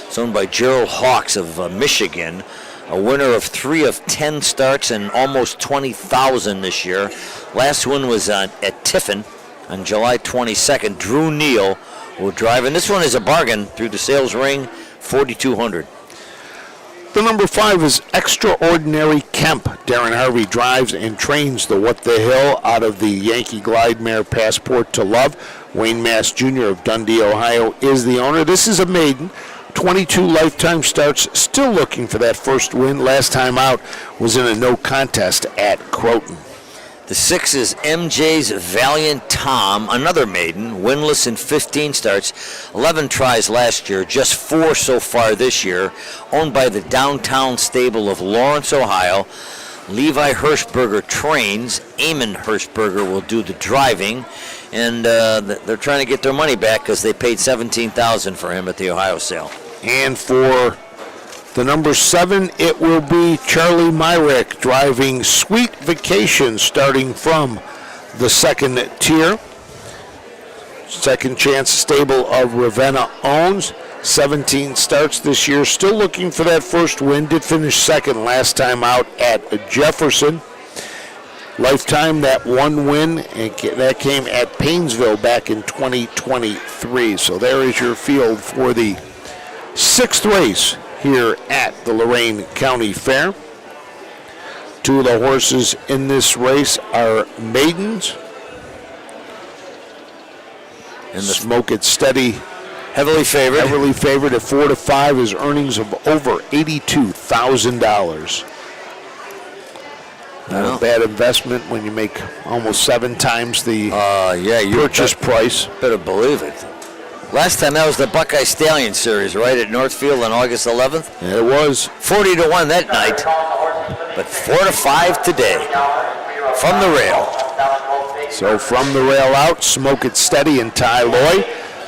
It's owned by Gerald Hawks of Michigan, a winner of 3 of 10 starts and almost 20,000 this year. Last one was at Tiffin on July 22nd. Drew Neal will drive, and this one is a bargain through the sales ring, $4,200. The number 5 is Extraordinary Kemp. Darren Harvey drives and trains the What the Hill out of the Yankee Glide mare Passport to Love. Wayne Mass Jr. of Dundee, Ohio is the owner. This is a maiden. 22 lifetime starts, still looking for that first win. Last time out was in a no contest at Croton. The 6 is MJ's Valiant Tom, another maiden, winless in 15 starts, 11 tries last year, just 4 so far this year, owned by the downtown stable of Lawrence, Ohio. Levi Hirschberger trains. Eamon Hirschberger will do the driving, and they're trying to get their money back because they paid $17,000 for him at the Ohio sale. And for the number 7, it will be Charlie Myrick driving Sweet Vacation, starting from the second tier. Second Chance stable of Ravenna owns. 17 starts this year, still looking for that first win. Did finish second last time out at Jefferson. Lifetime, that 1 win, and that came at Painesville back in 2023. So there is your field for the 6th race here at the Lorain County Fair. 2 of the horses in this race are maidens. And the Smoke It Steady, heavily favored. Heavily favored at 4-5 is earnings of over $82,000. Not a bad investment when you make almost 7 times the purchase price. Better believe it. Last time that was the Buckeye Stallion Series, right, at Northfield on August 11th? Yeah, it was. 40-1 that night, but 4-5 today from the rail. So from the rail out, Smoke It Steady and Ty Loy.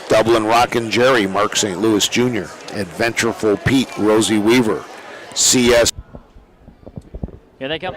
Dublin Rockin' Jerry, Mark St. Louis Jr. Adventureful Pete, Rosie Weaver. CS. Here they come.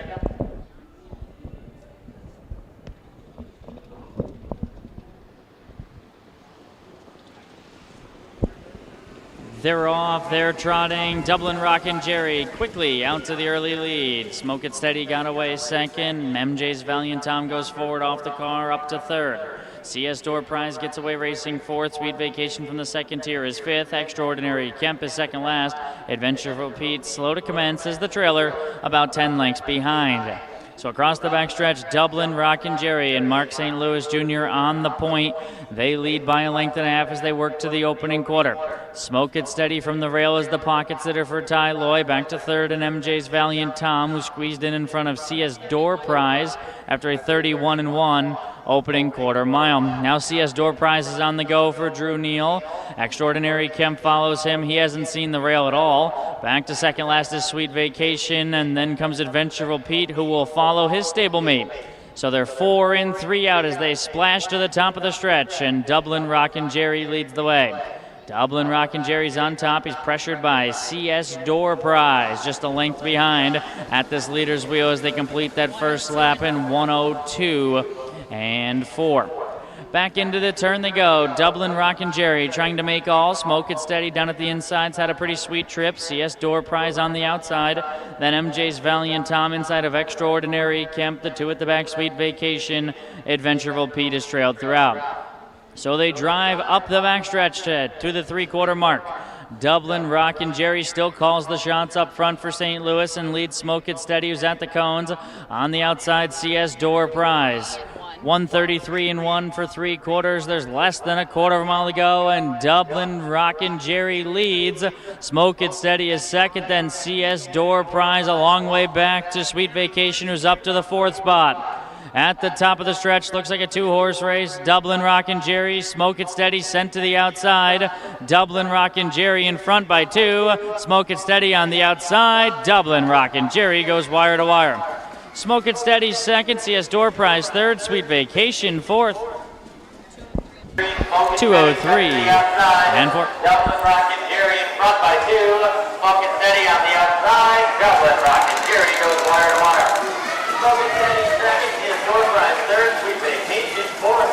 They're off, they're trotting. Dublin Rockin' Jerry quickly out to the early lead. Smoke It Steady got away second. MJ's Valiant Tom goes forward off the car up to third. CS Door Prize gets away racing fourth. Sweet Vacation from the second tier is fifth. Extraordinary Kemp is second last. Adventureful Pete slow to commence is the trailer, about 10 lengths behind. So across the backstretch, Dublin, Rockin' Jerry, and Mark St. Louis Jr. on the point. They lead by a length and a half as they work to the opening quarter. Smoke It Steady from the rail as the pocket sitter for Ty Loy. Back to third, and MJ's Valiant Tom, who squeezed in front of CS Door Prize after a 31-1 opening quarter mile. Now CS Door Prize is on the go for Drew Neal. Extraordinary Kemp follows him. He hasn't seen the rail at all. Back to second last is Sweet Vacation, and then comes Adventurable Pete, who will follow his stablemate. So they're 4 in, 3 out as they splash to the top of the stretch, and Dublin Rockin' Jerry leads the way. Dublin Rockin' Jerry's on top. He's pressured by CS Door Prize, just a length behind at this leader's wheel as they complete that first lap in 1:02.4. Back into the turn they go. Dublin Rockin' Jerry trying to make all. Smoke It Steady down at the insides. Had a pretty sweet trip. CS Door Prize on the outside. Then MJ's Valiant Tom inside of Extraordinary Kemp. The two at the back. Sweet Vacation. Adventurable Pete is trailed throughout. So they drive up the backstretch to the three-quarter mark. Dublin Rockin' Jerry still calls the shots up front for St. Louis and leads Smoke It Steady, who's at the cones. On the outside, CS Door Prize. 1:33-1 for 3 quarters. There's less than a quarter of a mile to go, and Dublin Rockin' Jerry leads. Smoke It Steady is second, then CS Door Prize a long way back to Sweet Vacation, who's up to the 4th spot. At the top of the stretch, looks like a 2-horse race. Dublin Rockin' Jerry, Smoke It Steady sent to the outside. Dublin Rockin' Jerry in front by 2. Smoke It Steady on the outside. Dublin Rockin' Jerry goes wire to wire. Smoke It Steady second, CS Door Prize third, Sweet Vacation fourth. 2:03-4. Dublin Rockin' Jerry in front by 2. Smoke It Steady on the outside. Dublin Rockin' Jerry goes wire to wire. Smoke It Steady second, CS Door Prize third, Sweet Vacation fourth.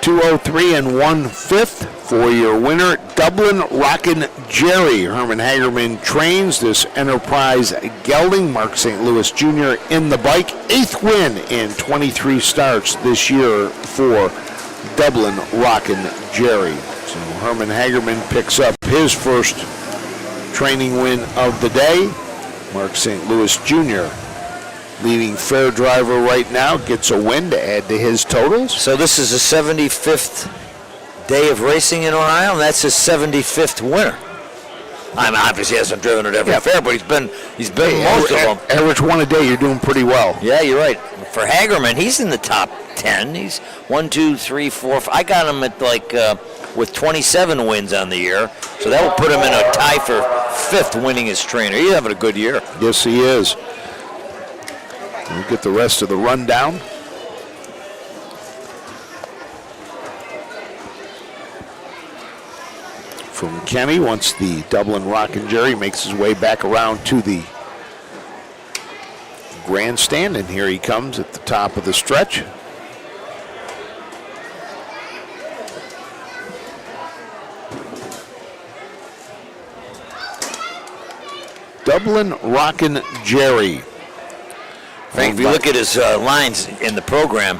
2:03 1/5 for your winner, Dublin Rockin' Jerry. Herman Hagerman trains this Enterprise gelding. Mark St. Louis Jr. in the bike. 8th win in 23 starts this year for Dublin Rockin' Jerry. So Herman Hagerman picks up his first training win of the day. Mark St. Louis Jr., leading fair driver right now, gets a win to add to his totals. So this is the 75th day of racing in Ohio, and that's his 75th winner. I mean, obviously he hasn't driven at every fair, but he's been most of them. Average one a day, you're doing pretty well. Yeah, you're right. For Hagerman, he's in the top 10. He's 1, 2, 3, 4. I got him at with 27 wins on the year, so that will put him in a tie for 5th winningest trainer. He's having a good year. Yes, he is. We'll get the rest of the rundown. From Kenny, once the Dublin Rockin' Jerry makes his way back around to the grandstand, and here he comes at the top of the stretch. Dublin Rockin' Jerry. Frank, if you look at his lines in the program,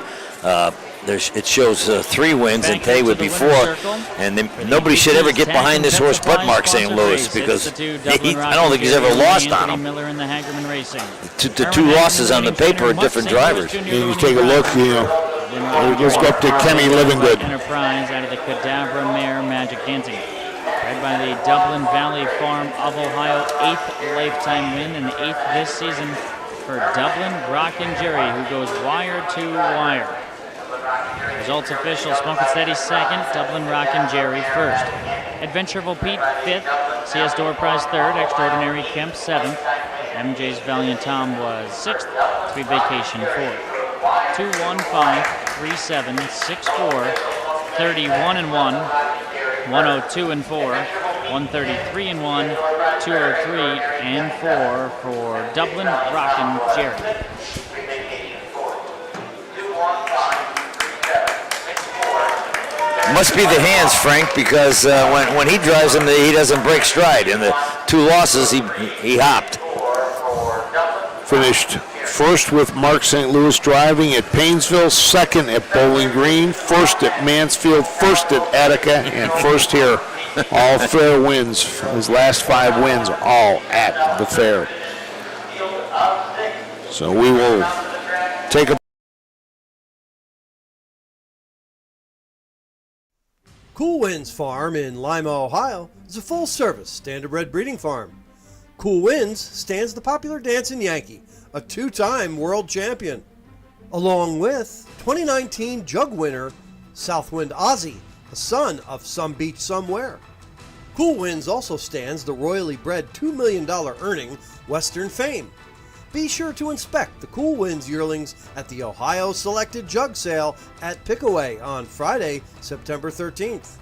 it shows 3 wins, and today would be 4. And nobody should ever get behind this horse but Mark St. Louis, because I don't think he's ever lost on him. The 2 losses on the paper are different drivers. And you take a look, let's go up to Kenny Livingood. Enterprise out of the Cadabra Mare Magic Dancing. Bred by the Dublin Valley Farm of Ohio, 8th lifetime win and the 8th this season for Dublin Rockin' Jerry, who goes wire to wire. Results official, Smoke It Steady second, Dublin Rockin' Jerry first. Adventurable Pete 5th, CS Door Prize 3rd, Extraordinary Kemp 7th, MJ's Valiant Tom was 6th, Sweet Vacation 4th. 2:15-3:7-6:4, 31-1, 1:02-4, 1:33-1, 2:03-4 for Dublin Rockin' Jerry. Must be the hands, Frank, because when he drives him, he doesn't break stride. In the 2 losses, he hopped. Finished first with Mark St. Louis driving at Painesville, second at Bowling Green, first at Mansfield, first at Attica, and first here All fair wins. His last 5 wins, all at the fair. So we will take a Cool Winds Farm in Lima, Ohio is a full-service standardbred breeding farm. Cool Winds stands the popular dancing Yankee, a 2-time world champion, along with 2019 jug winner Southwind Ozzy, the son of Some Beach Somewhere. Cool Winds also stands the royally bred $2 million earning Western Fame. Be sure to inspect the Cool Winds yearlings at the Ohio Selected Jug Sale at Pickaway on Friday, September 13th.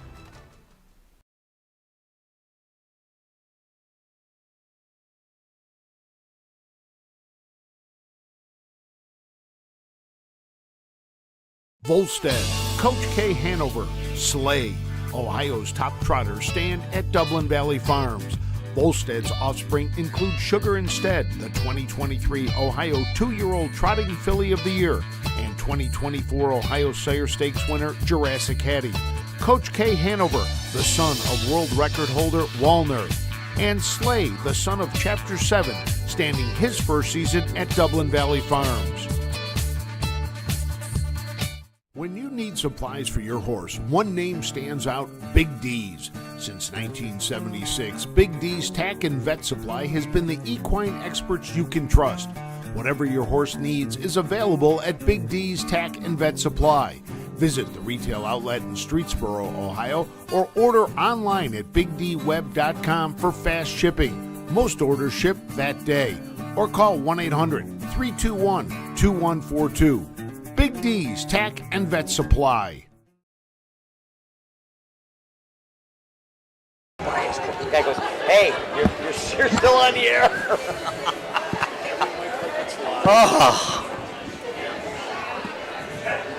Volstead, Coach K. Hanover, Slay, Ohio's top trotters stand at Dublin Valley Farms. Volstead's offspring include Sugar Instead, the 2023 Ohio 2-year-old Trotting Filly of the Year, and 2024 Ohio Sire Stakes winner Jurassic Hattie. Coach K. Hanover, the son of world record holder Walner, and Slay, the son of Chapter 7, standing his first season at Dublin Valley Farms. When you need supplies for your horse, one name stands out, Big D's. Since 1976, Big D's Tack and Vet Supply has been the equine experts you can trust. Whatever your horse needs is available at Big D's Tack and Vet Supply. Visit the retail outlet in Streetsboro, Ohio, or order online at BigDWeb.com for fast shipping. Most orders ship that day. Or call 1-800-321-2142. Big D's Tack and Vet Supply. The guy goes, hey, you're still on the air. Oh.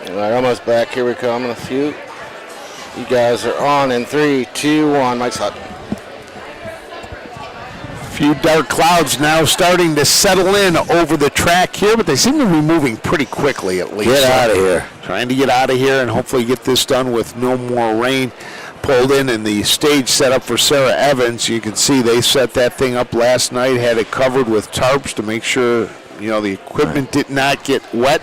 All right, almost back. Here we come in a few. You guys are on in 3, 2, 1. Mike's hot. Few dark clouds now starting to settle in over the track here, but they seem to be moving pretty quickly at least. Get out of here. Trying to get out of here and hopefully get this done with no more rain. Pulled in and the stage set up for Sarah Evans. You can see they set that thing up last night, had it covered with tarps to make sure, the equipment did not get wet.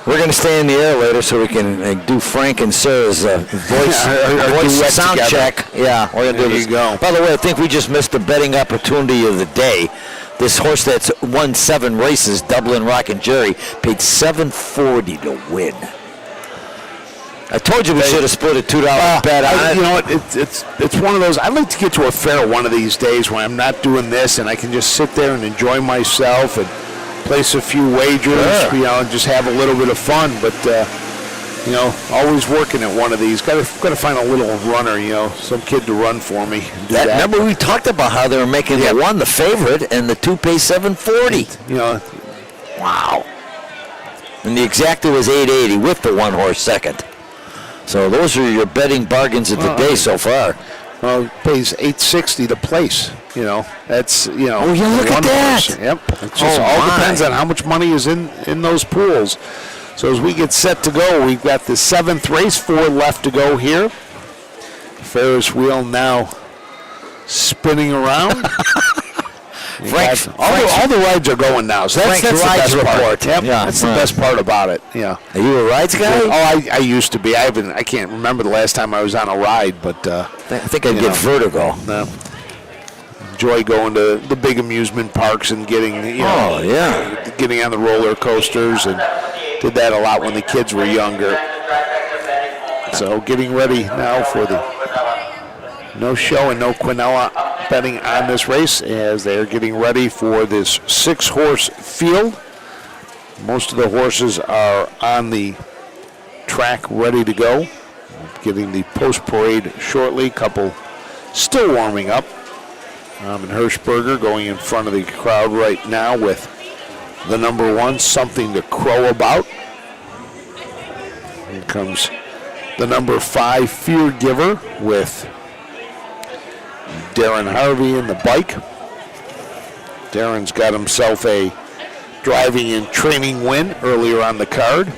We're going to stay in the air later so we can do Frank and Sarah's voice sound together. check. Yeah, we're going to do this. Go. By the way, I think we just missed the betting opportunity of the day. This horse that's won 7 races, Dublin Rockin' Jerry, paid $740 to win. I told you we should have split a $2 bet on it. You know what? It's one of those. I'd like to get to a fair one of these days when I'm not doing this and I can just sit there and enjoy myself and place a few wagers, and just have a little bit of fun. But always working at one of these. Got to find a little runner, some kid to run for me. Remember we talked about how they were making the 1 the favorite and the 2 pay $740. Wow. And the exacta was $880 with the 1 horse second. So those are your betting bargains of the day so far. Well, it pays $860 to place. That's Oh yeah, look at that. Horse. Yep. It just all depends on how much money is in those pools. So as we get set to go, we've got the 7th race, 4 left to go here. Ferris wheel now spinning around. All the rides are going now, so that's the best part. Yep. Yeah, that's the best part about it. Yeah. Are you a rides guy? Oh, I used to be. I can't remember the last time I was on a ride, but I think I'd get vertigo. No. Enjoy going to the big amusement parks and getting getting on the roller coasters, and did that a lot when the kids were younger. So getting ready now for the no show and no Quinella betting on this race as they're getting ready for this 6-horse field. Most of the horses are on the track ready to go. Getting the post parade shortly. Couple still warming up. And Hirschberger going in front of the crowd right now with the number 1, Something to Crow About. Here comes the number 5, Fear Giver, with Darren Harvey in the bike. Darren's got himself a driving and training win earlier on the card.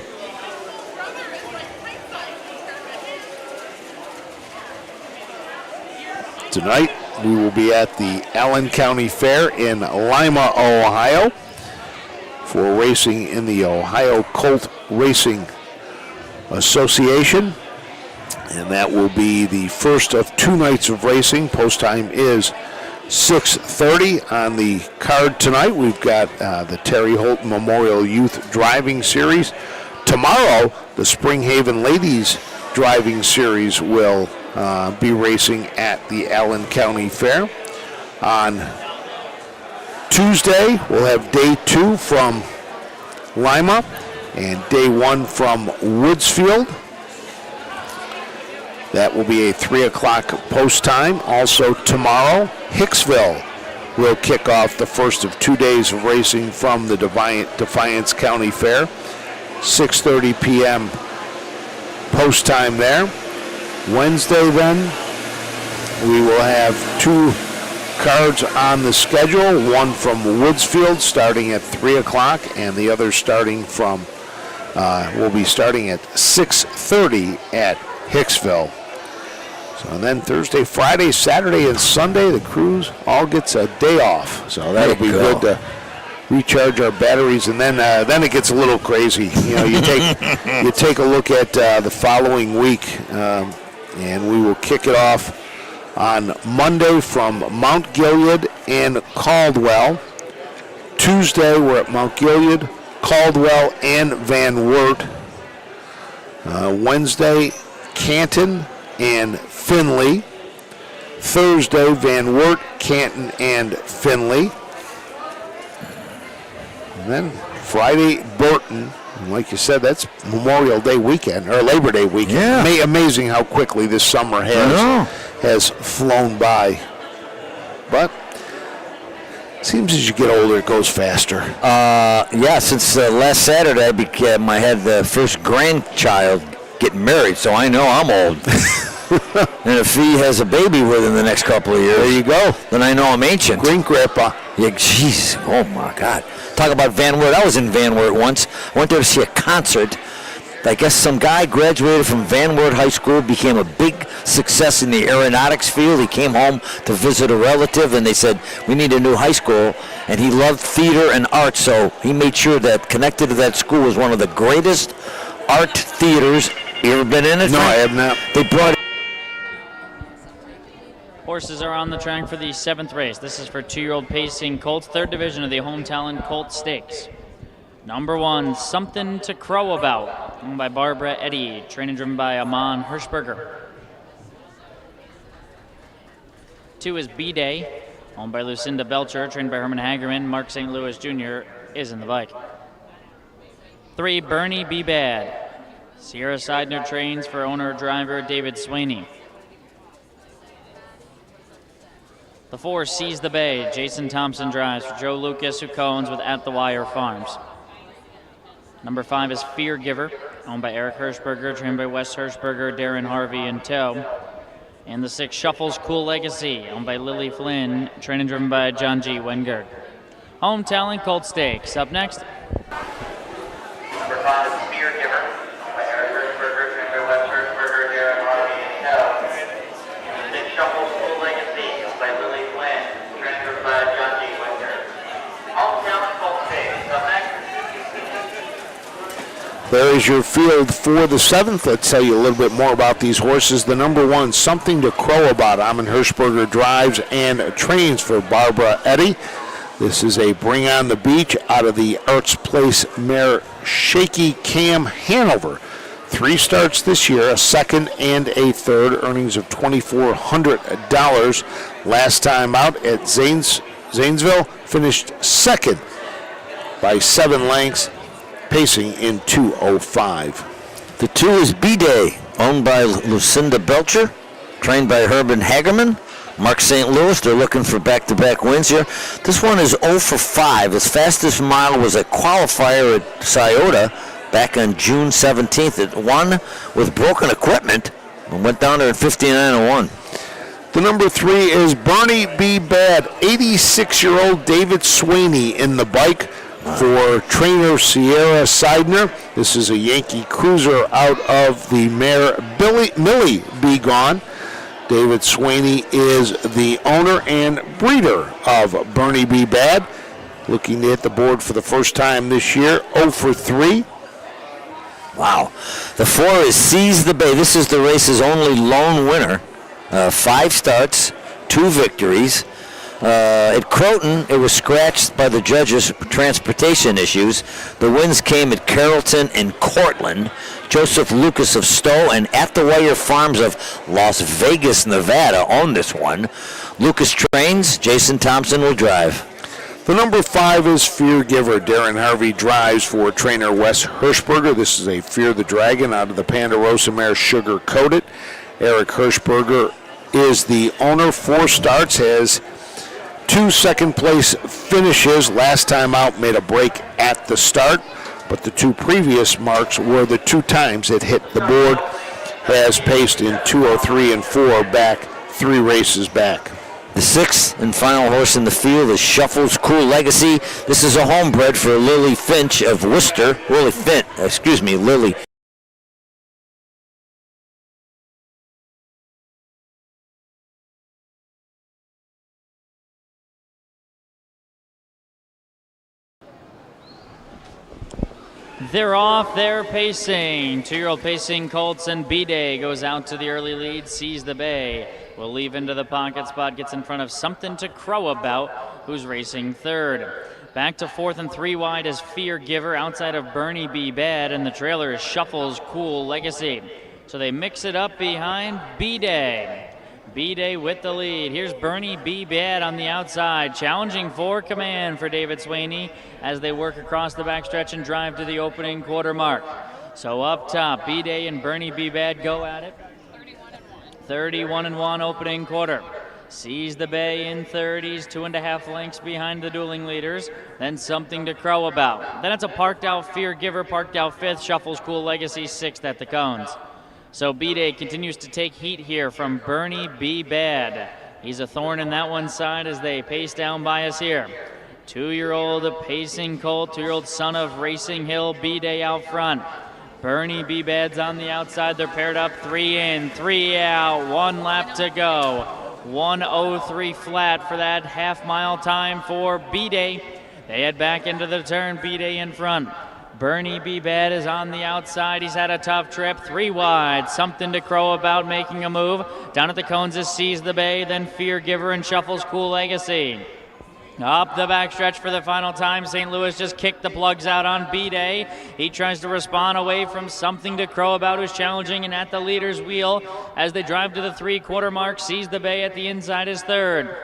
Tonight, we will be at the Allen County Fair in Lima, Ohio, for racing in the Ohio Colt Racing Association. And that will be the first of 2 nights of racing. Post time is 6:30. On the card tonight, we've got the Terry Holt Memorial Youth Driving Series. Tomorrow, the Springhaven Ladies Driving Series will be racing at the Allen County Fair. On Tuesday, we'll have day 2 from Lima and day 1 from Woodsfield. That will be a 3 o'clock post time. Also tomorrow, Hicksville will kick off the first of 2 days of racing from the Defiance County Fair. 6:30 p.m. post time there. Wednesday then, we will have 2 cards on the schedule. One from Woodsfield starting at 3 o'clock, and the other starting from, will be starting at 6:30 at Hicksville. So then Thursday, Friday, Saturday, and Sunday, the crews all gets a day off. So that'll be good to recharge our batteries, and then it gets a little crazy. You know, you take a look at the following week, and we will kick it off on Monday from Mount Gilead and Caldwell. Tuesday, we're at Mount Gilead, Caldwell, and Van Wert. Wednesday, Canton and Findlay. Thursday, Van Wert, Canton, and Findlay. And then Friday, Burton. And like you said, that's Memorial Day weekend, or Labor Day weekend. Yeah. Amazing how quickly this summer has flown by. But seems as you get older, it goes faster. Yeah, since last Saturday, I had the first grandchild getting married, so I know I'm old. And if he has a baby within the next couple of years, there you go. Then I know I'm ancient. Green grandpa. Yeah, jeez. Oh my God. Talk about Van Wert. I was in Van Wert once. I went there to see a concert. I guess some guy graduated from Van Wert High School, became a big success in the aeronautics field. He came home to visit a relative, and they said, we need a new high school. And he loved theater and art, so he made sure that connected to that school was one of the greatest art theaters. You ever been in it? No, I have not. They brought Horses are on the track for the 7th race. This is for 2-year-old pacing colts, 3rd division of the Home Talent Colt Stakes. Number 1, Something to Crow About, owned by Barbara Eddy, trained and driven by Amon Hirschberger. 2 is B-Day, owned by Lucinda Belcher, trained by Herman Hagerman. Mark St. Louis Jr. is in the bike. 3, Bernie Be Bad. Sierra Seidner trains for owner-driver David Sweeney. The 4, Seize the Bay. Jason Thompson drives for Joe Lucas, who co-owns with At the Wire Farms. Number 5 is Fear Giver, owned by Eric Hirschberger, trained by Wes Hirschberger, Darren Harvey, and Toe. And the 6, Shuffles Cool Legacy, owned by Lily Flynn, trained and driven by John G. Wengard. Home Talent Colt Stakes. Up next. Number 5 is Fear Giver, owned by Eric Hirschberger, trained by Wes Hirschberger, Darren Harvey, and Toe. And the 6, Shuffles Cool Legacy, owned by Lily Flynn, trained and driven by John G. Wengard. Home Talent Colt Stakes. Up next. There is your field for the 7th. Let's tell you a little bit more about these horses. The number 1, Something to Crow About. Amon Hirschberger drives and trains for Barbara Eddy. This is a Bring on the Beach out of the Arts Place mare Shaky Cam Hanover. 3 starts this year, a 2nd and a 3rd, earnings of $2,400. Last time out at Zanesville, finished 2nd by 7 lengths. Pacing in 2:05. The 2 is B-Day, owned by Lucinda Belcher, trained by Herman Hagerman. Mark St. Louis, they're looking for back-to-back wins here. This one is 0 for 5. His fastest mile was a qualifier at Scioto back on June 17th. It won with broken equipment and went down there at 59:01. The number 3 is Bernie Be Bad. 86-year-old David Sweeney in the bike for trainer Sierra Seidner. This is a Yankee cruiser out of the mare Millie Be Gone. David Swaney is the owner and breeder of Bernie B. Bad. Looking to hit the board for the first time this year, 0 for 3. Wow. The 4 is Seize the Bay. This is the race's only lone winner. 5 starts, 2 victories. At Croton, it was scratched by the judges for transportation issues. The wins came at Carrollton and Cortland. Joseph Lucas of Stowe and At the Wire Farms of Las Vegas, Nevada own this one. Lucas trains, Jason Thompson will drive. The number 5 is Fear Giver. Darren Harvey drives for trainer Wes Hirschberger. This is a Fear the Dragon out of the Ponderosa mare Sugar Coated. Eric Hirschberger is the owner. 4 starts, has 2 second-place finishes. Last time out made a break at the start, but the 2 previous marks were the 2 times it hit the board. Has paced in 2:03 and 4 back, 3 races back. The 6th and final horse in the field is Shuffle's Cool Legacy. This is a homebred for Lily Finch of Worcester. Lily. They're off, they're pacing. 2-year-old pacing Colts and B-Day goes out to the early lead, Seize the Bay. Will leave into the pocket spot, gets in front of Something to Crow About, who's racing 3rd. Back to 4th and 3 wide is Fear Giver outside of Bernie B. Bad, and the trailer is Shuffle's Cool Legacy. So they mix it up behind B-Day. B-Day with the lead. Here's Bernie B. Bad on the outside, challenging for command for David Swaney as they work across the backstretch and drive to the opening quarter mark. So up top, B-Day and Bernie B. Bad go at it. 31-1 opening quarter. Seize the Bay in 30s, 2.5 lengths behind the dueling leaders. Then Something to Crow About. Then it's a parked out Fear Giver, parked out 5th. Shuffle's Cool Legacy 6th at the cones. So B-Day continues to take heat here from Bernie B. Bad. He's a thorn in that one side as they pace down by us here. 2-year-old pacing colt, 2-year-old son of Racing Hill, B-Day out front. Bernie B. Bad's on the outside. They're paired up, 3 in, 3 out, 1 lap to go. 1:03 flat for that half-mile time for B-Day. They head back into the turn, B-Day in front. Bernie B. Bad is on the outside. He's had a tough trip. 3 wide. Something to Crow About making a move. Down at the cones is Seize the Bay, then Fear Giver and Shuffle's Cool Legacy. Up the backstretch for the final time. St. Louis just kicked the plugs out on B-Day. He tries to respond away from Something to Crow About, who's challenging and at the leader's wheel as they drive to the 3-quarter mark. Seize the Bay at the inside is 3rd.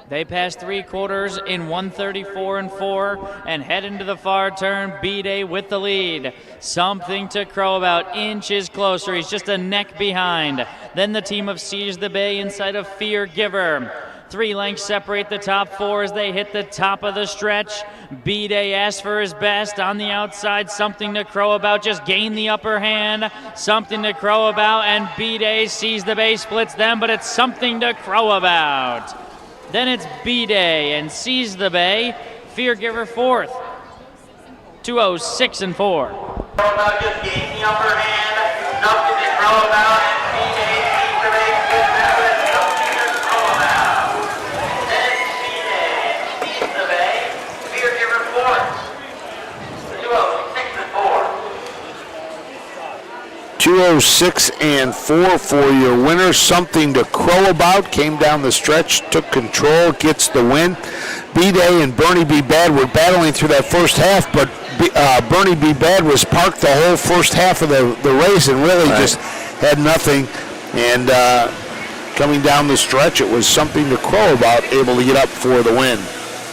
They pass 3 quarters in 1:34 and 4 and head into the far turn. B-Day with the lead. Something to Crow About, inches closer. He's just a neck behind. Then the team of Seize the Bay inside of Fear Giver. 3 lengths separate the top 4 as they hit the top of the stretch. B-Day asks for his best on the outside. Something to Crow About just gained the upper hand. Something to Crow About, and B-Day Seize the Bay splits them, but it's Something to Crow About. Then it's B-Day and Seize the Bay. Fear Giver 4th. 2:06 and 4. Crow About just gained the upper hand. Something to Crow About, and B-Day Seize the Bay splits them, but it's Something to Crow About. Then it's B-Day Seize the Bay. Fear Giver 4th. 2:06 and 4. 2:06 and 4 for your winner. Something to Crow About came down the stretch, took control, gets the win. B-Day and Bernie B. Bad were battling through that first half, but Bernie B. Bad was parked the whole first half of the race and really just had nothing. And coming down the stretch, it was Something to Crow About able to get up for the win.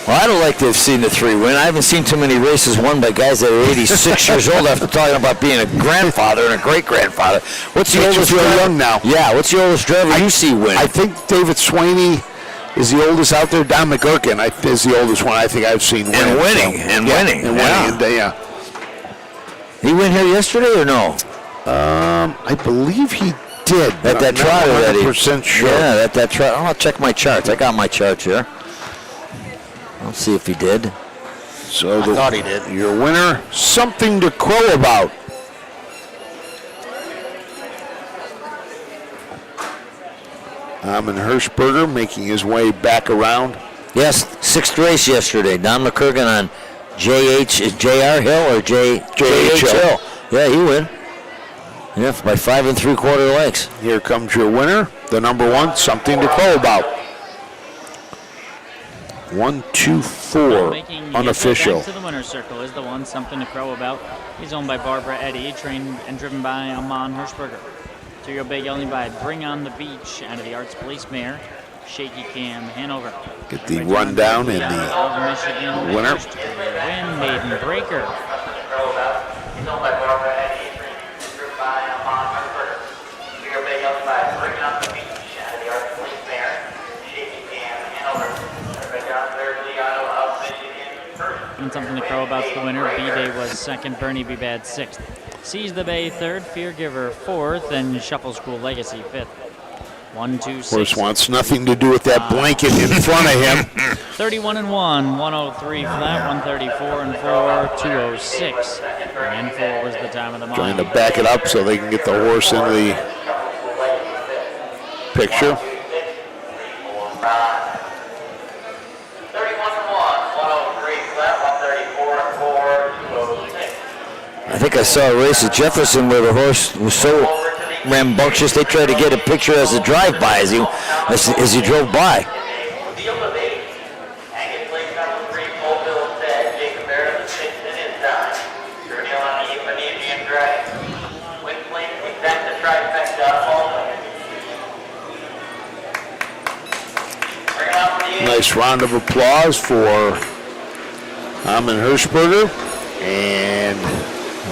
Well, I'd like to have seen the 3 win. I haven't seen too many races won by guys that are 86 years old after talking about being a grandfather and a great-grandfather. What's the oldest driver? Young now. Yeah, what's the oldest driver you see win? I think David Swaney is the oldest out there. Don McGurkin is the oldest one I think I've seen win. And winning. Yeah. He win here yesterday or no? I believe he did. At that trot already. 100% sure. Yeah, at that trot. I'll check my charts. I got my charts here. I'll see if he did. So I thought he did. Your winner, Something to Crow About. Amon Hirschberger making his way back around. Yes, 6th race yesterday. Don McCurgan on J.R. Hill or J.H. Hill. Yeah, he win. Yeah, by 5 3/4 lengths. Here comes your winner, the number 1, Something to Crow About. 1, 2, 4, unofficial. Back to the winner's circle is the one, Something to Crow About. He's owned by Barbara Eddy, trained and driven by Amon Hirschberger. 2-year-old bay gelding by Bring on the Beach out of the Arts Police Mare, Shaky Cam Hanover. Get the rundown and the Michigan winner. Win Maiden Breaker. He's owned by Barbara Eddy, trained and driven by Amon Hirschberger. 2-year-old bay gelding by Bring on the Beach out of the Arts Police Mare, Shaky Cam Hanover. And Something to Crow About's the winner. B-Day was 2nd, Bernie B. Bad 6th. Seize the Bay 3rd, Fear Giver 4th, and Shuffle School Legacy 5th. 1, 2, 6. Horse wants nothing to do with that blanket in front of him. 31 and 1, 103 flat, 134 and 4, 206. And 4 was the time of the mile. Trying to back it up so they can get the horse into the picture. I think I saw a race at Jefferson where the horse was so rambunctious they tried to get a picture as a drive-by as he drove by. Nice round of applause for Amon Hirschberger. And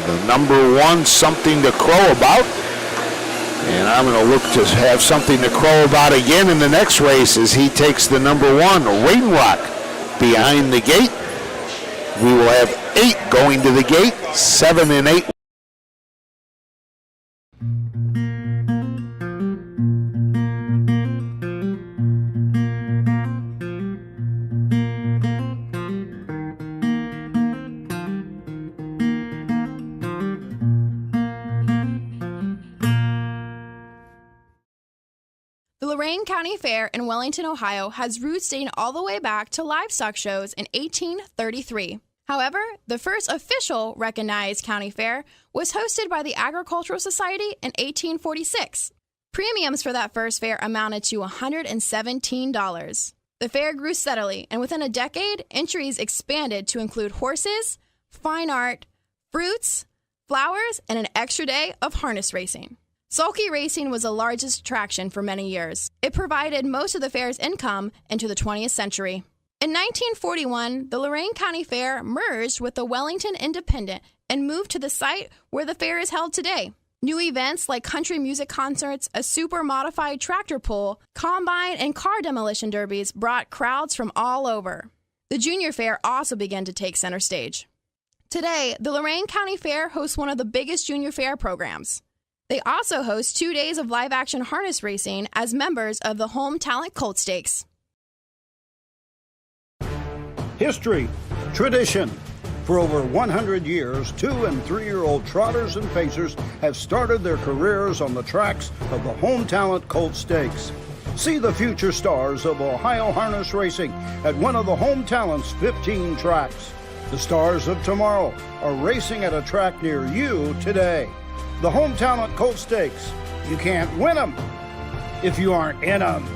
the number 1, Something to Crow About. And I'm going to look to have Something to Crow About again in the next race as he takes the number 1, Rain Rock, behind the gate. We will have 8 going to the gate, 7 and 8. The Lorain County Fair in Wellington, Ohio has roots dating all the way back to livestock shows in 1833. However, the first official recognized county fair was hosted by the Agricultural Society in 1846. Premiums for that first fair amounted to $117. The fair grew steadily, and within a decade, entries expanded to include horses, fine art, fruits, flowers, and an extra day of harness racing. Sulky racing was the largest attraction for many years. It provided most of the fair's income into the 20th century. In 1941, the Lorain County Fair merged with the Wellington Independent and moved to the site where the fair is held today. New events like country music concerts, a super-modified tractor pull, combine, and car demolition derbies brought crowds from all over. The Junior Fair also began to take center stage. Today, the Lorain County Fair hosts one of the biggest junior fair programs. They also host 2 days of live-action harness racing as members of the Home Talent Colt Stakes. History, tradition. For over 100 years, 2- and 3-year-old trotters and pacers have started their careers on the tracks of the Home Talent Colt Stakes. See the future stars of Ohio harness racing at one of the Home Talent's 15 tracks. The stars of tomorrow are racing at a track near you today. The Home Talent Colt Stakes. You can't win them if you aren't in them.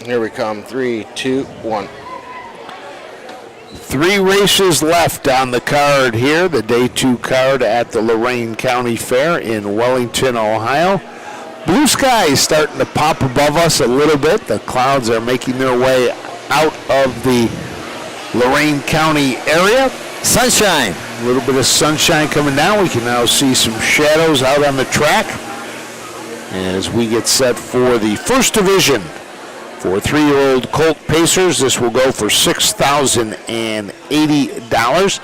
Here we come. 3, 2, 1. 3 races left on the card here, the Day 2 card at the Lorain County Fair in Wellington, Ohio. Blue sky is starting to pop above us a little bit. The clouds are making their way out of the Lorain County area. Sunshine. A little bit of sunshine coming down. We can now see some shadows out on the track as we get set for the first division. For 3-year-old Colt Pacers, this will go for $6,080.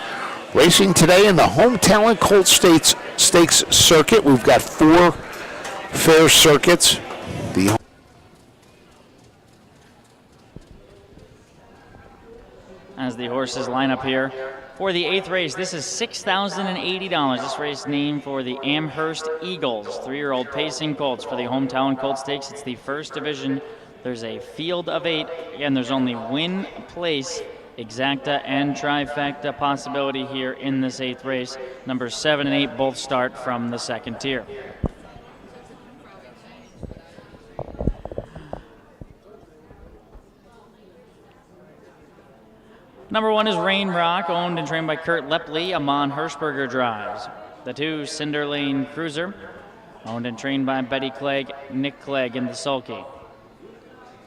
Racing today in the Home Talent Colt Stakes circuit. We've got 4 Fair Circuits. As the horses line up here for the 8th race, this is $6,080. This race named for the Amherst Eagles, 3-year-old pacing colts for the Hometown Colt Stakes. It's the first division. There's a field of 8, and there's only win, place, exacta, and trifecta possibility here in this 8th race. Numbers 7 and 8 both start from the second tier. Number 1 is Rain Rock, owned and trained by Kurt Lepley. Amon Hirschberger drives. The 2, Cinder Lane Cruiser, owned and trained by Betty Clegg, Nick Clegg in the sulky.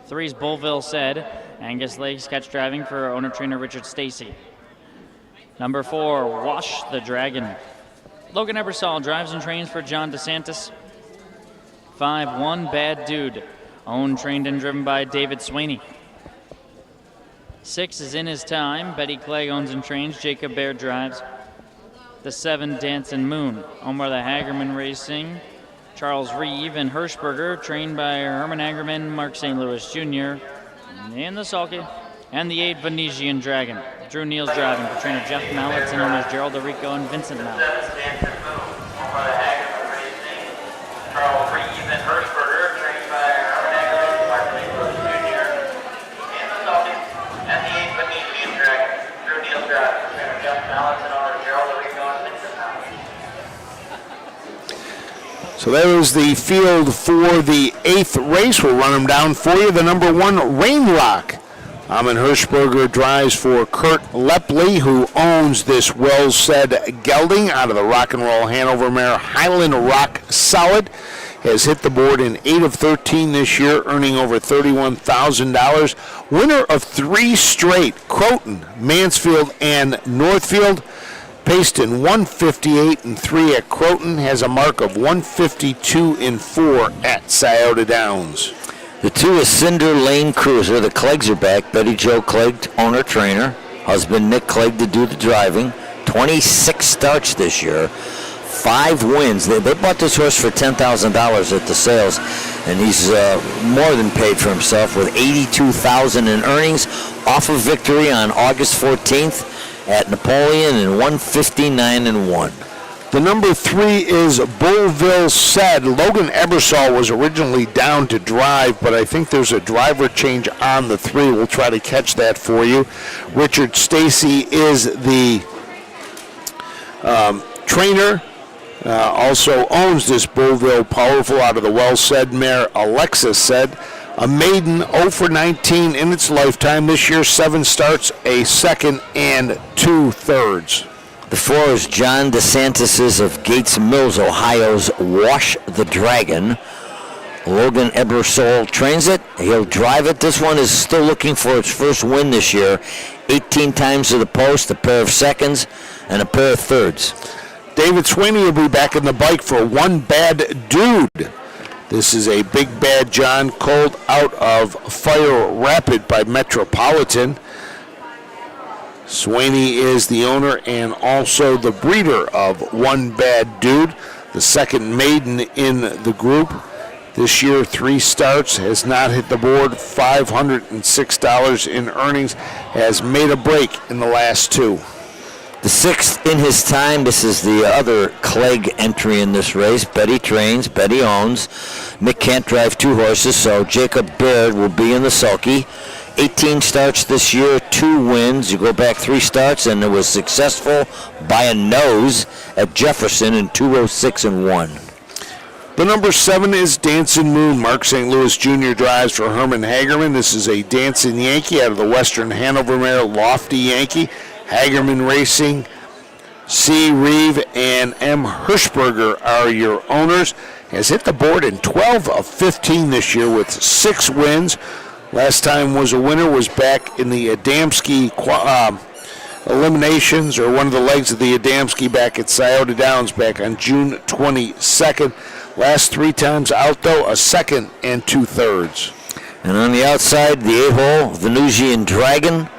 3 is Bullville Said, Angus Lake sketch driving for owner-trainer Richard Stacy. Number 4, Wash the Dragon. Logan Ebersol drives and trains for John DeSantis. 5, One Bad Dude, owned, trained, and driven by David Sweeney. 6 is In His Time. Betty Clegg owns and trains. Jacob Baird drives. The 7, Dancing Moon, owned by the Hagerman Racing. Charles Reeve and Hirschberger, trained by Herman Hagerman, Mark St. Louis Jr. in the sulky. And the 8, Venetian Dragon. Drew Neal's driving for trainer Jeff Mallett and owners Gerald Dorico and Vincent Mallett. 7, Dancing Moon, owned by the Hagerman Racing. Charles Reeve and Hirschberger, trained by Herman Hagerman, Mark St. Louis Jr. in the sulky. And the 8, Venetian Dragon. Drew Neal's driving for trainer Jeff Mallett and owners Gerald Dorico and Vincent Mallett. So that was the field for the 8th race. We'll run them down for you. The number 1, Rain Rock. Amon Hirschberger drives for Kurt Lepley, who owns this well-said gelding out of the Rock and Roll Hanover mare Highland Rock Solid. Has hit the board in 8 of 13 this year, earning over $31,000. Winner of 3 straight, Croton, Mansfield, and Northfield. Paced in 158 and 3 at Croton, has a mark of 152 and 4 at Scioto Downs. The 2 is Cinder Lane Cruiser. The Cleggs are back. Betty Jo Clegg, owner-trainer. Husband Nick Clegg to do the driving. 26 starts this year. 5 wins. They bought this horse for $10,000 at the sales, and he's more than paid for himself with $82,000 in earnings off of victory on August 14th at Napoleon in 159 and 1. The number 3 is Bullville Said. Logan Ebersol was originally down to drive, but I think there's a driver change on the 3. We'll try to catch that for you. Richard Stacy is the trainer. Also owns this Bullville Powerful out of the well-said mare Alexis Said. A maiden 0 for 19 in its lifetime. This year, 7 starts, a second, and 2 thirds. The 4 is John DeSantis of Gates Mills, Ohio's Wash the Dragon. Logan Ebersol trains it. He'll drive it. This one is still looking for its first win this year. 18 times to the post, a pair of seconds, and a pair of thirds. David Sweeney will be back in the bike for One Bad Dude. This is a Big Bad John colt out of Fire Rapid by Metropolitan. Sweeney is the owner and also the breeder of One Bad Dude, the second maiden in the group. This year, 3 starts, has not hit the board, $506 in earnings, has made a break in the last 2. The 6th In His Time. This is the other Clegg entry in this race. Betty trains, Betty owns. Nick can't drive 2 horses, so Jacob Baird will be in the sulky. 18 starts this year, 2 wins. You go back 3 starts, and it was successful by a nose at Jefferson in 206 and 1. The number 7 is Dancing Moon. Mark St. Louis Jr. drives for Herman Hagerman. This is a Dancing Yankee out of the Western Hanover mare Lofty Yankee. Hagerman Racing, C. Reeve, and M. Hirschberger are your owners. Has hit the board in 12 of 15 this year with 6 wins. Last time was a winner was back in the Adamski eliminations, or one of the legs of the Adamski back at Scioto Downs back on June 22nd. Last 3 times out, though, a second and 2 thirds. And on the outside, the 8-hole, Venusian Dragon,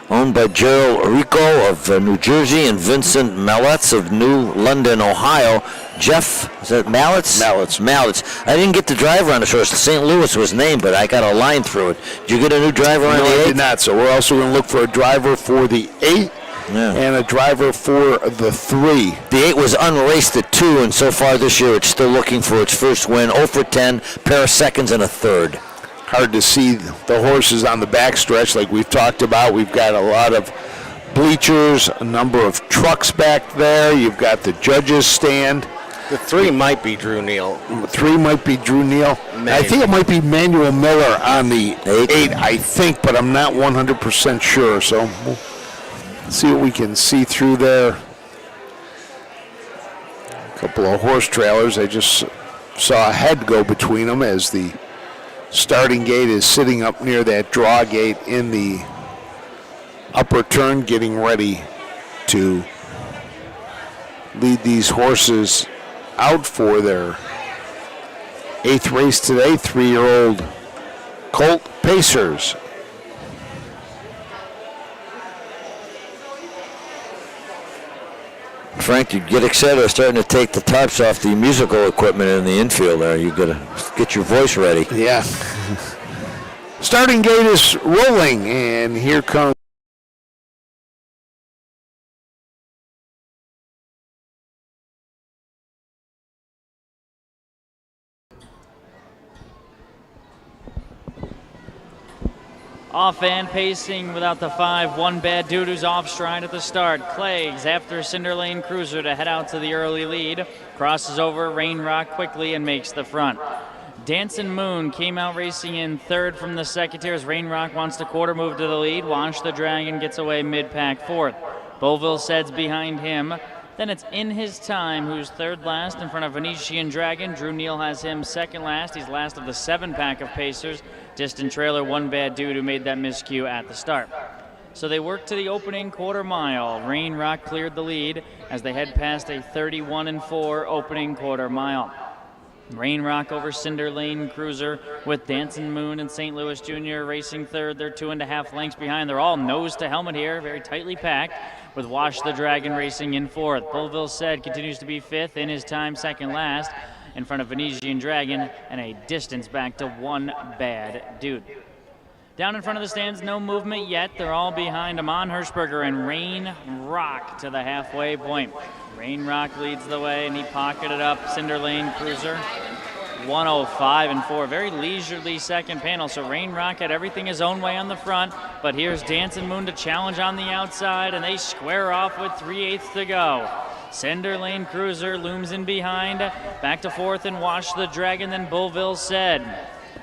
owned by Gerald Rico of New Jersey and Vincent Mallets of New London, Ohio. Jeff, is that Mallets? Mallets. I didn't get the driver on the horse. St. Louis was named, but I got a line through it. Did you get a new driver on the 8th? No, I did not. So we're also going to look for a driver for the 8 and a driver for the 3. The 8 was unraced at 2, and so far this year it's still looking for its first win. 0 for 10, pair of seconds and a third. Hard to see the horses on the backstretch like we've talked about. We've got a lot of bleachers, a number of trucks back there. You've got the judges stand. The 3 might be Drew Neal. 3 might be Drew Neal. Maybe. I think it might be Manuel Miller on the 8, I think, but I'm not 100% sure. So we'll see what we can see through there. A couple of horse trailers. I just saw a head go between them as the starting gate is sitting up near that draw gate in the upper turn, getting ready to lead these horses out for their 8th race today. 3-year-old Colt Pacers. Frank, you get excited starting to take the tarps off the musical equipment in the infield there. You got to get your voice ready. Yeah. Starting gate is rolling, and here comes Off and pacing without the 5. One Bad Dude who's off stride at the start. Cleggs after Cinder Lane Cruiser to head out to the early lead. Crosses over Rain Rock quickly and makes the front. Dancing Moon came out racing in 3rd from the secateurs. Rain Rock wants to quarter move to the lead. Wash the Dragon gets away mid-pack 4th. Beauville Sed's behind him. Then it's In His Time, who's 3rd last in front of Venetian Dragon. Drew Neal has him 2nd last. He's last of the 7-pack of Pacers. Distant trailer, One Bad Dude who made that miscue at the start. So they work to the opening quarter mile. Rain Rock cleared the lead as they head past a 31-4 opening quarter mile. Rain Rock over Cinder Lane Cruiser with Dancing Moon and St. Louis Jr. racing 3rd. They're 2.5 lengths behind. They're all nose to helmet here, very tightly packed, with Wash the Dragon racing in 4th. Beauville Said continues to be 5th. In His Time 2nd last in front of Venetian Dragon, and a distance back to One Bad Dude. Down in front of the stands, no movement yet. They're all behind Amon Hirschberger and Rain Rock to the halfway point. Rain Rock leads the way, and he pocketed up Cinder Lane Cruiser. 105-4, very leisurely second panel. So Rain Rock had everything his own way on the front, but here's Dancing Moon to challenge on the outside, and they square off with 3/8 to go. Cinder Lane Cruiser looms in behind, back to 4th and Wash the Dragon, then Beauville Said.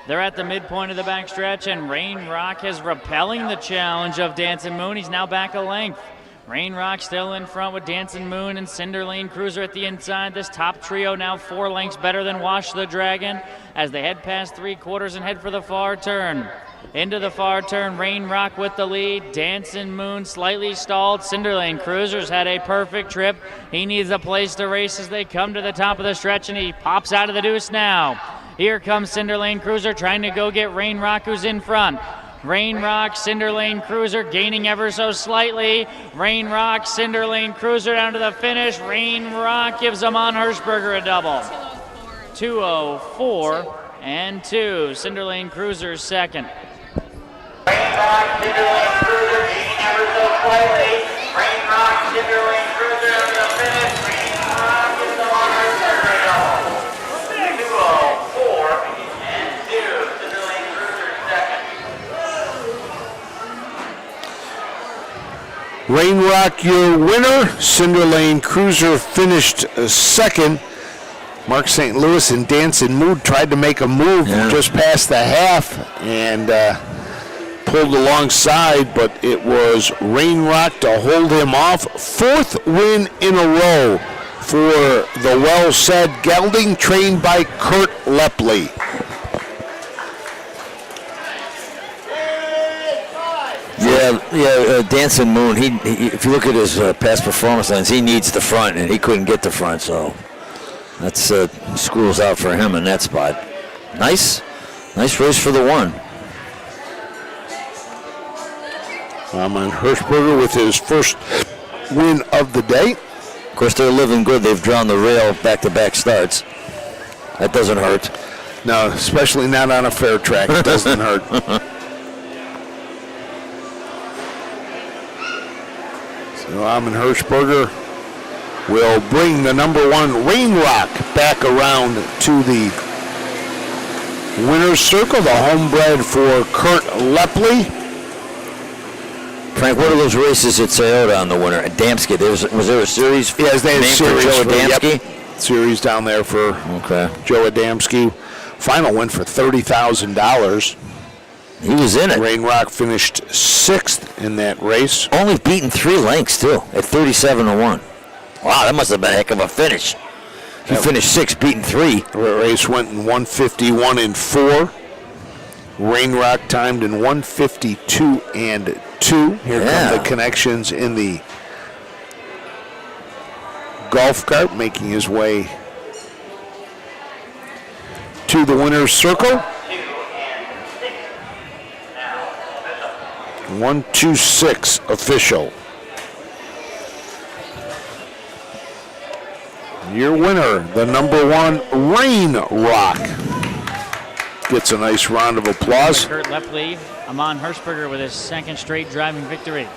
They're at the midpoint of the backstretch, and Rain Rock is repelling the challenge of Dancing Moon. He's now back a length. Rain Rock still in front with Dancing Moon and Cinder Lane Cruiser at the inside. This top trio now 4 lengths better than Wash the Dragon as they head past 3/4 and head for the far turn. Into the far turn, Rain Rock with the lead. Dancing Moon slightly stalled. Cinder Lane Cruiser's had a perfect trip. He needs a place to race as they come to the top of the stretch, and he pops out of the deuce now. Here comes Cinder Lane Cruiser trying to go get Rain Rock, who's in front. Rain Rock, Cinder Lane Cruiser gaining ever so slightly. Rain Rock, Cinder Lane Cruiser down to the finish. Rain Rock gives Amon Hirschberger a double. 2:04-2. Cinder Lane Cruiser's second. Rain Rock, Cinder Lane Cruiser gaining ever so slightly. Rain Rock, Cinder Lane Cruiser down to the finish. Rain Rock gives Amon Hirschberger a double. 2:04-2. Cinder Lane Cruiser's second. Rain Rock, your winner. Cinder Lane Cruiser finished second. Mark St. Louis and Dancing Mood tried to make a move just past the half and pulled alongside, but it was Rain Rock to hold him off. 4th win in a row for the Well Said gelding, trained by Kurt Lepley. Dancing Moon, he if you look at his past performance lines, he needs the front, and he couldn't get the front, so that's schools out for him in that spot. Nice race for the 1. Amon Hirschberger with his first win of the day. course, they're living good. They've drawn the rail back-to-back starts. That doesn't hurt. No, especially not on a fair track. It doesn't hurt. So Amon Hirschberger will bring the number 1 Rain Rock back around to the winner's circle. The homebred for Kurt Lepley. Frank, what are those races at Toyota on the winner? Adamski, was there a series? Yes, they had a series for Joe for, Adamski? Yep, series down there for Joe Adamski. Final win for $30,000. He was in it. Rain Rock finished 6th in that race. Only beaten 3 lengths, too, at 37-1. Wow, that must have been a heck of a finish. He finished 6th, beaten 3. The race went in 151-4. Rain Rock timed in 152-2. Here come the connections in the golf cart, making his way to the winner's circle. 1-2-6 official. Your winner, the number 1 Rain Rock. Gets a nice round of applause. Kurt Lepley, Amon Hirschberger with his 2nd straight driving victory.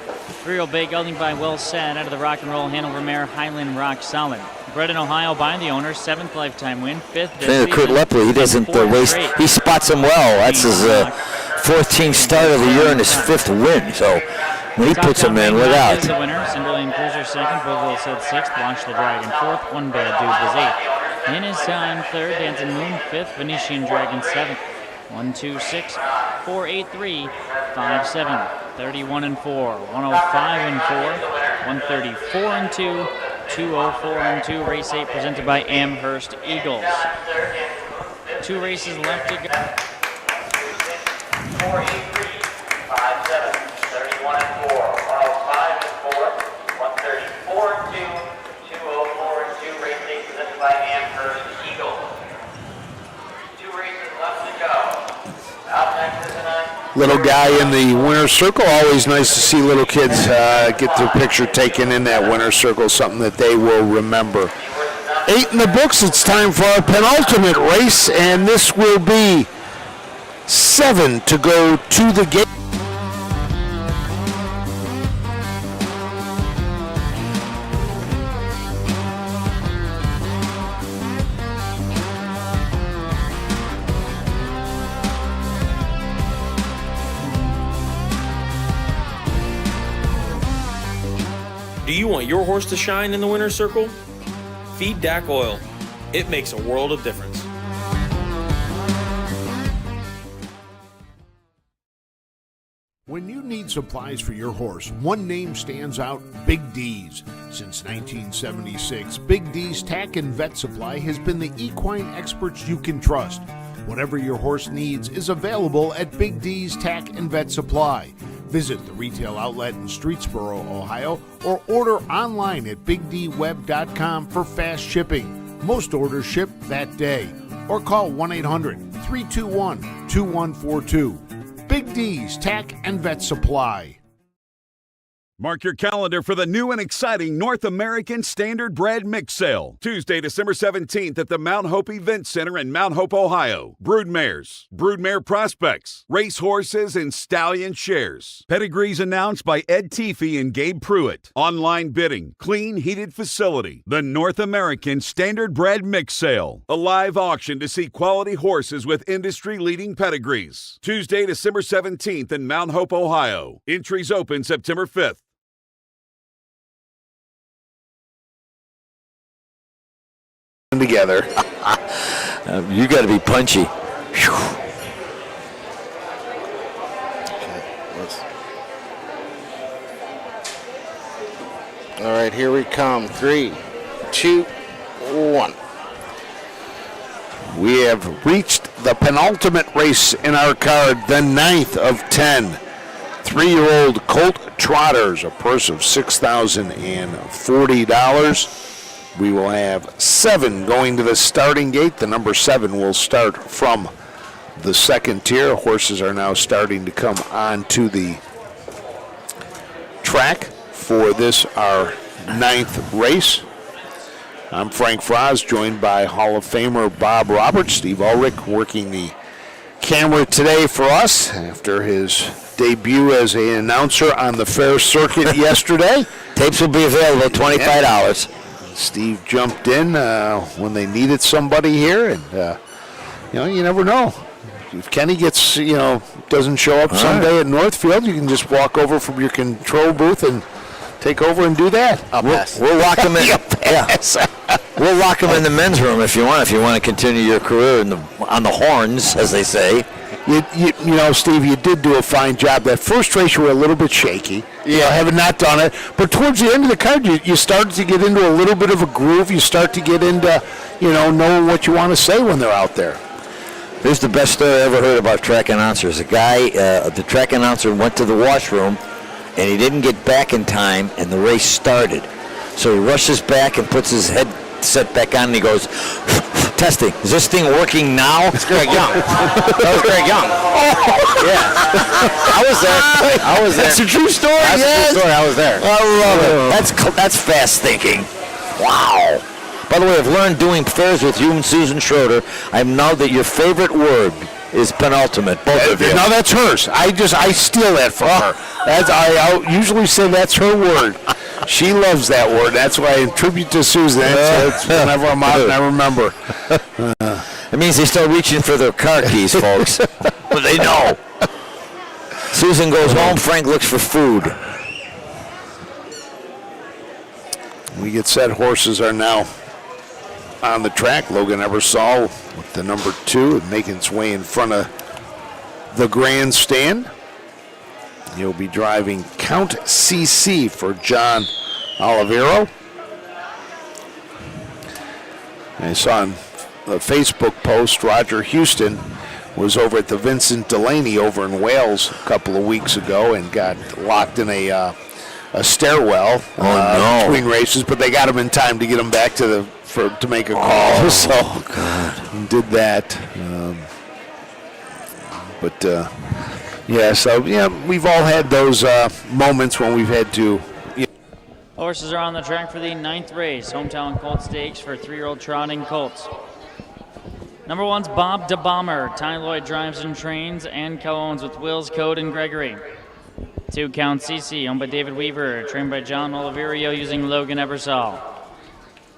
3-year-old bay gelding by Well Said out of the Rock and Roll Hanover mare Highland Rock Solid. Bred in Ohio by the owner, 7th lifetime win, 5th this Kurt Lepley, he doesn't race. He spots him well. That's his 14th start of the year and his 5th win. So when he puts him in, look out. Is the winner. Cinderlane Cruiser 2nd, Beauville said 6th, Launch the Dragon 4th, One Bad Dude was 8th. In his time, 3rd, Dancing Moon 5th, Venetian Dragon 7th. 1-2-6, 4-8-3, 5-7, 31-4, 105-4, 134-2, 204-2. Race 8 presented by Amherst Eagles. 2 races left to go. 4-8-3, 5-7, 31-4, 105-4, 134-2, 204-2. Race 8 presented by Amherst Eagles. 2 races left to go. Out next is Little guy in the winner's circle. Always nice to see little kids get their picture taken in that winner's circle, something that they will remember. 8 in the books. It's time for our penultimate race, and this will be 7 to go to the gate. Do you want your horse to shine in the winner's circle? Feed DAC Oil. It makes a world of difference. When you need supplies for your horse, one name stands out: Big D's. Since 1976, Big D's Tack and Vet Supply has been the equine experts you can trust. Whatever your horse needs is available at Big D's Tack and Vet Supply. Visit the retail outlet in Streetsboro, Ohio, or order online at bigdweb.com for fast shipping. Most orders ship that day. Or call 1-800-321-2142. Big D's Tack and Vet Supply. Mark your calendar for the new and exciting North American Standard Bred Mix Sale. Tuesday, December 17th at the Mount Hope Event Center in Mount Hope, Ohio. Broodmares, broodmare prospects, racehorses, and stallion shares. Pedigrees announced by Ed Teefee and Gabe Pruitt. Online bidding, clean, heated facility. The North American Standard Bred Mix Sale. A live auction to see quality horses with industry-leading pedigrees. Tuesday, December 17th in Mount Hope, Ohio. Entries open September 5th. Together. You got to be punchy. All right, here we come. 3, 2, 1. We have reached the penultimate race in our card, the 9th of 10. 3-year-old Colt Trotters, a purse of $6,040. We will have 7 going to the starting gate. The number 7 will start from the second tier. Horses are now starting to come onto the track for this, our 9th race. I'm Frank Froz, joined by Hall of Famer Bob Roberts. Steve Ulrich working the camera today for us after his debut as an announcer on the fair circuit yesterday. Tapes will be available, $25. Yeah. Steve jumped in when they needed somebody here, and you never know. If Kenny gets, doesn't show up someday at Northfield, you can just walk over from your control booth and take over and do that. We'll lock him in. We'll lock him in the men's room if you want. If you want to continue your career on the horns, as they say. Steve, you did do a fine job. That first race you were a little bit shaky. Having not done it. But towards the end of the card, you started to get into a little bit of a groove. You start to get into, knowing what you want to say when they're out there. Here's the best story I ever heard about track announcers. A guy, the track announcer went to the washroom, and he didn't get back in time, and the race started. So he rushes back and puts his headset back on, and he goes, testing. Is this thing working now? It's Greg Young. That was Greg Young. Yeah. I was there. That's a true story. That's a true story. I was there. I love it. That's fast thinking. Wow. By the way, I've learned doing fairs with you and Susan Schroeder, I know that your favorite word is penultimate. Both of you. No, that's hers. I steal that from her. I usually say that's her word. She loves that word. That's why I tribute to Susan. That's whenever I'm out and I remember. It means they start reaching for their car keys, folks. But they know. Susan goes home. Frank looks for food. We get set. Horses are now on the track. Logan Ebersol with the number 2 making its way in front of the grandstand. He'll be driving Count CC for John Olivero. I saw on the Facebook post Roger Houston was over at the Vincent Delaney over in Wales a couple of weeks ago and got locked in a stairwell between races, but they got him in time to get him back to make a call. Did that. We've all had those moments when we've had to. Horses are on the track for the 9th race, Hometown Colt Stakes for 3-year-old trotting colts. Number 1's Bob de Bomber. Ty Lloyd drives and trains and co-owns with Wills, Code, and Gregory. 2, Count CC, owned by David Weaver, trained by John Oliverio using Logan Ebersol.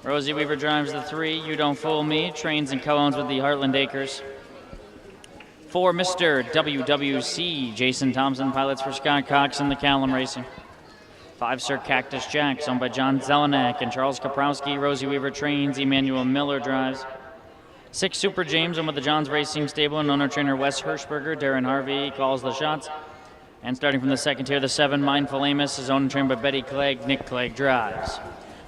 Rosie Weaver drives the 3, You Don't Fool Me, trains and co-owns with the Heartland Acres. 4, Mr. WWC, Jason Thompson pilots for Scott Cox and the Callum Racing. 5, Sir Cactus Jacks, owned by John Zelenak and Charles Kaprowski, Rosie Weaver trains, Emmanuel Miller drives. 6, Super James, owned by the Johns Racing Stable and owner-trainer Wes Hirschberger, Darren Harvey calls the shots. And starting from the 2nd tier, the 7, Mindful Amos, is owned and trained by Betty Clegg, Nick Clegg drives.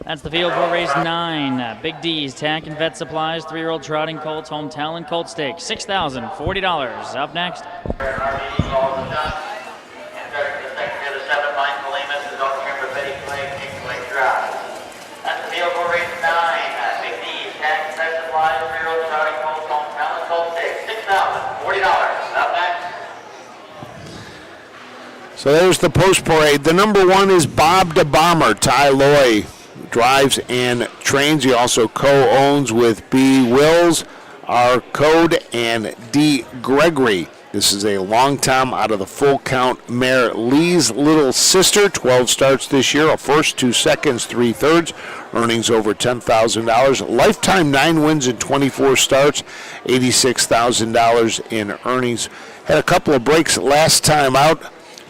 That's the field for race 9. Big D's, Tack and Vet Supplies, 3-year-old trotting colts, home talent colt stakes, $6,040. Up next. That's the field for race 9. Big D's, Tack and Vet Supplies, 3-year-old trotting colts, home talent colt stakes, $6,040. Up next. So there's the post parade. The number 1 is Bob de Bomber. Ty Loy drives and trains. He also co-owns with B. Wills, R. Code, and D. Gregory. This is a long time out of the full count mare Lee's Little Sister. 12 starts this year, a first, 2 seconds, 3 thirds. Earnings over $10,000. Lifetime 9 wins in 24 starts, $86,000 in earnings. Had a couple of breaks last time out.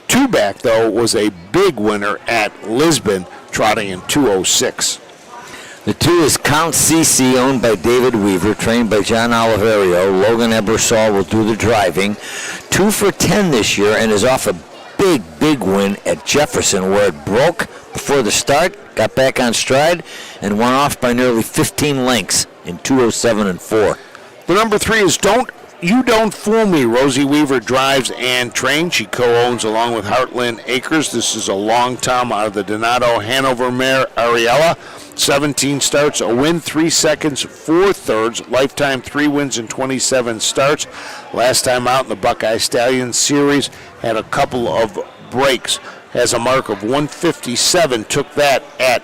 2 back, though, was a big winner at Lisbon, trotting in 2:06. The 2 is Count CC, owned by David Weaver, trained by John Oliverio. Logan Ebersol will do the driving. 2 for 10 this year and is off a big win at Jefferson, where it broke before the start, got back on stride, and went off by nearly 15 lengths in 2:07 and 4. The number 3 is You Don't Fool Me. Rosie Weaver drives and trains. She co-owns along with Heartland Acres. This is a long time out of the Donato Hanover mare Ariella. 17 starts, a win, 3 seconds, 4 thirds. Lifetime 3 wins in 27 starts. Last time out in the Buckeye Stallion Series, had a couple of breaks. Has a mark of 157. Took that at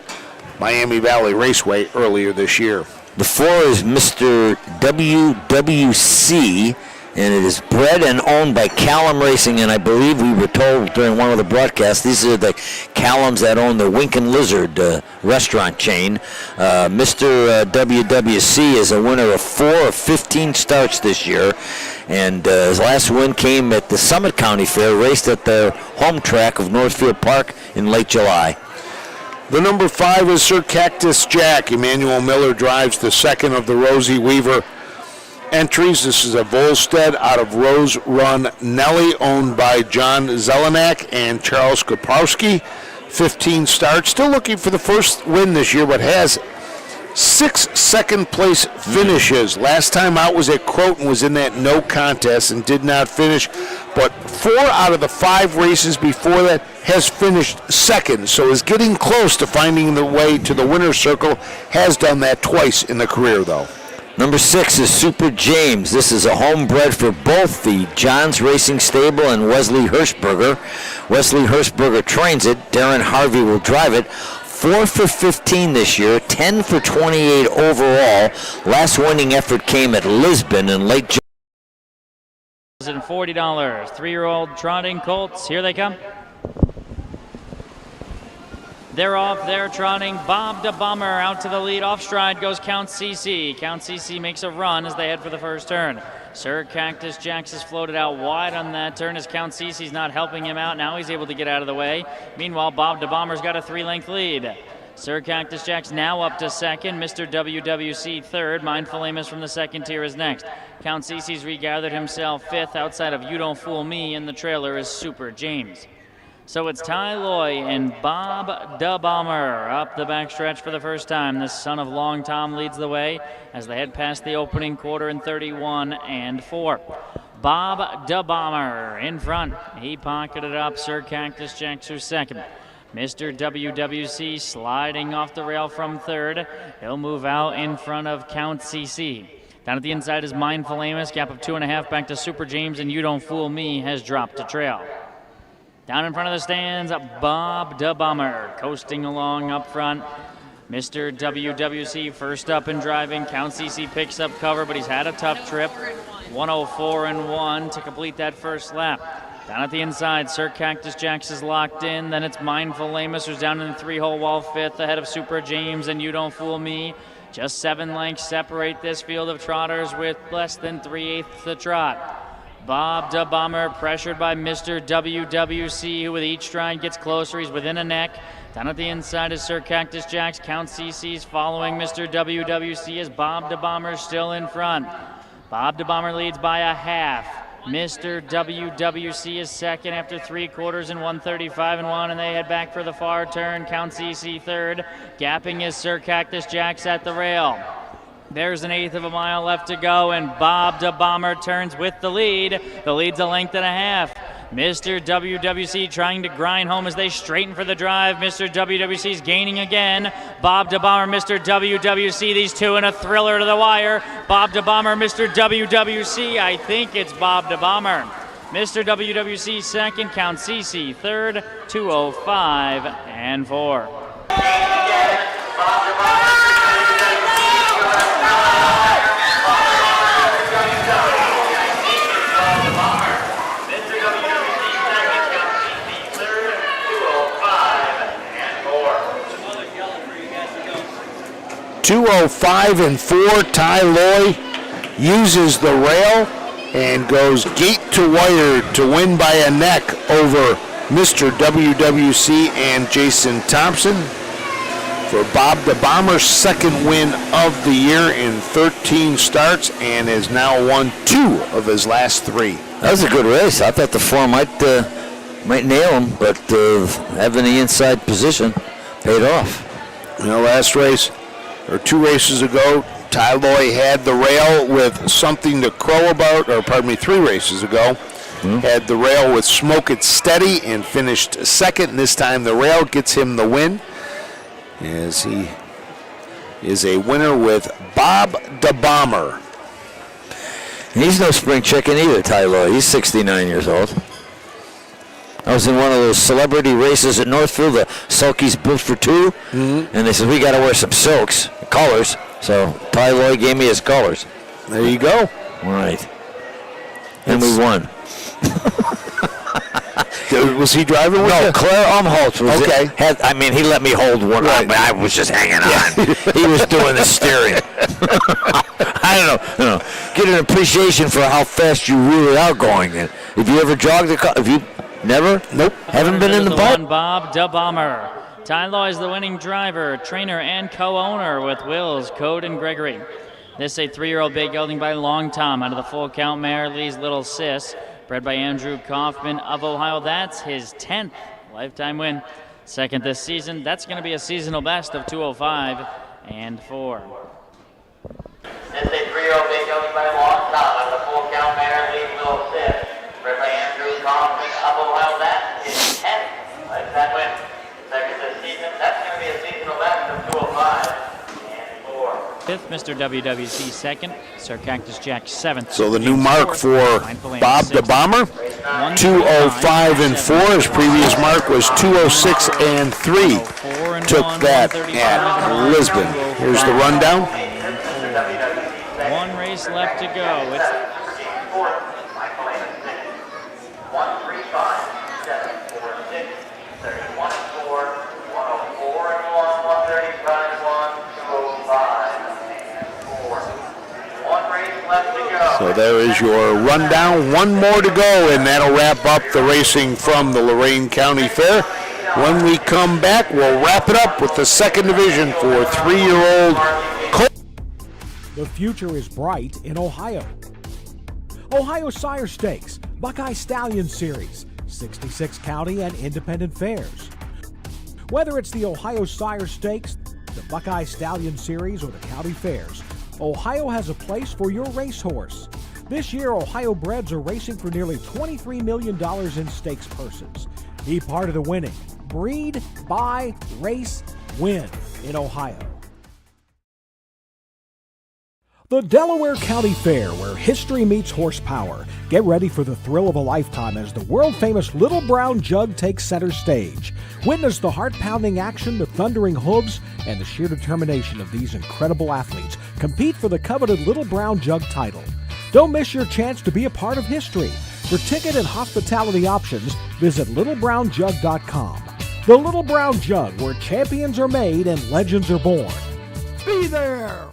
Miami Valley Raceway earlier this year. The 4 is Mr. WWC, and it is bred and owned by Callum Racing, and I believe we were told during one of the broadcasts, these are the Callums that own the Wink and Lizard restaurant chain. Mr. WWC is a winner of 4 of 15 starts this year, and his last win came at the Summit County Fair, raced at their home track of Northfield Park in late July. The number 5 is Sir Cactus Jack. Emmanuel Miller drives the second of the Rosie Weaver entries. This is a Volstead out of Rose Run Nelly, owned by John Zelenak and Charles Kaprowski. 15 starts. Still looking for the first win this year, but has 6 second-place finishes. Last time out was at Croton, was in that no contest and did not finish. But 4 out of the 5 races before that has finished second, so is getting close to finding the way to the winner's circle. Has done that twice in the career, though. Number 6 is Super James. This is a homebred for both the Johns Racing Stable and Wesley Hirschberger. Wesley Hirschberger trains it. Darren Harvey will drive it. 4 for 15 this year, 10 for 28 overall. Last winning effort came at Lisbon in late July. $40. 3-year-old trotting colts. Here they come. They're off. They're trotting. Bob de Bomber out to the lead. Off stride goes Count CC. Count CC makes a run as they head for the first turn. Sir Cactus Jax is floated out wide on that turn as Count CC's not helping him out. Now he's able to get out of the way. Meanwhile, Bob de Bomber's got a 3-length lead. Sir Cactus Jack's now up to second. Mr. WWC third. Mindful Amos from the second tier is next. Count CC's regathered himself fifth. Outside of You Don't Fool Me in the trailer is Super James. So it's Ty Loy and Bob de Bomber up the backstretch for the first time. The son of Long Tom leads the way as they head past the opening quarter in 31 and 4. Bob de Bomber in front. He pocketed up Sir Cactus Jack who's second. Mr. WWC sliding off the rail from third. He'll move out in front of Count CC. Down at the inside is Mindful Amos. Gap of 2.5 back to Super James, and You Don't Fool Me has dropped to trail. Down in front of the stands, Bob de Bomber coasting along up front. Mr. WWC first up and driving. Count CC picks up cover, but he's had a tough trip. 104-1 to complete that first lap. Down at the inside, Sir Cactus Jax is locked in. Then it's Mindful Amos who's down in the 3-hole wall fifth ahead of Super James and You Don't Fool Me. Just 7 lengths separate this field of trotters with less than 3/8 the trot. Bob de Bomber pressured by Mr. WWC, who with each stride gets closer. He's within a neck. Down at the inside is Sir Cactus Jax. Count CC's following Mr. WWC as Bob de Bomber still in front. Bob de Bomber leads by a half. Mr. WWC is second after 3/4 and 135-1, and they head back for the far turn. Count CC third. Gapping is Sir Cactus Jax at the rail. There's an 1/8 of a mile left to go, and Bob de Bomber turns with the lead. The lead's 1.5 lengths. Mr. WWC trying to grind home as they straighten for the drive. Mr. WWC's gaining again. Bob de Bomber, Mr. WWC, these two in a thriller to the wire. Bob de Bomber, Mr. WWC, I think it's Bob de Bomber. Mr. WWC second, Count CC third, 2:05-4. .205-4. Ty Loy uses the rail and goes gate to wire to win by a neck over Mr. WWC and Jason Thompson. For Bob de Bomber's second win of the year in 13 starts and has now won 2 of his last 3. That was a good race. I thought the 4 might nail him, but having the inside position paid off. In the last race, or 2 races ago, Ty Loy had the rail with something to crow about, or pardon me, 3 races ago. Had the rail with Smoke It Steady and finished second. This time the rail gets him the win, as he is a winner with Bob de Bomber. He's no spring chicken either, Ty Loy. He's 69 years old. I was in one of those celebrity races at Northfield, the Sulky's Built for Two, and they said, we got to wear some silks, colors. So Ty Lloyd gave me his colors. There you go. All right. And we won. Was he driving with you? No, Claire Umholtz was okay. He let me hold one, but I was just hanging on. He was doing the steering. I don't know. Get an appreciation for how fast you really are going. And have you ever jogged the car? Have you never? Nope. Haven't been in the bike? Bob DeBomber. Ty Lloyd is the winning driver, trainer, and co-owner with Wills, Code, and Gregory. This is a 3-year-old bay gelding by Long Tom out of the full count mare Lee's Little Sis, bred by Andrew Kaufman of Ohio. That's his 10th lifetime win. Second this season. That's going to be a seasonal best of 205 and 4. This is a 3-year-old bay gelding by Long Tom out of the full count mare Lee's Little Sis, bred by Andrew Kaufman of Ohio. That's his 10th lifetime win. Second this season. That's going to be a seasonal best of 205. Fifth, Mr. WWC second, Sir Cactus Jack seventh. So the new mark for Bob the Bomber, 205 and 4. His previous mark was 206 and 3. Took that at Lisbon. Here's the rundown. One race left to go. It's So there is your rundown. One more to go, and that'll wrap up the racing from the Lorain County Fair. When we come back, we'll wrap it up with the second division for 3-year-old Colt. The future is bright in Ohio. Ohio Sire Stakes, Buckeye Stallion Series, 66 county and independent fairs. Whether it's the Ohio Sire Stakes, the Buckeye Stallion Series, or the county fairs, Ohio has a place for your racehorse. This year, Ohio breds are racing for nearly $23 million in stakes purses. Be part of the winning. Breed, buy, race, win in Ohio. The Delaware County Fair, where history meets horsepower. Get ready for the thrill of a lifetime as the world-famous Little Brown Jug takes center stage. Witness the heart-pounding action, the thundering hooves, and the sheer determination of these incredible athletes. Compete for the coveted Little Brown Jug title. Don't miss your chance to be a part of history. For ticket and hospitality options, visit littlebrownjug.com. The Little Brown Jug, where champions are made and legends are born. Be there!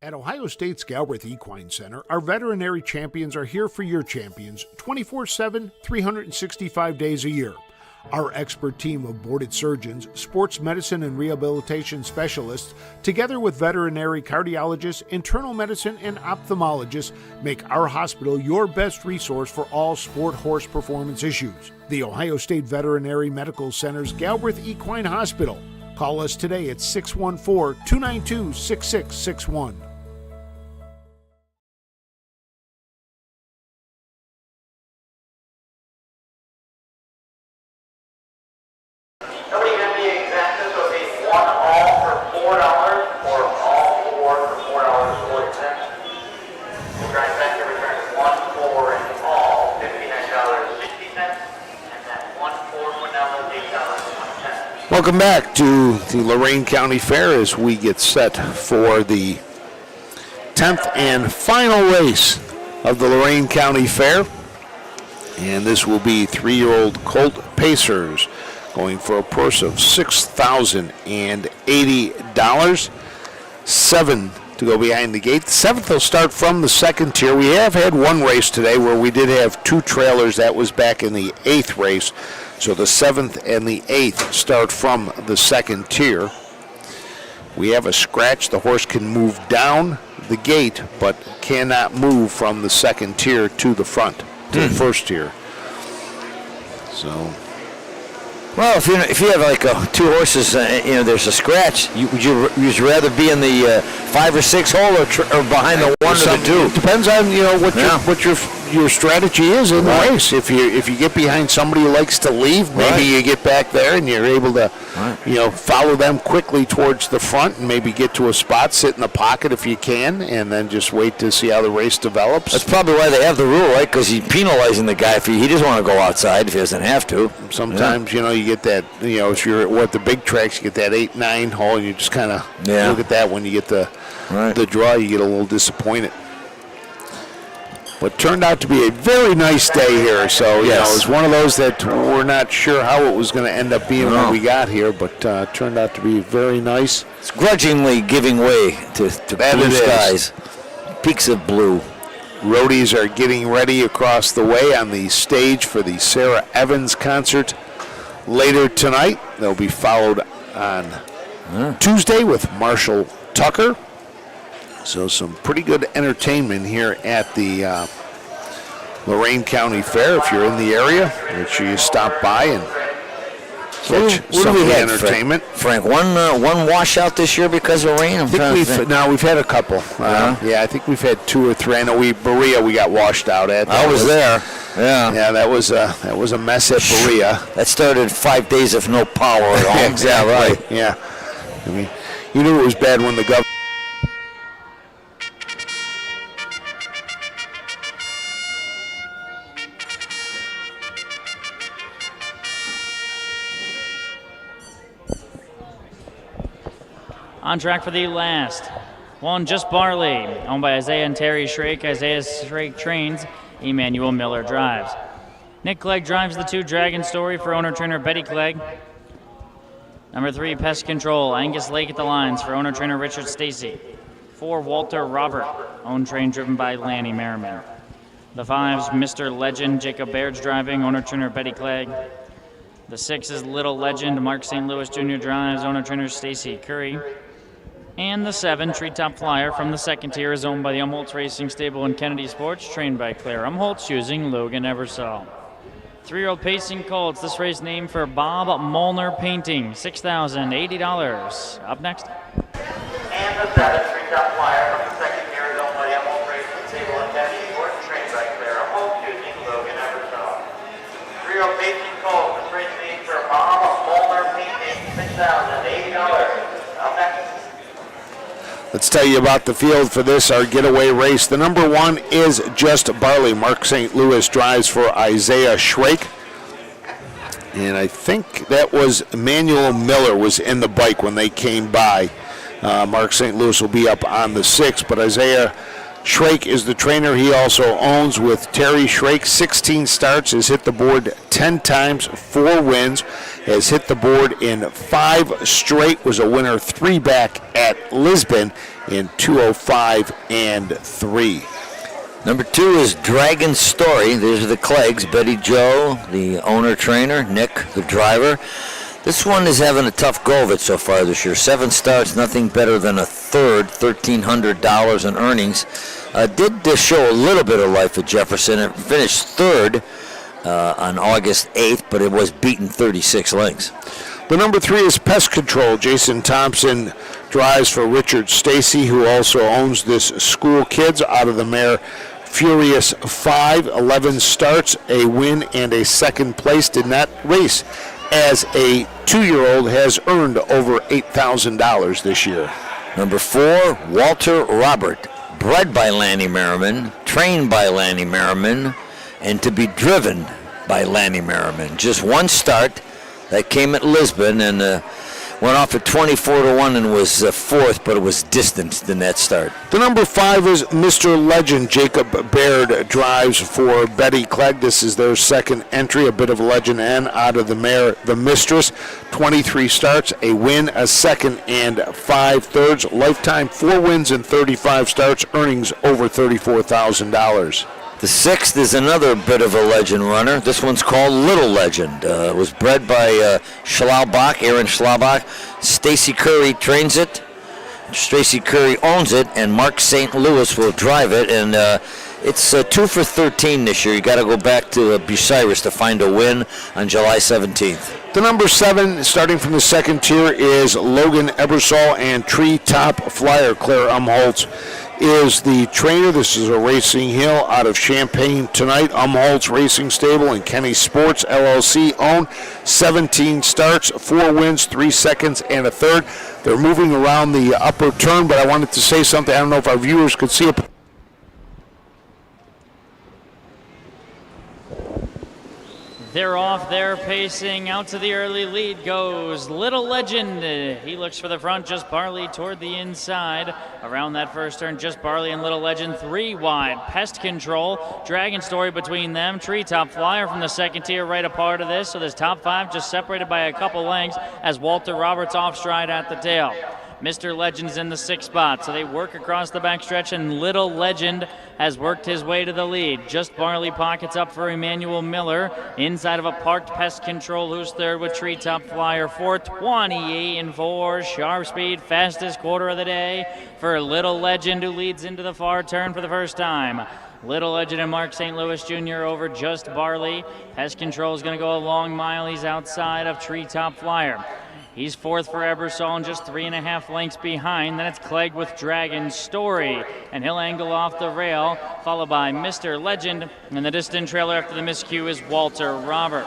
At Ohio State's Galbraith Equine Center, our veterinary champions are here for your champions 24/7, 365 days a year. Our expert team of boarded surgeons, sports medicine and rehabilitation specialists, together with veterinary cardiologists, internal medicine, and ophthalmologists, make our hospital your best resource for all sport horse performance issues. The Ohio State Veterinary Medical Center's Galbraith Equine Hospital. Call us today at 614-292-6661. Welcome back to the Lorain County Fair as we get set for the 10th and final race of the Lorain County Fair. And this will be 3-year-old Colt Pacers going for a purse of $6,080. 7 to go behind the gate. The 7th will start from the second tier. We have had one race today where we did have 2 trailers. That was back in the 8th race. So the 7th and the 8th start from the second tier. We have a scratch. The horse can move down the gate, but cannot move from the second tier to the front, to the first tier. So, well, if you have like 2 horses, there's a scratch. Would you rather be in the 5 or 6 hole or behind the 1 or the 2? It depends on what your your strategy is in the race. If you get behind somebody who likes to leave, maybe you get back there and you're able to, follow them quickly towards the front and maybe get to a spot, sit in the pocket if you can, and then just wait to see how the race develops. That's probably why they have the rule, right? Because he's penalizing the guy if he doesn't want to go outside if he doesn't have to. Sometimes, you get that, if you're at the big tracks, you get that 8-9 hole, and you just kind of look at that. When you get the draw, you get a little disappointed. But turned out to be a very nice day here. So, it was one of those that we're not sure how it was going to end up being when we got here, but turned out to be very nice. It's grudgingly giving way to blue skies. Peaks of blue. Roadies are getting ready across the way on the stage for the Sarah Evans concert later tonight. They'll be followed on Tuesday with Marshall Tucker. So some pretty good entertainment here at the Lorain County Fair. If you're in the area, make sure you stop by and catch some of the entertainment. Frank, one washout this year because of rain? We've had a couple. I think we've had 2 or 3. I know Berea we got washed out at. I was there. Yeah, that was a mess at Berea. That started 5 days of no power at all. Exactly. Yeah, right. Yeah. I mean, you knew it was bad when the government. On track for the last one, Just Barley, owned by Isaiah and Terry Shrake. Isaiah Shrake trains, Emmanuel Miller drives. Nick Clegg drives the 2, Dragon Story for owner-trainer Betty Clegg. Number 3, Pest Control, Angus Lake at the lines for owner-trainer Richard Stacy. 4, Walter Robert, owned train driven by Lanny Merriman. The 5's Mr. Legend, Jacob Baird's driving, owner-trainer Betty Clegg. The 6 is Little Legend, Mark St. Louis Jr. drives, owner-trainer Stacy Curry. And the 7, Treetop Flyer from the second tier, is owned by the Umholtz Racing Stable and Kennedy Sports, trained by Claire Umholtz using Logan Eversole. 3-year-old Pacing Colts, this race named for Bob Molnar Painting, $6,080. Up next. And the 7, Treetop Flyer from the second tier, is owned by the Umholtz Racing Stable and Kennedy Sports, trained by Claire Umholtz using Logan Eversole. 3-year-old Pacing Colts, this race named for Bob Molnar Painting, $6,080. Up next. Let's tell you about the field for this, our getaway race. The number 1 is Just Barley. Mark St. Louis drives for Isaiah Shrake. And I think that was Emmanuel Miller was in the bike when they came by. Mark St. Louis will be up on the 6, but Isaiah Shrake is the trainer. He also owns with Terry Shrake. 16 starts, has hit the board 10 times, 4 wins, has hit the board in 5 straight, was a winner 3 back at Lisbon in 205 and 3. Number 2 is Dragon Story. These are the Cleggs, Betty Joe, the owner-trainer, Nick, the driver. This one is having a tough go of it so far this year. 7 starts, nothing better than a third, $1,300 in earnings. Did show a little bit of life at Jefferson. It finished 3rd on August 8th, but it was beaten 36 lengths. The number 3 is Pest Control. Jason Thompson drives for Richard Stacy, who also owns this School Kids out of the mare Furious 5. 11 starts, a win, and a second place. Did not race as a 2-year-old, has earned over $8,000 this year. Number 4, Walter Robert, bred by Lanny Merriman, trained by Lanny Merriman, and to be driven by Lanny Merriman. Just 1 start that came at Lisbon and went off at 24-1 and was 4th, but it was distanced in that start. The number 5 is Mr. Legend. Jacob Baird drives for Betty Clegg. This is their second entry, a bit of Legend N out of the mare, the Mistress. 23 starts, a win, a second, and 5 thirds. Lifetime 4 wins and 35 starts, earnings over $34,000. The 6th is another bit of a legend runner. This one's called Little Legend. It was bred by Schlaubach, Aaron Schlaubach. Stacy Curry trains it. Stacy Curry owns it, and Mark St. Louis will drive it. And it's 2 for 13 this year. You got to go back to Bucyrus to find a win on July 17th. The number 7, starting from the second tier, is Logan Ebersol and Treetop Flyer. Claire Umholtz is the trainer. This is a Racing Hill out of Champaign tonight. Umholtz Racing Stable and Kenny Sports LLC own. 17 starts, 4 wins, 3 seconds, and a third. They're moving around the upper turn, but I wanted to say something. I don't know if our viewers could see it. They're off there pacing. Out to the early lead goes Little Legend. He looks for the front. Just Barley toward the inside. Around that first turn, Just Barley and Little Legend 3 wide. Pest Control, Dragon Story between them. Treetop Flyer from the second tier right a part of this. So this top 5 just separated by a couple lengths as Walter Roberts off stride at the tail. Mr. Legend's in the 6th spot, so they work across the backstretch, and Little Legend has worked his way to the lead. Just Barley pockets up for Emmanuel Miller inside of a parked Pest Control, who's third with Treetop Flyer. 4:28 and 4, sharp speed, fastest quarter of the day for Little Legend, who leads into the far turn for the first time. Little Legend and Mark St. Louis Jr. over Just Barley. Pest Control is going to go a long mile. He's outside of Treetop Flyer. He's 4th for Ebersol and just 3.5 lengths behind. Then it's Clegg with Dragon Story, and he'll angle off the rail, followed by Mr. Legend, and the distant trailer after the miscue is Walter Robert.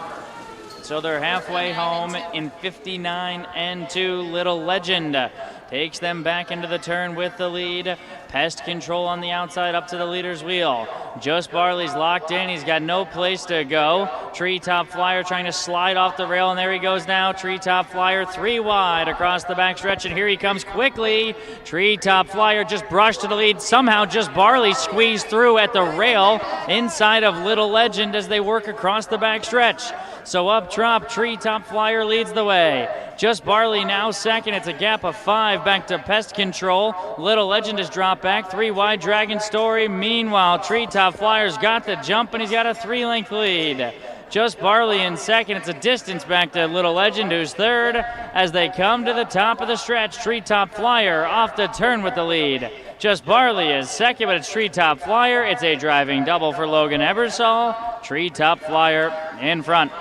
So they're halfway home in 59 and 2. Little Legend takes them back into the turn with the lead. Pest Control on the outside up to the leader's wheel. Just Barley's locked in. He's got no place to go. Treetop Flyer trying to slide off the rail, and there he goes now. Treetop Flyer 3 wide across the backstretch, and here he comes quickly. Treetop Flyer just brushed to the lead. Somehow Just Barley squeezed through at the rail inside of Little Legend as they work across the backstretch. So up top, Treetop Flyer leads the way. Just Barley now second. It's a gap of 5 back to Pest Control. Little Legend has dropped back. 3 wide, Dragon Story. Meanwhile, Treetop Flyer's got the jump, and he's got a 3-length lead. Just Barley in second. It's a distance back to Little Legend, who's third. As they come to the top of the stretch, Treetop Flyer off the turn with the lead. Just Barley is second, but it's Treetop Flyer. It's a driving double for Logan Ebersol. Treetop Flyer in front.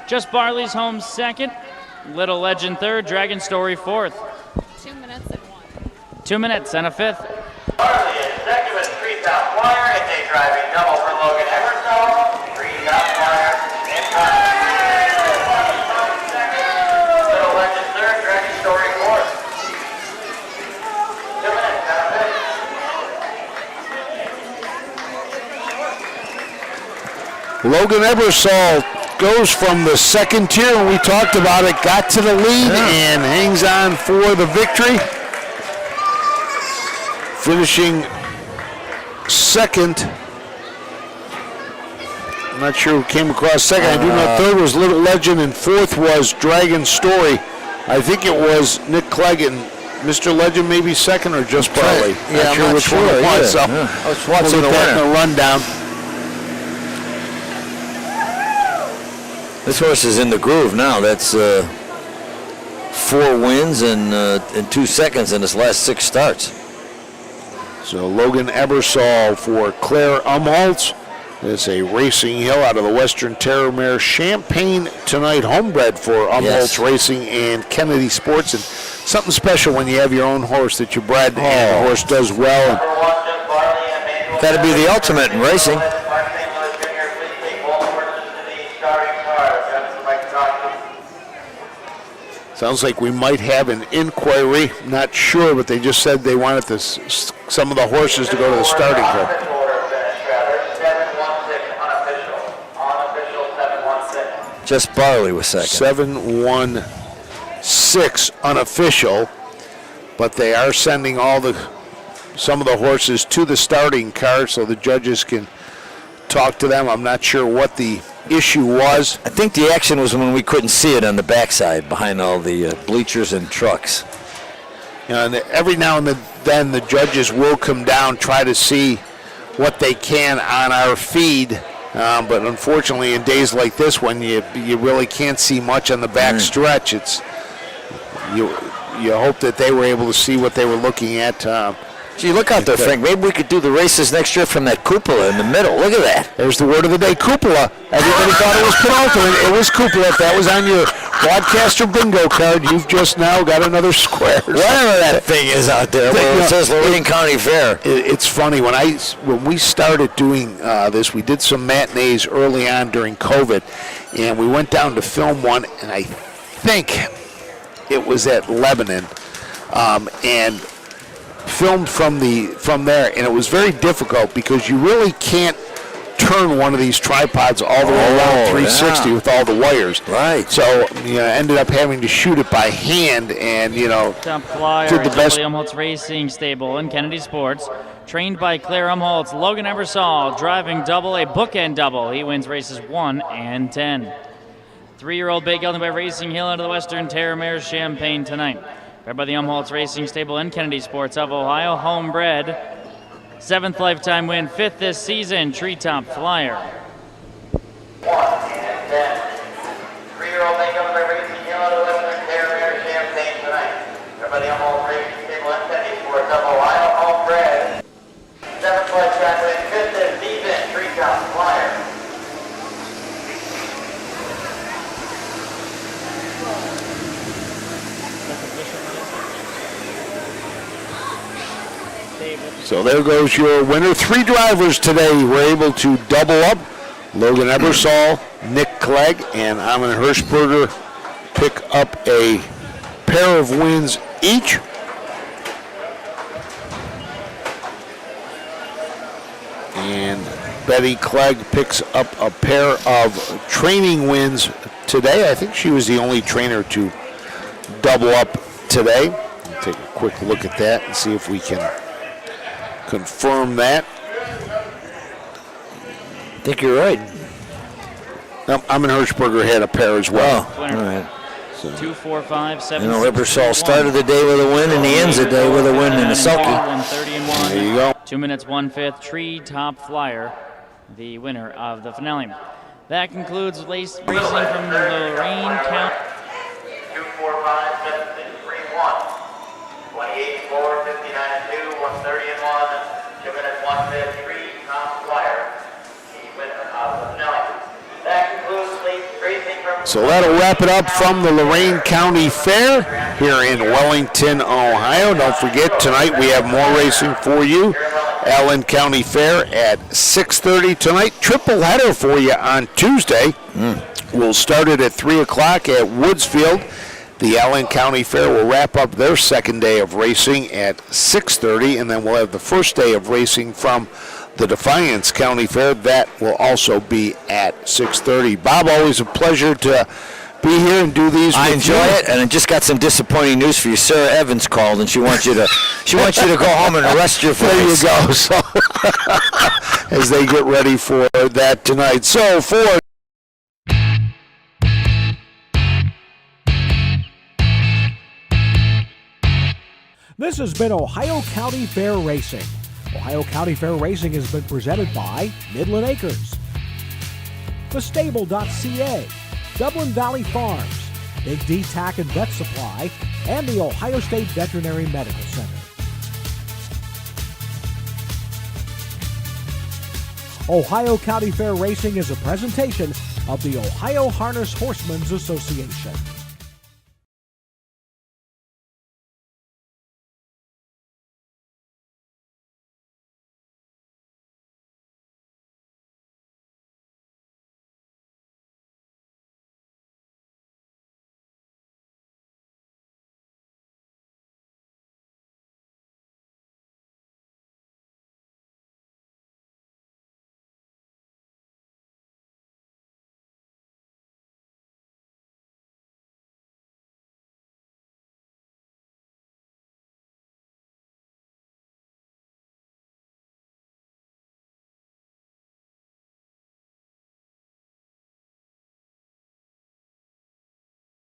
Just Barley's home second. Little Legend third. Dragon Story fourth. 2 minutes and 1. 2 minutes and a 5th. Barley is second with Treetop Flyer. It's a driving double for Logan Ebersol. Treetop Flyer in front. Little Legend third. Dragon Story fourth. 2 minutes and a 5th. Logan Ebersol goes from the second tier, and we talked about it, got to the lead and hangs on for the victory. Finishing second. I'm not sure who came across second. I do know third was Little Legend and 4th was Dragon Story. I think it was Nick Clegg and Mr. Legend maybe second, or Just Barley. Yeah, not sure which one it was. So I was watching we'll the get that in winner. the rundown. This horse is in the groove now. That's 4 wins and 2 seconds in his last 6 starts. So Logan Ebersol for Claire Umholtz. It's a Racing Hill out of the Western Terror Mare Champaign tonight, homebred for Umholtz Racing and Kennedy Sports. And something special when you have your own horse that you bred and the horse does well. Got to be the ultimate in racing. Sounds like we might have an inquiry. Not sure, but they just said they wanted some of the horses to go to the starting club. Just Barley was second. 7-1-6 unofficial, but they are sending some of the horses to the starting car so the judges can talk to them. I'm not sure what the issue was. I think the action was when we couldn't see it on the backside behind all the bleachers and trucks. And every now and then the judges will come down, try to see what they can on our feed. But unfortunately, in days like this, when you really can't see much on the back stretch, you hope that they were able to see what they were looking at. Gee, look out there, Frank. Maybe we could do the races next year from that cupola in the middle. Look at that. There's the word of the day, cupola. Everybody thought it was Peralta. It was cupola. If that was on your broadcaster bingo card, you've just now got another square. Whatever that thing is out there where it says Lorain County Fair. It's funny. When we started doing this, we did some matinees early on during COVID, and we went down to film one, and I think it was at Lebanon, and filmed from there, and it was very difficult because you really can't turn one of these tripods all the way around 360 with all the wires. Right. So ended up having to shoot it by hand, and Top flyer did the is best. Umholtz Racing Stable in Kennedy Sports, trained by Claire Umholtz. Logan Ebersol driving double, a bookend double. He wins races 1 and 10. 3-year-old Bay Gelding by Racing Hill out of the Western Terramare Champaign tonight. Bred by the Umholtz Racing Stable in Kennedy Sports of Ohio, homebred. 7th lifetime win, 5th this season, Treetop Flyer. 1 and 10. 3-year-old Bay Gelding by Racing Hill out of the Western Terramare Champaign tonight. Bred by the Umholtz Racing Stable in Kennedy Sports of Ohio, homebred. 7th lifetime win, 5th this season, Treetop Flyer. So there goes your winner. 3 drivers today were able to double up. Logan Ebersol, Nick Clegg, and Amon Hirschberger pick up a pair of wins each. And Betty Clegg picks up a pair of training wins today. I think she was the only trainer to double up today. We'll take a quick look at that and see if we can confirm that. I think you're right. Amon Hirschberger had a pair as well. All right. 2, 4, 5, 7. Ebersol started the day with a win, and he ends the day with a win in a sulky. 130 and 1. There you go. 2 minutes, 1/5. Treetop Flyer, the winner of the finale. That concludes racing from Lorain County. 2, 4, 5, 7, 6, 3, 1. 28, 4, 59 and 2, 130 and 1. 2 minutes, 1/5. Treetop Flyer, the winner of the finale. That concludes racing from. So that'll wrap it up from the Lorain County Fair here in Wellington, Ohio. Don't forget, tonight we have more racing for you. Allen County Fair at 6:30 tonight. Triple header for you on Tuesday. We'll start it at 3 o'clock at Woodsfield. The Allen County Fair will wrap up their second day of racing at 6:30, and then we'll have the first day of racing from the Defiance County Fair. That will also be at 6:30. Bob, always a pleasure to be here and do these. I enjoy it, and I just got some disappointing news for you. Sarah Evans called, and she wants you to go home and rest your face. There you go. So as they get ready for that tonight. So for This has been Ohio County Fair Racing. Ohio County Fair Racing has been presented by Midland Acres, thestable.ca, Dublin Valley Farms, Big D Tack and Vet Supply, and the Ohio State Veterinary Medical Center. Ohio County Fair Racing is a presentation of the Ohio Harness Horsemen's Association.